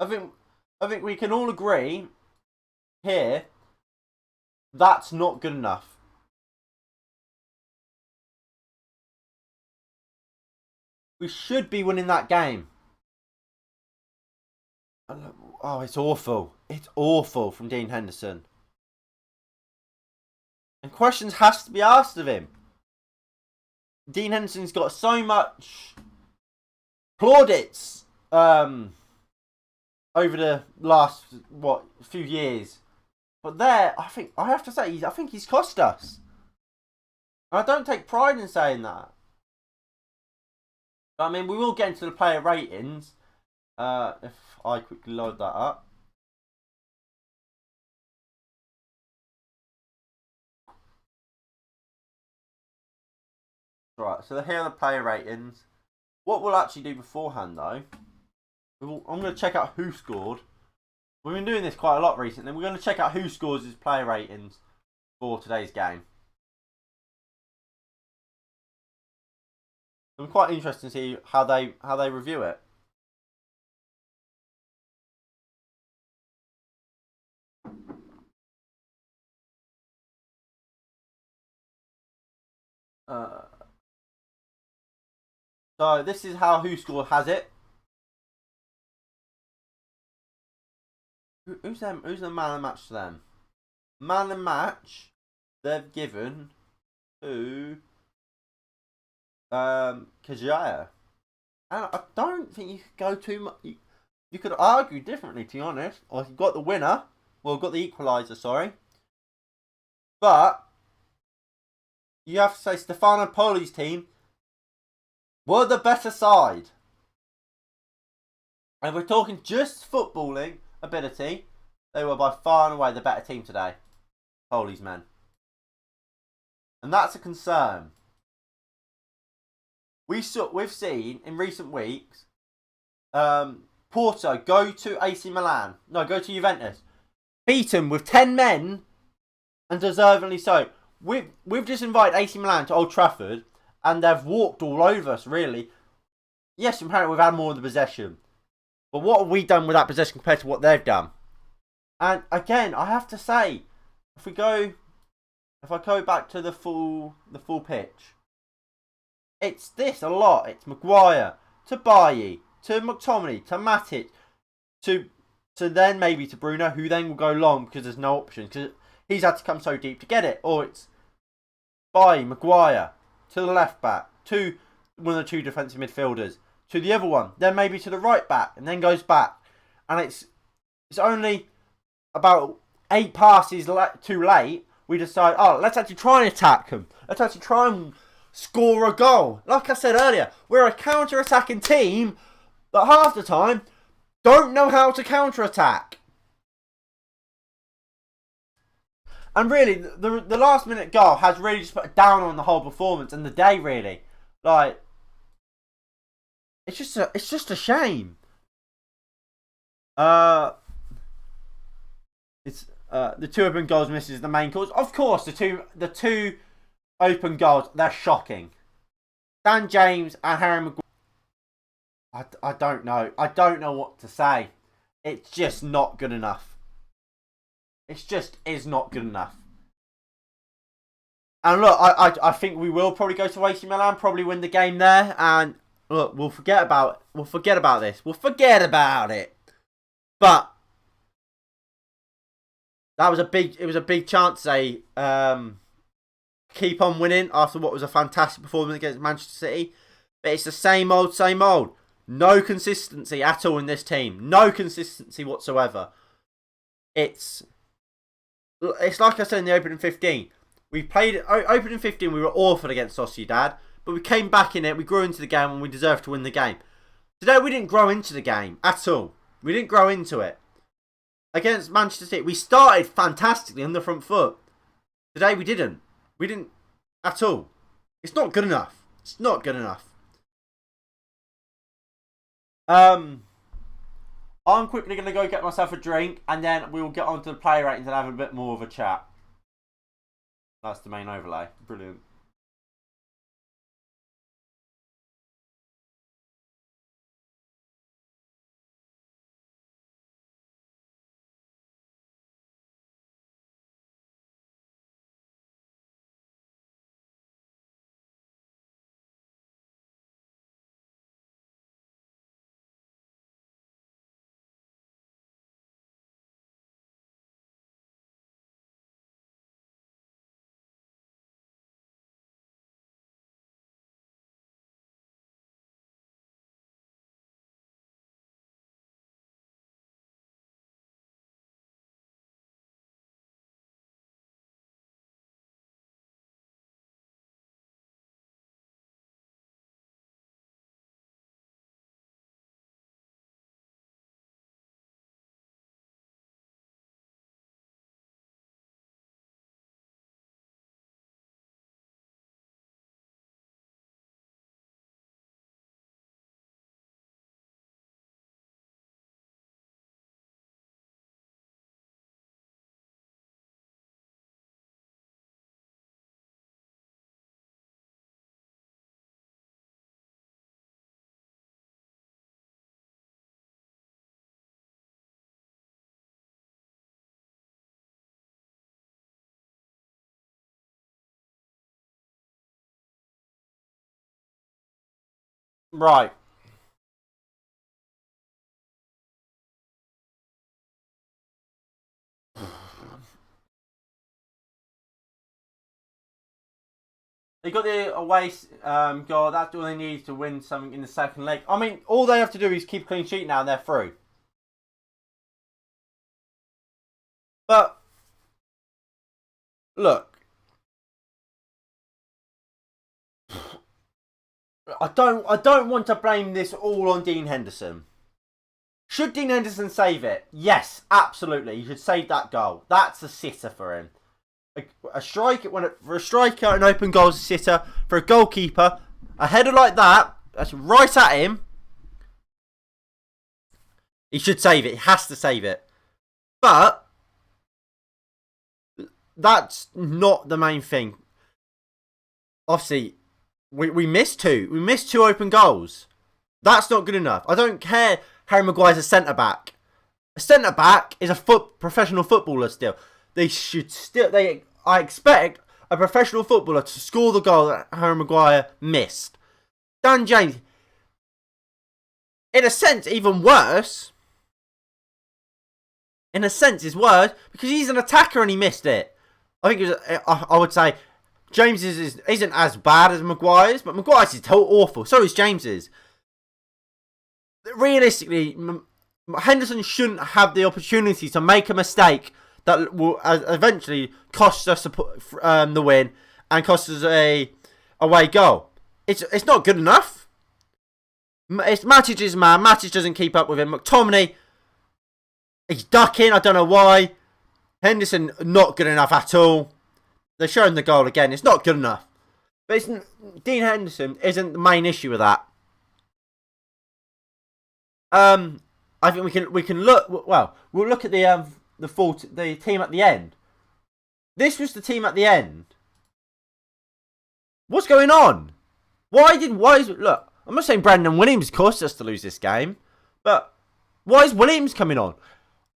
I think we can all agree here that's not good enough. We should be winning that game. Oh, it's awful. It's awful from Dean Henderson. And questions has to be asked of him. Dean Henderson's got so much plaudits over the last few years, but there I have to say I think he's cost us. I don't take pride in saying that. I mean, we will get into the player ratings if I quickly load that up. Right, so here are the player ratings. What we'll actually do beforehand, though, I'm going to check out who scored. We've been doing this quite a lot recently. We're going to check out who scores his player ratings for today's game. I'm quite interested to see how they review it. So this is how WhoScored has it. Who's them? Who's the man of the match to them? Man of the match they've given to Kajaya. And I don't think you could go too much. You could argue differently, to be honest. Or you've got the winner. Well, got the equaliser, sorry. But you have to say Stefano Poli's team were the better side. And we're talking just footballing ability. They were by far and away the better team today. Poli's men. And that's a concern. We've seen in recent weeks Porto go to AC Milan. No, go to Juventus. Beat them with 10 men. And deservedly so. We've just invited AC Milan to Old Trafford. And they've walked all over us, really. Yes, apparently we've had more of the possession. But what have we done with that possession compared to what they've done? And again, I have to say, if I go back to the full pitch, it's this a lot. It's Maguire to Bailly to McTominay to Matic to then maybe to Bruno, who then will go long because there's no option because he's had to come so deep to get it. Or it's Bailly, Maguire to the left back, to one of the two defensive midfielders, to the other one, then maybe to the right back, and then goes back. And it's only about 8 passes too late, we decide, let's actually try and attack them. Let's actually try and score a goal. Like I said earlier, we're a counter-attacking team that half the time don't know how to counter-attack. And really, the last minute goal has really just put a down on the whole performance and the day, really. Like, it's just a shame. It's the 2 open goals misses the main cause. Of course, the two open goals, they're shocking. Dan James and Harry Maguire. I don't know. I don't know what to say. It's just not good enough. It just is not good enough. And look, I think we will probably go to AC Milan, probably win the game there, and look, we'll forget about this. We'll forget about it. But it was a big chance to keep on winning after what was a fantastic performance against Manchester City. But it's the same old, same old. No consistency at all in this team. No consistency whatsoever. It's like I said in the opening 15. We played opening 15. We were awful against Sociedad, but we came back in it. We grew into the game, and we deserved to win the game. Today we didn't grow into the game at all. We didn't grow into it. Against Manchester City, we started fantastically on the front foot. Today we didn't. We didn't at all. It's not good enough. It's not good enough. I'm quickly going to go get myself a drink, and then we'll get on to the player ratings and have a bit more of a chat. That's the main overlay. Brilliant. Right. They got the away goal. That's all they need to win something in the second leg. I mean, all they have to do is keep clean sheet now and they're through. But, look. I don't want to blame this all on Dean Henderson. Should Dean Henderson save it? Yes, absolutely. He should save that goal. That's a sitter for him. A striker, for a striker, an open goal's a sitter. For a goalkeeper, a header like that, that's right at him. He should save it. He has to save it. But that's not the main thing. Obviously, we missed two. We missed two open goals. That's not good enough. I don't care. Harry Maguire's a centre back. A centre back is a professional footballer still. I expect a professional footballer to score the goal that Harry Maguire missed. Dan James, in a sense, even worse. In a sense, is worse because he's an attacker and he missed it. I think I would say James's isn't as bad as Maguire's, but Maguire's is awful. So is James's. Realistically, Henderson shouldn't have the opportunity to make a mistake that will eventually cost us the win and cost us a away goal. It's not good enough. It's Matic's man. Matic doesn't keep up with him. McTominay, he's ducking. I don't know why. Henderson, not good enough at all. They're showing the goal again. It's not good enough. But Dean Henderson isn't the main issue with that. I think we can look. Well, we'll look at the team at the end. This was the team at the end. What's going on? Look? I'm not saying Brandon Williams caused us to lose this game, but why is Williams coming on?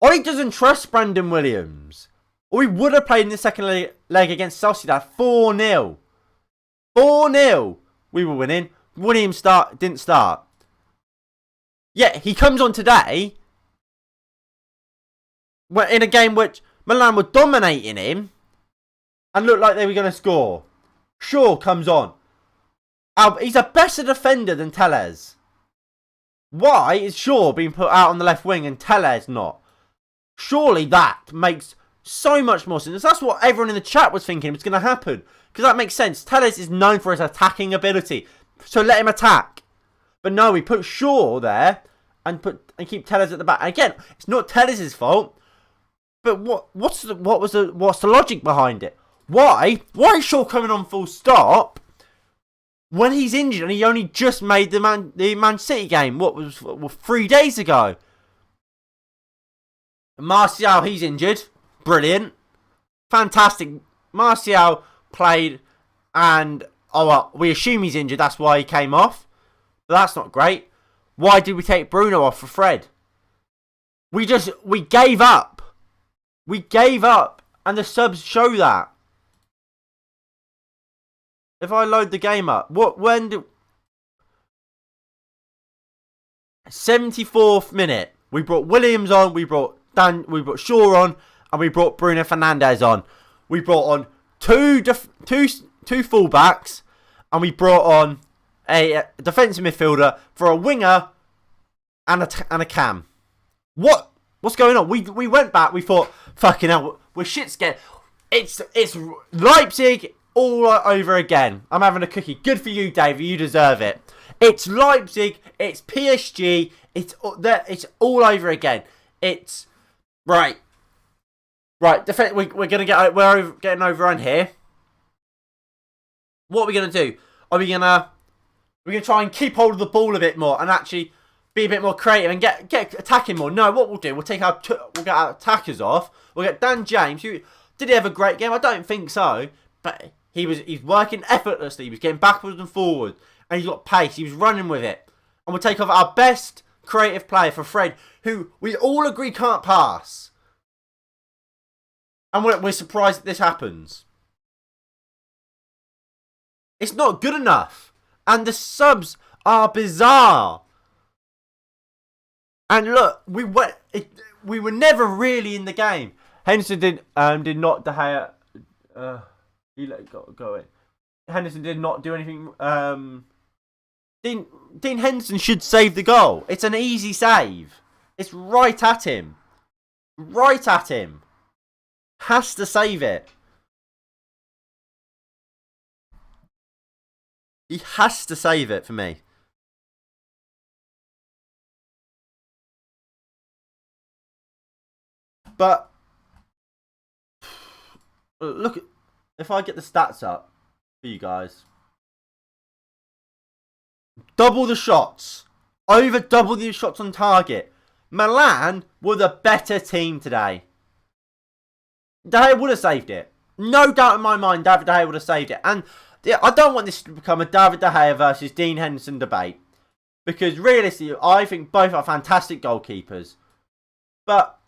Ollie doesn't trust Brandon Williams. Or we would have played in the second leg against Sociedad 4-0. 4-0. We were winning. Williams didn't start. Yeah, he comes on today in a game which Milan were dominating him and looked like they were going to score. Shaw comes on. He's a better defender than Telles. Why is Shaw being put out on the left wing and Telles not? Surely that makes so much more sense. That's what everyone in the chat was thinking was going to happen. Because that makes sense. Telles is known for his attacking ability. So let him attack. But no, we put Shaw there and keep Telles at the back. And again, it's not Telles' fault. But what's the logic behind it? Why is Shaw coming on full stop when he's injured and he only just made the Man City game? What was 3 days ago? Martial, he's injured. Brilliant. Fantastic. Martial played and we assume he's injured. That's why he came off. But that's not great. Why did we take Bruno off for Fred? We gave up. We gave up. And the subs show that. If I load the game up. 74th minute. We brought Williams on. We brought Shaw on. And we brought Bruno Fernandes on. We brought on two fullbacks. And we brought on a defensive midfielder for a winger and a cam. What's going on? We went back. We thought, fucking hell, we're shit scared. It's Leipzig all over again. I'm having a cookie. Good for you, Dave. You deserve it. It's Leipzig. It's PSG. It's all over again. It's right. We're getting overrun here. What are we gonna do? Are we gonna try and keep hold of the ball a bit more and actually be a bit more creative and get attacking more? No, what we'll do, we'll get our attackers off. We'll get Dan James. Did he have a great game? I don't think so, but he's working effortlessly. He was getting backwards and forwards, and he's got pace. He was running with it, and we'll take off our best creative player for Fred, who we all agree can't pass, and we're surprised that this happens. It's not good enough, and the subs are bizarre. And look, we were never really in the game. Henderson did not De Gea. He let it go in. Henderson did not do anything. Dean Henderson should save the goal. It's an easy save. It's right at him. Right at him. Has to save it. He has to save it for me. But look, if I get the stats up for you guys, double the shots, over double the shots on target. Milan were the better team today. De Gea would have saved it. No doubt in my mind, David De Gea would have saved it. And I don't want this to become a David De Gea versus Dean Henderson debate. Because realistically, I think both are fantastic goalkeepers. But,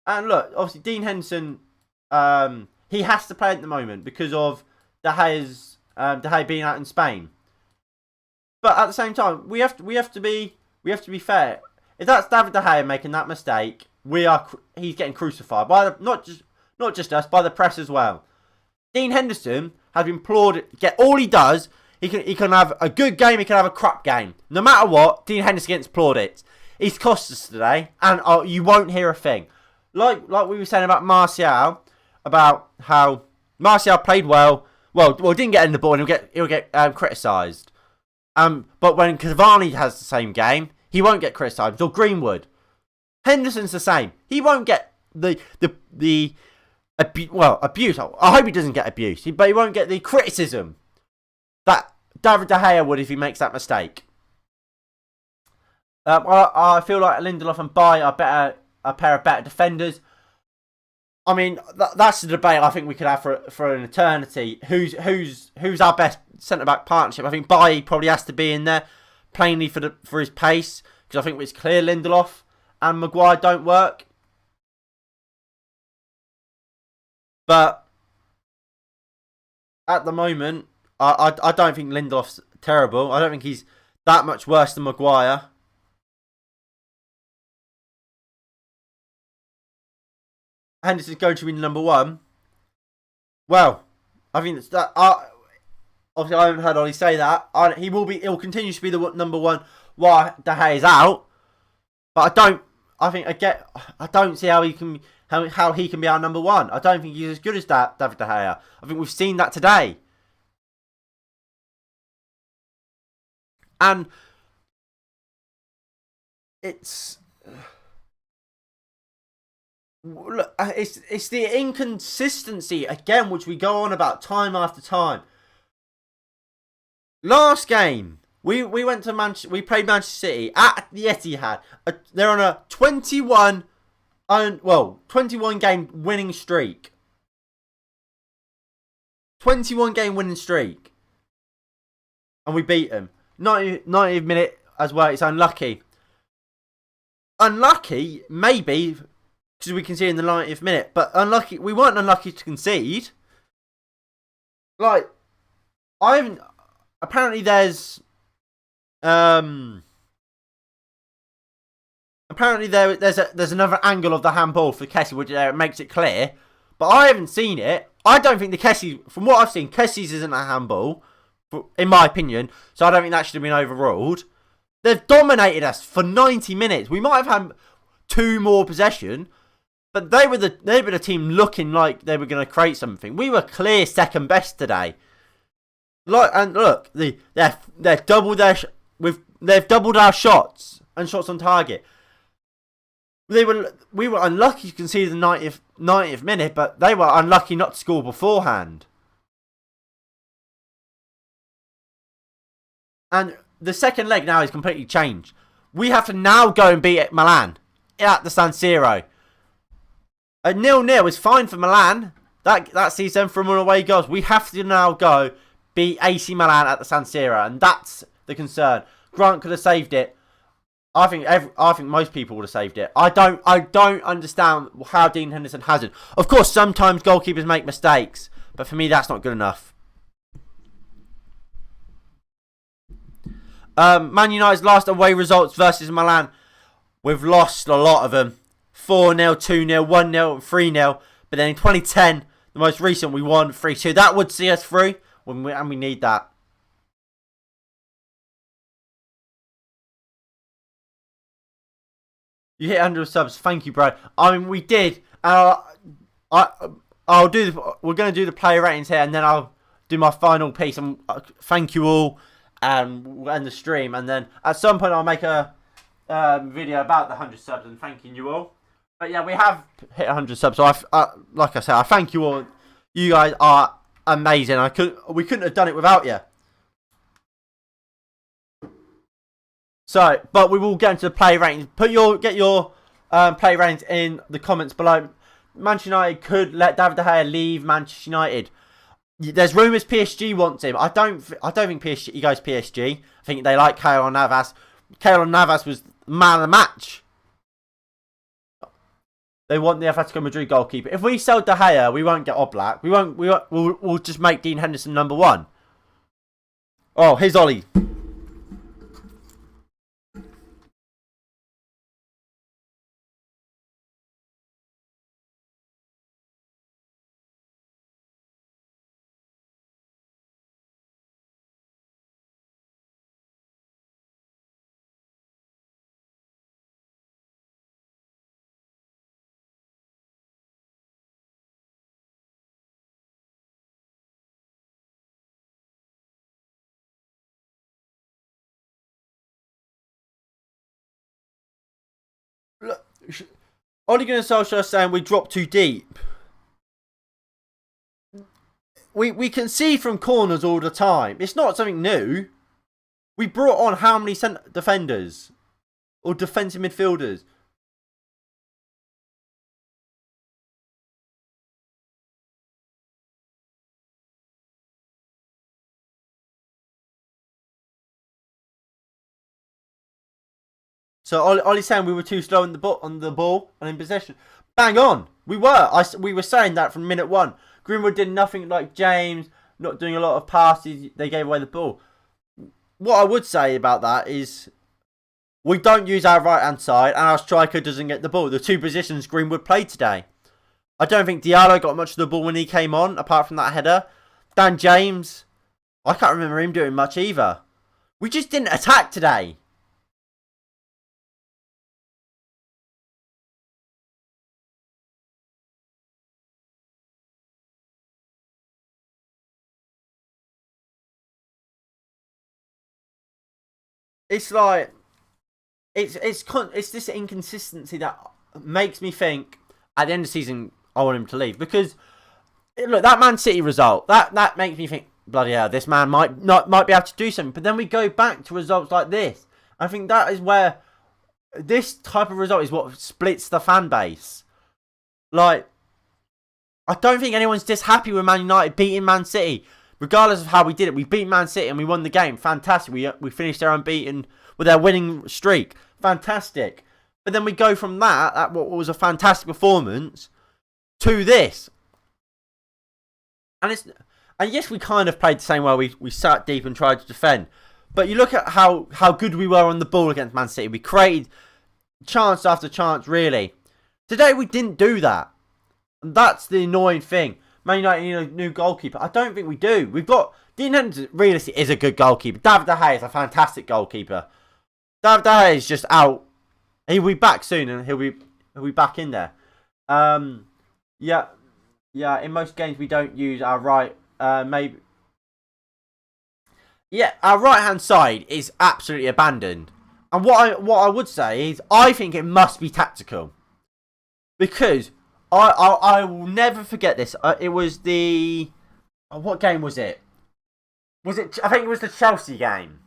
and look, obviously Dean Henderson, he has to play at the moment because of De Gea being out in Spain. But at the same time, we have to be fair. If that's David De Gea making that mistake, he's getting crucified by not just us, by the press as well. Dean Henderson has been applauded. Get all he does. He can have a good game. He can have a crap game. No matter what, Dean Henderson gets plaudits. He's cost us today, and you won't hear a thing. Like we were saying about Martial, about how Martial played well. Well, didn't get in the ball. And he'll get criticised. But when Cavani has the same game, he won't get criticised. Or Greenwood, Henderson's the same. He won't get the abuse. I hope he doesn't get abuse, but he won't get the criticism that David De Gea would if he makes that mistake. I feel like Lindelof and Bailly are a pair of better defenders. I mean, that's the debate I think we could have for an eternity. Who's our best centre-back partnership? I think Bailly probably has to be in there, plainly for his pace, because I think it's clear Lindelof and Maguire don't work. But at the moment, I don't think Lindelof's terrible. I don't think he's that much worse than Maguire. Henderson's going to be number one. Well, I think it's that. Obviously, I haven't heard Ollie say that. He will continue to be the number one while De Gea is out. But I don't see how he can be our number one. I don't think he's as good as David De Gea. I think we've seen that today. And it's the inconsistency again, which we go on about time after time. Last game, we went to Manchester. We played Manchester City at the Etihad. They're on a 21 game winning streak. 21 game winning streak, and we beat them. 90th minute as well. It's unlucky. Unlucky, maybe, because we conceded in the 90th minute. But unlucky, we weren't unlucky to concede. Like, apparently there's there's another angle of the handball for Kessie, which makes it clear. But I haven't seen it. I don't think from what I've seen, Kessie's isn't a handball, in my opinion. So I don't think that should have been overruled. They've dominated us for 90 minutes. We might have had 2 more possession, but they were the team looking like they were going to create something. We were clear second best today. And look, they've doubled our shots and shots on target. We were unlucky to concede the 90th minute, but they were unlucky not to score beforehand. And the second leg now is completely changed. We have to now go and beat Milan at the San Siro. A 0-0 is fine for Milan. That sees them from away goals. We have to now go beat AC Milan at the San Siro, and that's the concern. Grant could have saved it. I think most people would have saved it. I don't understand how Dean Henderson hasn't. Of course, sometimes goalkeepers make mistakes, but for me, that's not good enough. Man United's last away results versus Milan. We've lost a lot of them. 4-0, 2-0, 1-0, 3-0. But then in 2010, the most recent, we won 3-2. That would see us through, and we need that. You hit 100 subs. Thank you, bro. I mean, we did. We're going to do the player ratings here, and then I'll do my final piece. And thank you all. And we'll end the stream, and then at some point I'll make a video about the 100 subs and thanking you all. But yeah, we have hit 100 subs, so like I said, I thank you all. You guys are amazing. We couldn't have done it without you. So, but we will get into the play ratings. Get your play ratings in the comments below. Manchester United could let David De Gea leave Manchester United. There's rumours PSG wants him. I don't think PSG. He goes PSG. I think they like Keylor Navas. Keylor Navas was man of the match. They want the Atletico Madrid goalkeeper. If we sell De Gea, we won't get Oblak. We'll just make Dean Henderson number 1. Oh, here's Ollie. Look, Ole Gunnar Solskjaer saying we dropped too deep. We concede from corners all the time. It's not something new. We brought on how many defenders or defensive midfielders? So Ollie's saying we were too slow on the ball and in possession. Bang on. We were. We were saying that from minute 1. Greenwood did nothing like James, not doing a lot of passes. They gave away the ball. What I would say about that is we don't use our right hand side and our striker doesn't get the ball. The 2 positions Greenwood played today. I don't think Diallo got much of the ball when he came on, apart from that header. Dan James I can't remember him doing much either. We just didn't attack today. It's like it's this inconsistency that makes me think at the end of the season I want him to leave, because look, that Man City result that makes me think, bloody hell, this man might be able to do something. But then we go back to results like this. I think that is where this type of result is what splits the fan base. Like, I don't think anyone's just happy with Man United beating Man City. Regardless of how we did it, we beat Man City and we won the game. Fantastic. We finished there unbeaten with our winning streak. Fantastic. But then we go from that what was a fantastic performance, to this. And yes, we kind of played the same way. We sat deep and tried to defend. But you look at how good we were on the ball against Man City. We created chance after chance, really. Today we didn't do that. And that's the annoying thing. Man United need a new goalkeeper. I don't think we do. We've got... Dean Henderson realistically is a good goalkeeper. David De Gea is a fantastic goalkeeper. David De Gea is just out. He'll be back soon and he'll be back in there. Yeah, in most games we don't use our right... maybe... Yeah, our right-hand side is absolutely abandoned. And what I would say is, I think it must be tactical. Because... I will never forget this. It was the... what game was it? I think it was the Chelsea game.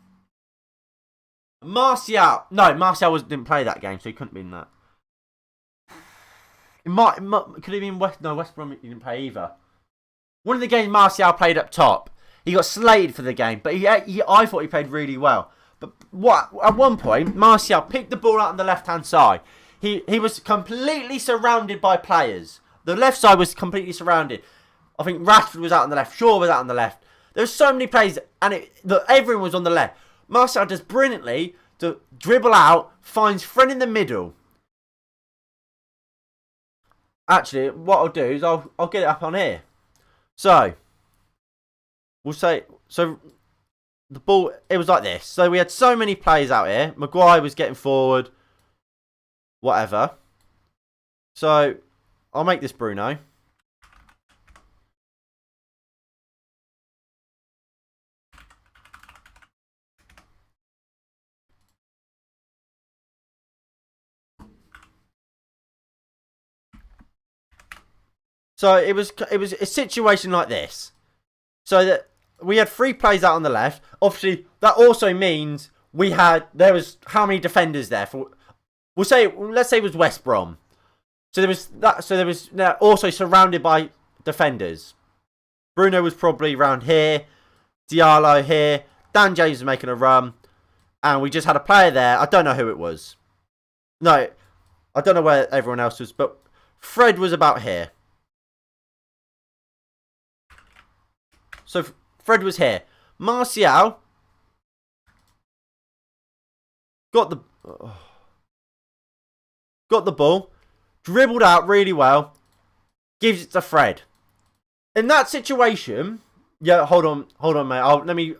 Martial didn't play that game, so he couldn't be in that. Could have been West Brom didn't play either. One of the games Martial played up top. He got slated for the game, but I thought he played really well. But at one point, Martial picked the ball out on the left-hand side. He was completely surrounded by players. The left side was completely surrounded. I think Rashford was out on the left. Shaw was out on the left. There were so many players, and everyone was on the left. Martial does brilliantly to dribble out, finds Fred in the middle. Actually, what I'll do is I'll get it up on here. So, we'll say... So, the ball... It was like this. So, we had so many players out here. Maguire was getting forward... Whatever. So, I'll make this Bruno. So, it was a situation like this. So, that we had 3 players out on the left. Obviously, that also means there was how many defenders there for... let's say it was West Brom. So there was also surrounded by defenders. Bruno was probably around here. Diallo here. Dan James was making a run. And we just had a player there. I don't know who it was. No, I don't know where everyone else was. But Fred was about here. So Fred was here. Martial got the ball, dribbled out really well, gives it to Fred. In that situation, yeah, hold on, mate. Let me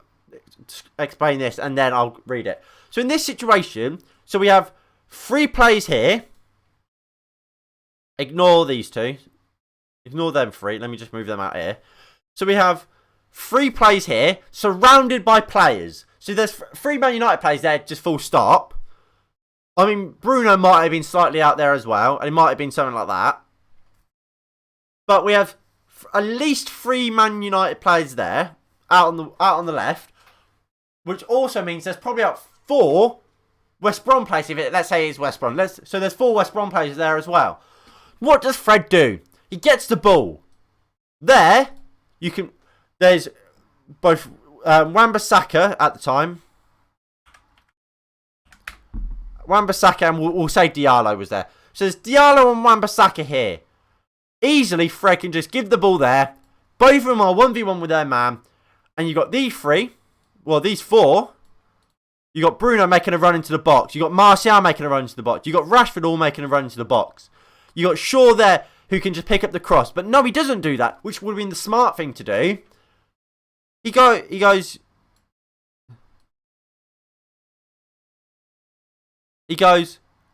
explain this and then I'll read it. So in this situation, so we have 3 players here. Ignore these 2. Ignore them 3. Let me just move them out here. So we have 3 players here, surrounded by players. So there's 3 Man United players there, just full stop. I mean, Bruno might have been slightly out there as well. And it might have been something like that. But we have at least 3 Man United players there. Out on the left. Which also means there's probably about 4 West Brom players. Let's say it's West Brom. So there's 4 West Brom players there as well. What does Fred do? He gets the ball. There's both Wan-Bissaka at the time. Wan-Bissaka and we'll say Diallo was there. So there's Diallo and Wan-Bissaka here. Easily Fred can just give the ball there. Both of them are 1v1 with their man. And you got these 3. Well, these 4. You got Bruno making a run into the box. You got Martial making a run into the box. You got Rashford all making a run into the box. You got Shaw there who can just pick up the cross. But no, he doesn't do that, which would have been the smart thing to do. He goes.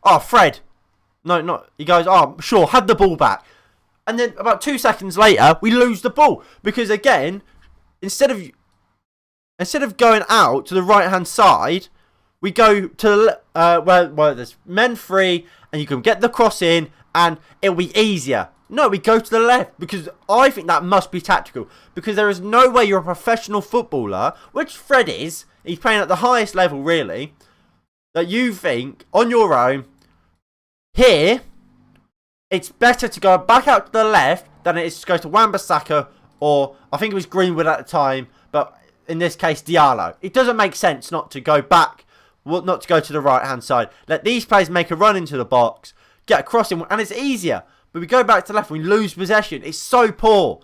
Oh, Fred. No, not. He goes. Oh, sure. Had the ball back. And then about 2 seconds later, we lose the ball because again, instead of going out to the right hand side, we go to where there's men free and you can get the cross in and it'll be easier. No, we go to the left because I think that must be tactical because there is no way you're a professional footballer, which Fred is. He's playing at the highest level, really. That you think on your own here. It's better to go back out to the left than it is to go to Wan-Bissaka or I think it was Greenwood at the time, but in this case Diallo. It doesn't make sense not to go back, not to go to the right hand side. Let these players make a run into the box, get a crossing, and it's easier. But we go back to the left, we lose possession. It's so poor,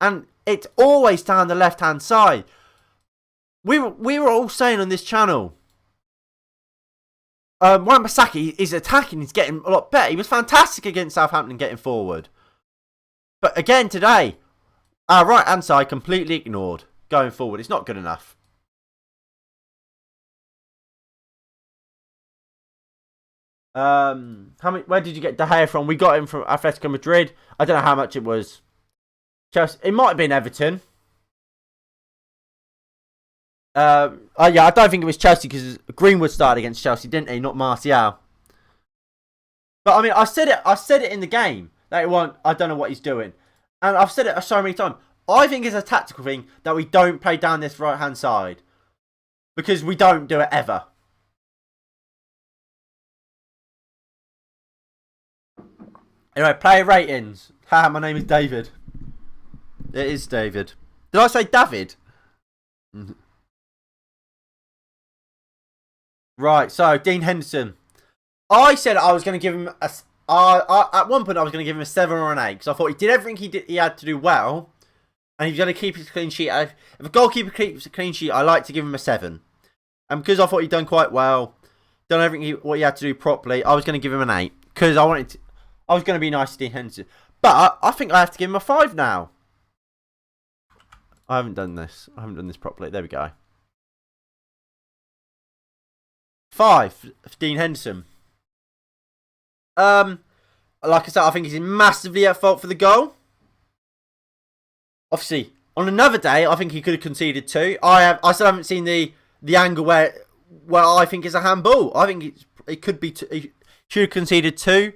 and it's always down the left hand side. We were all saying on this channel. Wan-Bissaka is attacking, he's getting a lot better. He was fantastic against Southampton getting forward. But again today, our right hand side completely ignored going forward. It's not good enough. Where did you get De Gea from? We got him from Atletico Madrid. I don't know how much it was. Chelsea. It might have been Everton. Yeah, I don't think it was Chelsea because Greenwood started against Chelsea, didn't he? Not Martial. But I mean, I said it in the game that it won't. I don't know what he's doing, and I've said it so many times. I think it's a tactical thing that we don't play down this right hand side because we don't do it ever. Anyway, player ratings. Ha, my name is David. It is David. Did I say David? Right, so Dean Henderson. I said I was going to give him a. At one point, I was going to give him a 7 or an 8 because I thought he did everything he had to do well, and he's going to keep his clean sheet. If a goalkeeper keeps a clean sheet, I like to give him a 7. And because I thought he'd done quite well, done everything what he had to do properly, I was going to give him an 8 because I was going to be nice to Dean Henderson. But I think I have to give him a 5 now. I haven't done this. I haven't done this properly. There we go. 5 for Dean Henderson. Like I said, I think he's massively at fault for the goal. Obviously, on another day, I think he could have conceded 2. I still haven't seen the angle where I think it's a handball. I think it could be. He should have conceded 2.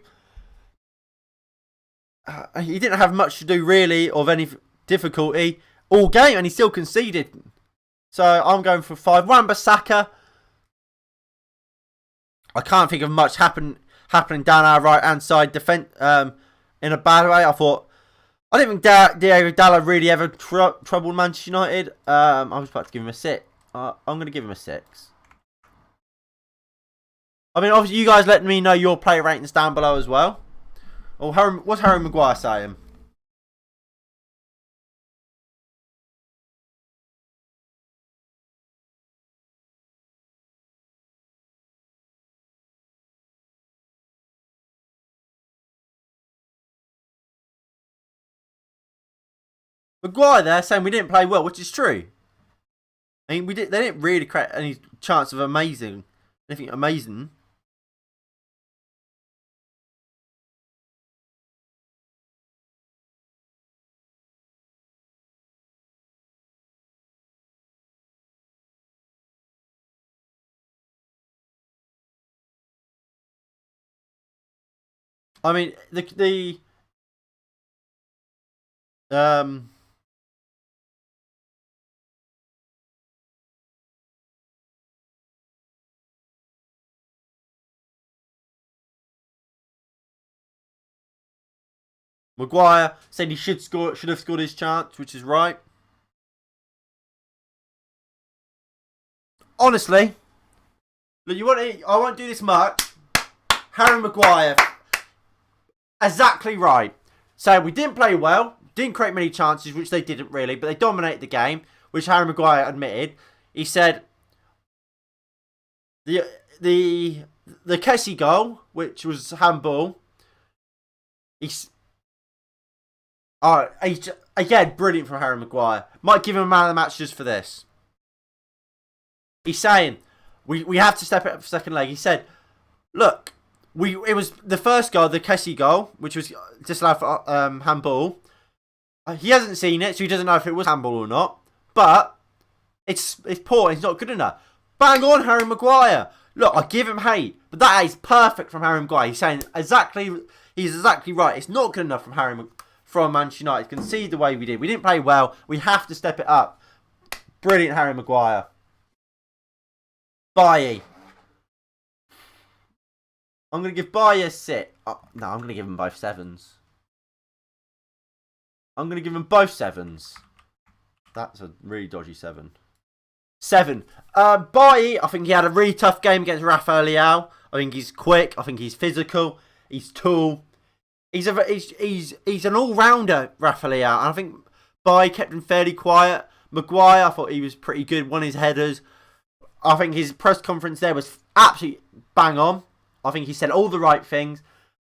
He didn't have much to do really of any difficulty all game, and he still conceded. So I'm going for 5. Wan-Bissaka. I can't think of much happening down our right hand side defense in a bad way. I didn't think Diego Dalot really ever troubled Manchester United. I was about to give him a 6. I'm going to give him a 6. I mean, obviously, you guys let me know your player ratings down below as well. Or what's Harry Maguire saying? Maguire there saying we didn't play well, which is true. I mean, they didn't really create any chance of anything amazing. I mean, Maguire said he should have scored his chance, which is right. Honestly, look, I won't do this much. Harry Maguire, exactly right. So we didn't play well, didn't create many chances, which they didn't really, but they dominated the game, which Harry Maguire admitted. He said the Kessie goal, which was handball. Oh, again, brilliant from Harry Maguire. Might give him a man of the match just for this. He's saying, we have to step it up for second leg. He said, look, it was the first goal, the Kessie goal, which was disallowed for handball. He hasn't seen it, so he doesn't know if it was handball or not. But it's poor. It's not good enough. Bang on, Harry Maguire. Look, I give him hate, but that is perfect from Harry Maguire. He's saying he's exactly right. It's not good enough from Manchester United. You can see the way we did. We didn't play well. We have to step it up. Brilliant, Harry Maguire. Bailly. I'm going to give Bailly a 6. Oh, no, I'm going to give them both 7s. I'm going to give them both 7s. That's a really dodgy 7. 7. Bailly, I think he had a really tough game against Rafael Leao. I think he's quick. I think he's physical. He's tall. He's an all-rounder, Rafael Leao. And I think Bailly kept him fairly quiet. Maguire, I thought he was pretty good. Won his headers. I think his press conference there was absolutely bang on. I think he said all the right things.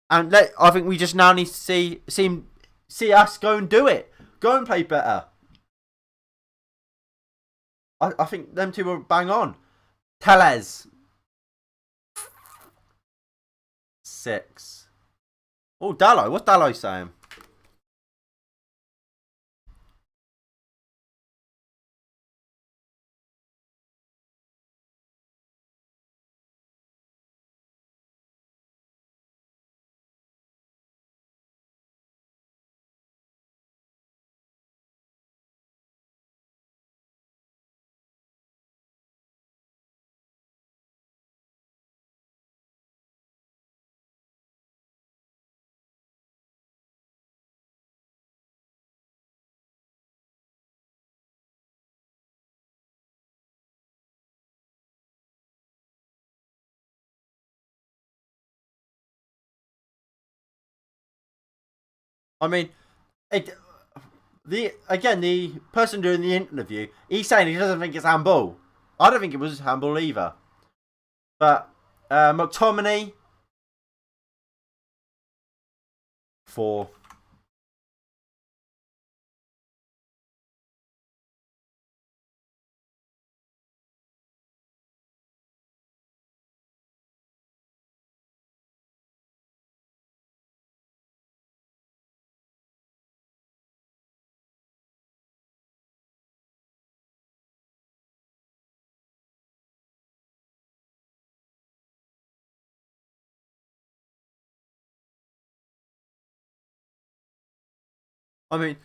And I think we just now need to see us go and do it. Go and play better. I think them two were bang on. Tellez. 6. Oh, Dallo. What's Dallo saying? I mean, the person doing the interview, he's saying he doesn't think it's handball. I don't think it was handball either. But McTominay, 4. I mean,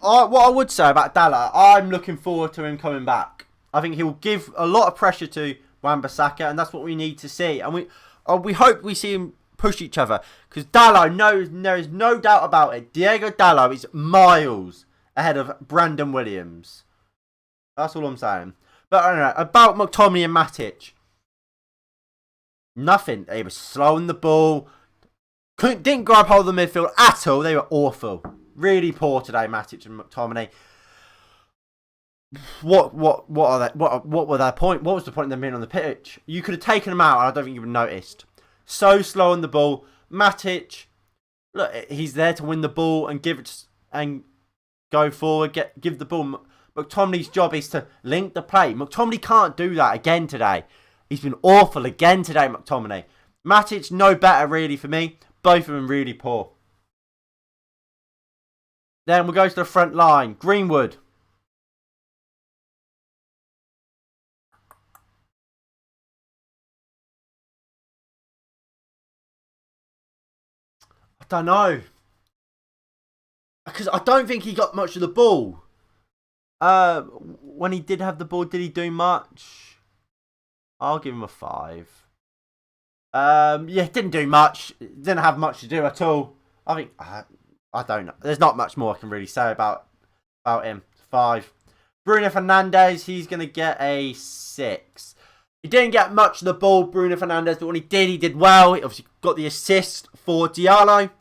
what I would say about Dalla, I'm looking forward to him coming back. I think he'll give a lot of pressure to Wan-Bissaka, and that's what we need to see. And we hope we see him push each other, because Dallo knows, there is no doubt about it. Diego Dallo is miles ahead of Brandon Williams. That's all I'm saying. But I don't know about McTominay and Matic. Nothing. They were slowing the ball. Didn't grab hold of the midfield at all. They were awful. Really poor today, Matic and McTominay. What are they? What were their point? What was the point of them being on the pitch? You could have taken them out, and I don't think you would have noticed. So slow on the ball. Matic, look, he's there to win the ball and give it and go forward. Give the ball. McTominay's job is to link the play. McTominay can't do that again today. He's been awful again today, McTominay. Matic, no better really for me. Both of them really poor. Then we'll go to the front line. Greenwood. I don't know. Because I don't think he got much of the ball. When he did have the ball, did he do much? I'll give him a 5. Yeah, didn't do much. Didn't have much to do at all. I think I don't know. There's not much more I can really say about him. 5. Bruno Fernandes, he's gonna get a 6. He didn't get much of the ball, Bruno Fernandes, but when he did well. He obviously got the assist for Diallo.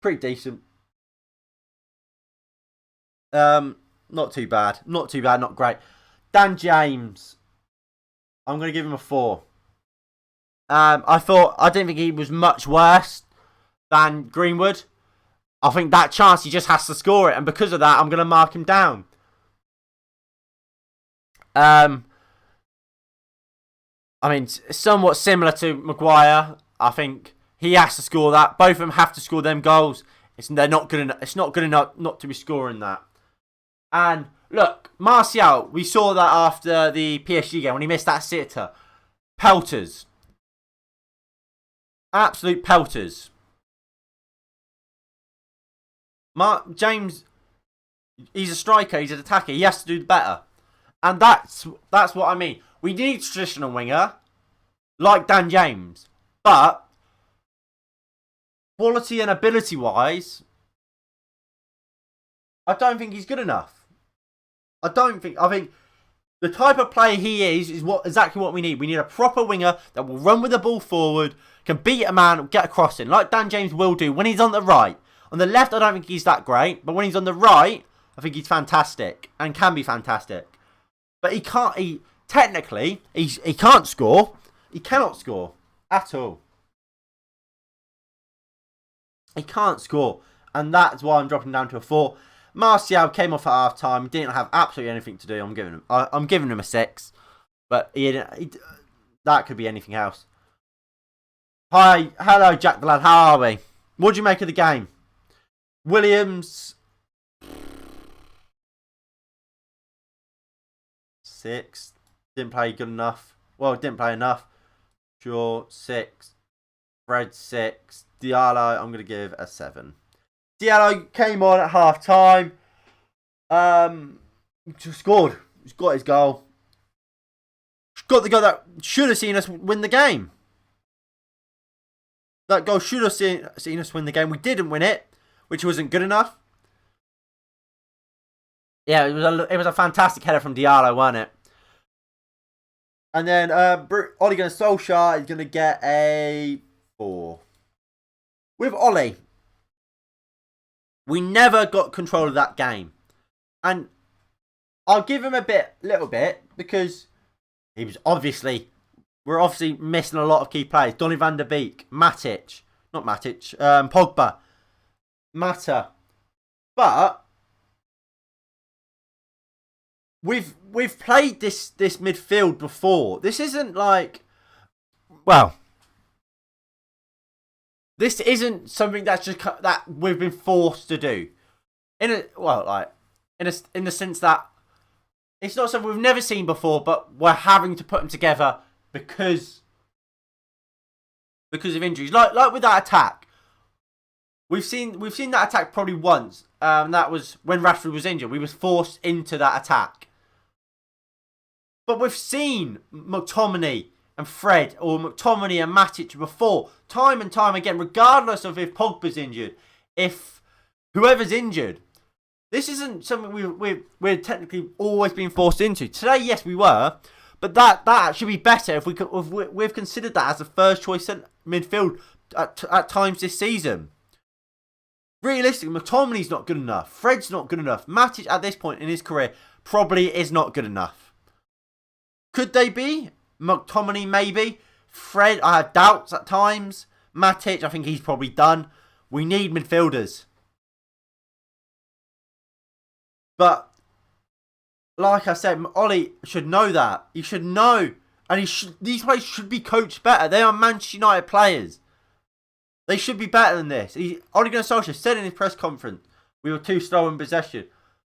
Pretty decent. Not too bad. Not too bad. Not great. Dan James, I'm gonna give him a 4. I didn't think he was much worse than Greenwood. I think that chance he just has to score it, and because of that, I'm going to mark him down. I mean, somewhat similar to Maguire. I think he has to score that. Both of them have to score them goals. They're not good enough. It's not good enough not to be scoring that. And look, Martial, we saw that after the PSG game when he missed that sitter. Pelters. Absolute pelters. James, he's a striker, he's an attacker. He has to do better. And that's what I mean. We need a traditional winger, like Dan James. But, quality and ability-wise, I don't think he's good enough. I think the type of player he is exactly what we need. We need a proper winger that will run with the ball forward, can beat a man, get a cross in, like Dan James will do when he's on the right. On the left, I don't think he's that great, but when he's on the right, I think he's fantastic and can be fantastic. But he can't. He can't score. He cannot score at all. He can't score, and that's why I'm dropping down to a 4. Martial came off at half time. Didn't have absolutely anything to do. I'm giving him a 6, but that could be anything else. Hi, hello, Jack the Lad. How are we? What do you make of the game? Williams, 6. Didn't play good enough. Well, didn't play enough. Shaw, 6. Fred, 6. Diallo, I'm going to give a 7. Diallo came on at half time. Just scored. He's got his goal. Got the goal that should have seen us win the game. That goal should have seen us win the game. We didn't win it, which wasn't good enough. Yeah, it was a fantastic header from Diallo, wasn't it? And then Ole Gunnar Solskjaer is going to get a 4. With Ole, we never got control of that game. And I'll give him a little bit, because we're obviously missing a lot of key players. Donny van der Beek, Pogba, Mata. But we've played this midfield before. This isn't like, well, this isn't something that's just that we've been forced to do. In the sense that it's not something we've never seen before, but we're having to put them together because of injuries. Like with that attack, we've seen that attack probably once. That was when Rashford was injured. We was forced into that attack. But we've seen McTominay and Fred, or McTominay and Matic before, time and time again, regardless of if Pogba's injured, if whoever's injured. This isn't something we're technically always been forced into. Today, yes, we were, but that should be better if we've considered that as a first choice midfield at times this season. Realistically, McTominay's not good enough. Fred's not good enough. Matic at this point in his career probably is not good enough. Could they be? McTominay maybe. Fred, I have doubts at times. Matic, I think he's probably done. We need midfielders. But, like I said, Ollie should know that. He should know. And these players should be coached better. They are Manchester United players. They should be better than this. Ole Gunnar Solskjaer said in his press conference, we were too slow in possession.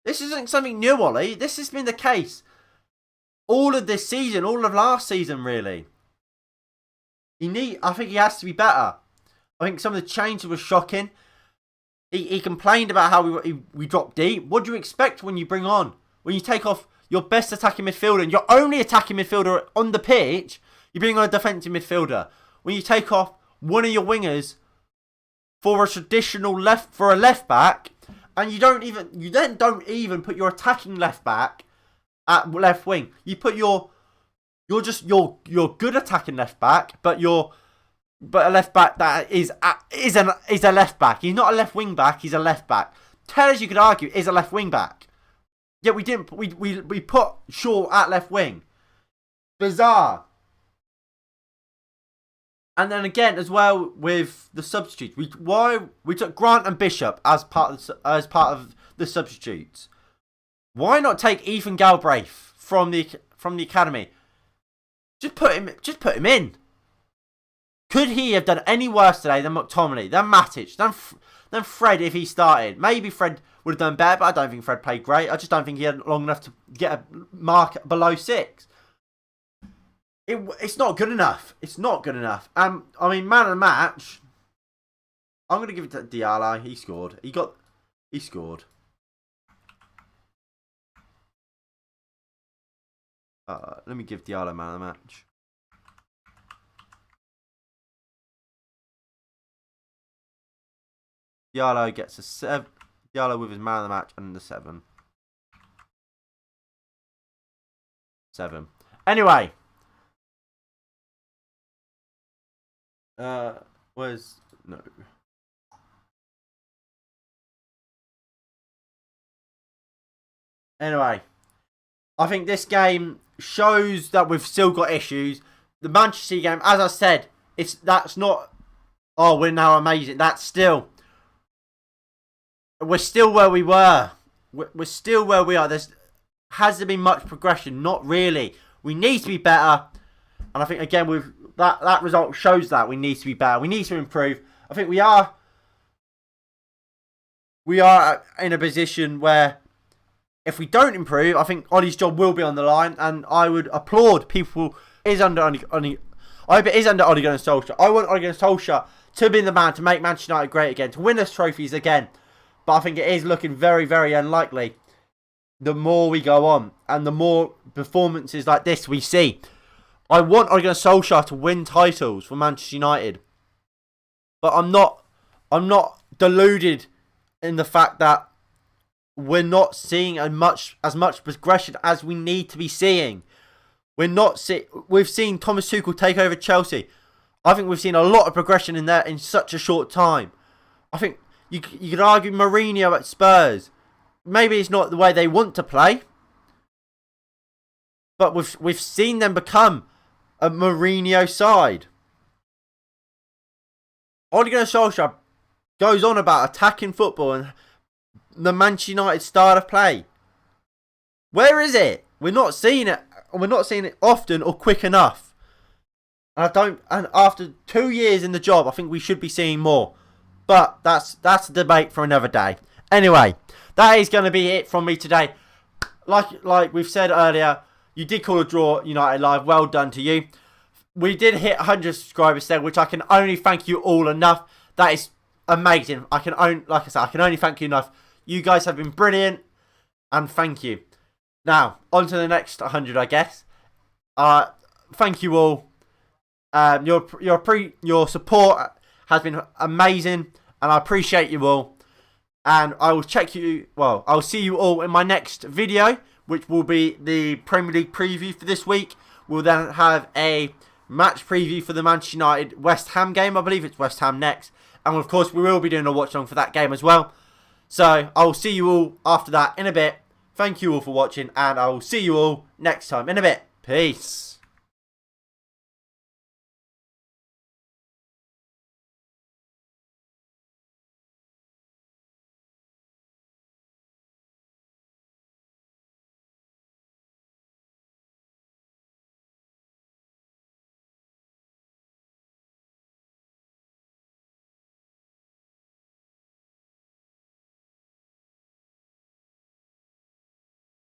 This isn't something new, Ollie. This has been the case all of this season, all of last season, really. I think he has to be better. I think some of the changes were shocking. He complained about how we dropped deep. What do you expect when you take off your best attacking midfielder and your only attacking midfielder on the pitch? You bring on a defensive midfielder. When you take off one of your wingers for a left back, and you don't even put your attacking left back at left wing. You put your good attacking left back, but a left back that is a left back. He's not a left wing back. He's a left back. Tellers, you could argue, is a left wing back. Yet we didn't. We put Shaw at left wing. Bizarre. And then again, as well with the substitutes, we took Grant and Bishop as part of the substitutes. Why not take Ethan Galbraith from the academy? Just put him in. Could he have done any worse today than McTominay, than Matic, than Fred if he started? Maybe Fred would have done better, but I don't think Fred played great. I just don't think he had long enough to get a mark below 6. It's not good enough. It's not good enough. I mean, man of the match, I'm going to give it to Diallo. He scored. He scored. Let me give Diallo man of the match. Diallo gets a 7. Diallo with his man of the match and the 7. 7. Anyway. Where's... No. Anyway. I think this game shows that we've still got issues. The Manchester City game, as I said, that's not... Oh, we're now amazing. That's still... We're still where we were. We're still where we are. Has there been much progression? Not really. We need to be better. And I think, again, with that result shows that we need to be better. We need to improve. I think we are in a position where if we don't improve, I think Ollie's job will be on the line. And I would applaud people I hope it is under Ole Gunnar Solskjaer. I want Ole Gunnar Solskjaer to be the man to make Manchester United great again, to win us trophies again. But I think it is looking very, very unlikely the more we go on and the more performances like this we see. I want Ole Gunnar Solskjaer to win titles for Manchester United. But I'm not deluded in the fact that we're not seeing as much progression as we need to be seeing. We've seen Thomas Tuchel take over Chelsea. I think we've seen a lot of progression in there in such a short time. I think you could argue Mourinho at Spurs. Maybe it's not the way they want to play. But we've seen them become a Mourinho side. Ole Gunnar Solskjaer goes on about attacking football and the Manchester United style of play. Where is it? We're not seeing it. We're not seeing it often or quick enough. And after 2 years in the job, I think we should be seeing more. But that's a debate for another day. Anyway, that is going to be it from me today. Like we've said earlier, you did call a draw United Live. Well done to you. We did hit 100 subscribers there, which I can only thank you all enough. That is amazing. I can only thank you enough. You guys have been brilliant, and thank you. Now, on to the next 100, I guess. Thank you all. Your support has been amazing, and I appreciate you all. And I will I'll see you all in my next video, which will be the Premier League preview for this week. We'll then have a match preview for the Manchester United West Ham game. I believe it's West Ham next. And of course, we will be doing a watch along for that game as well. So I will see you all after that in a bit. Thank you all for watching, and I will see you all next time in a bit. Peace.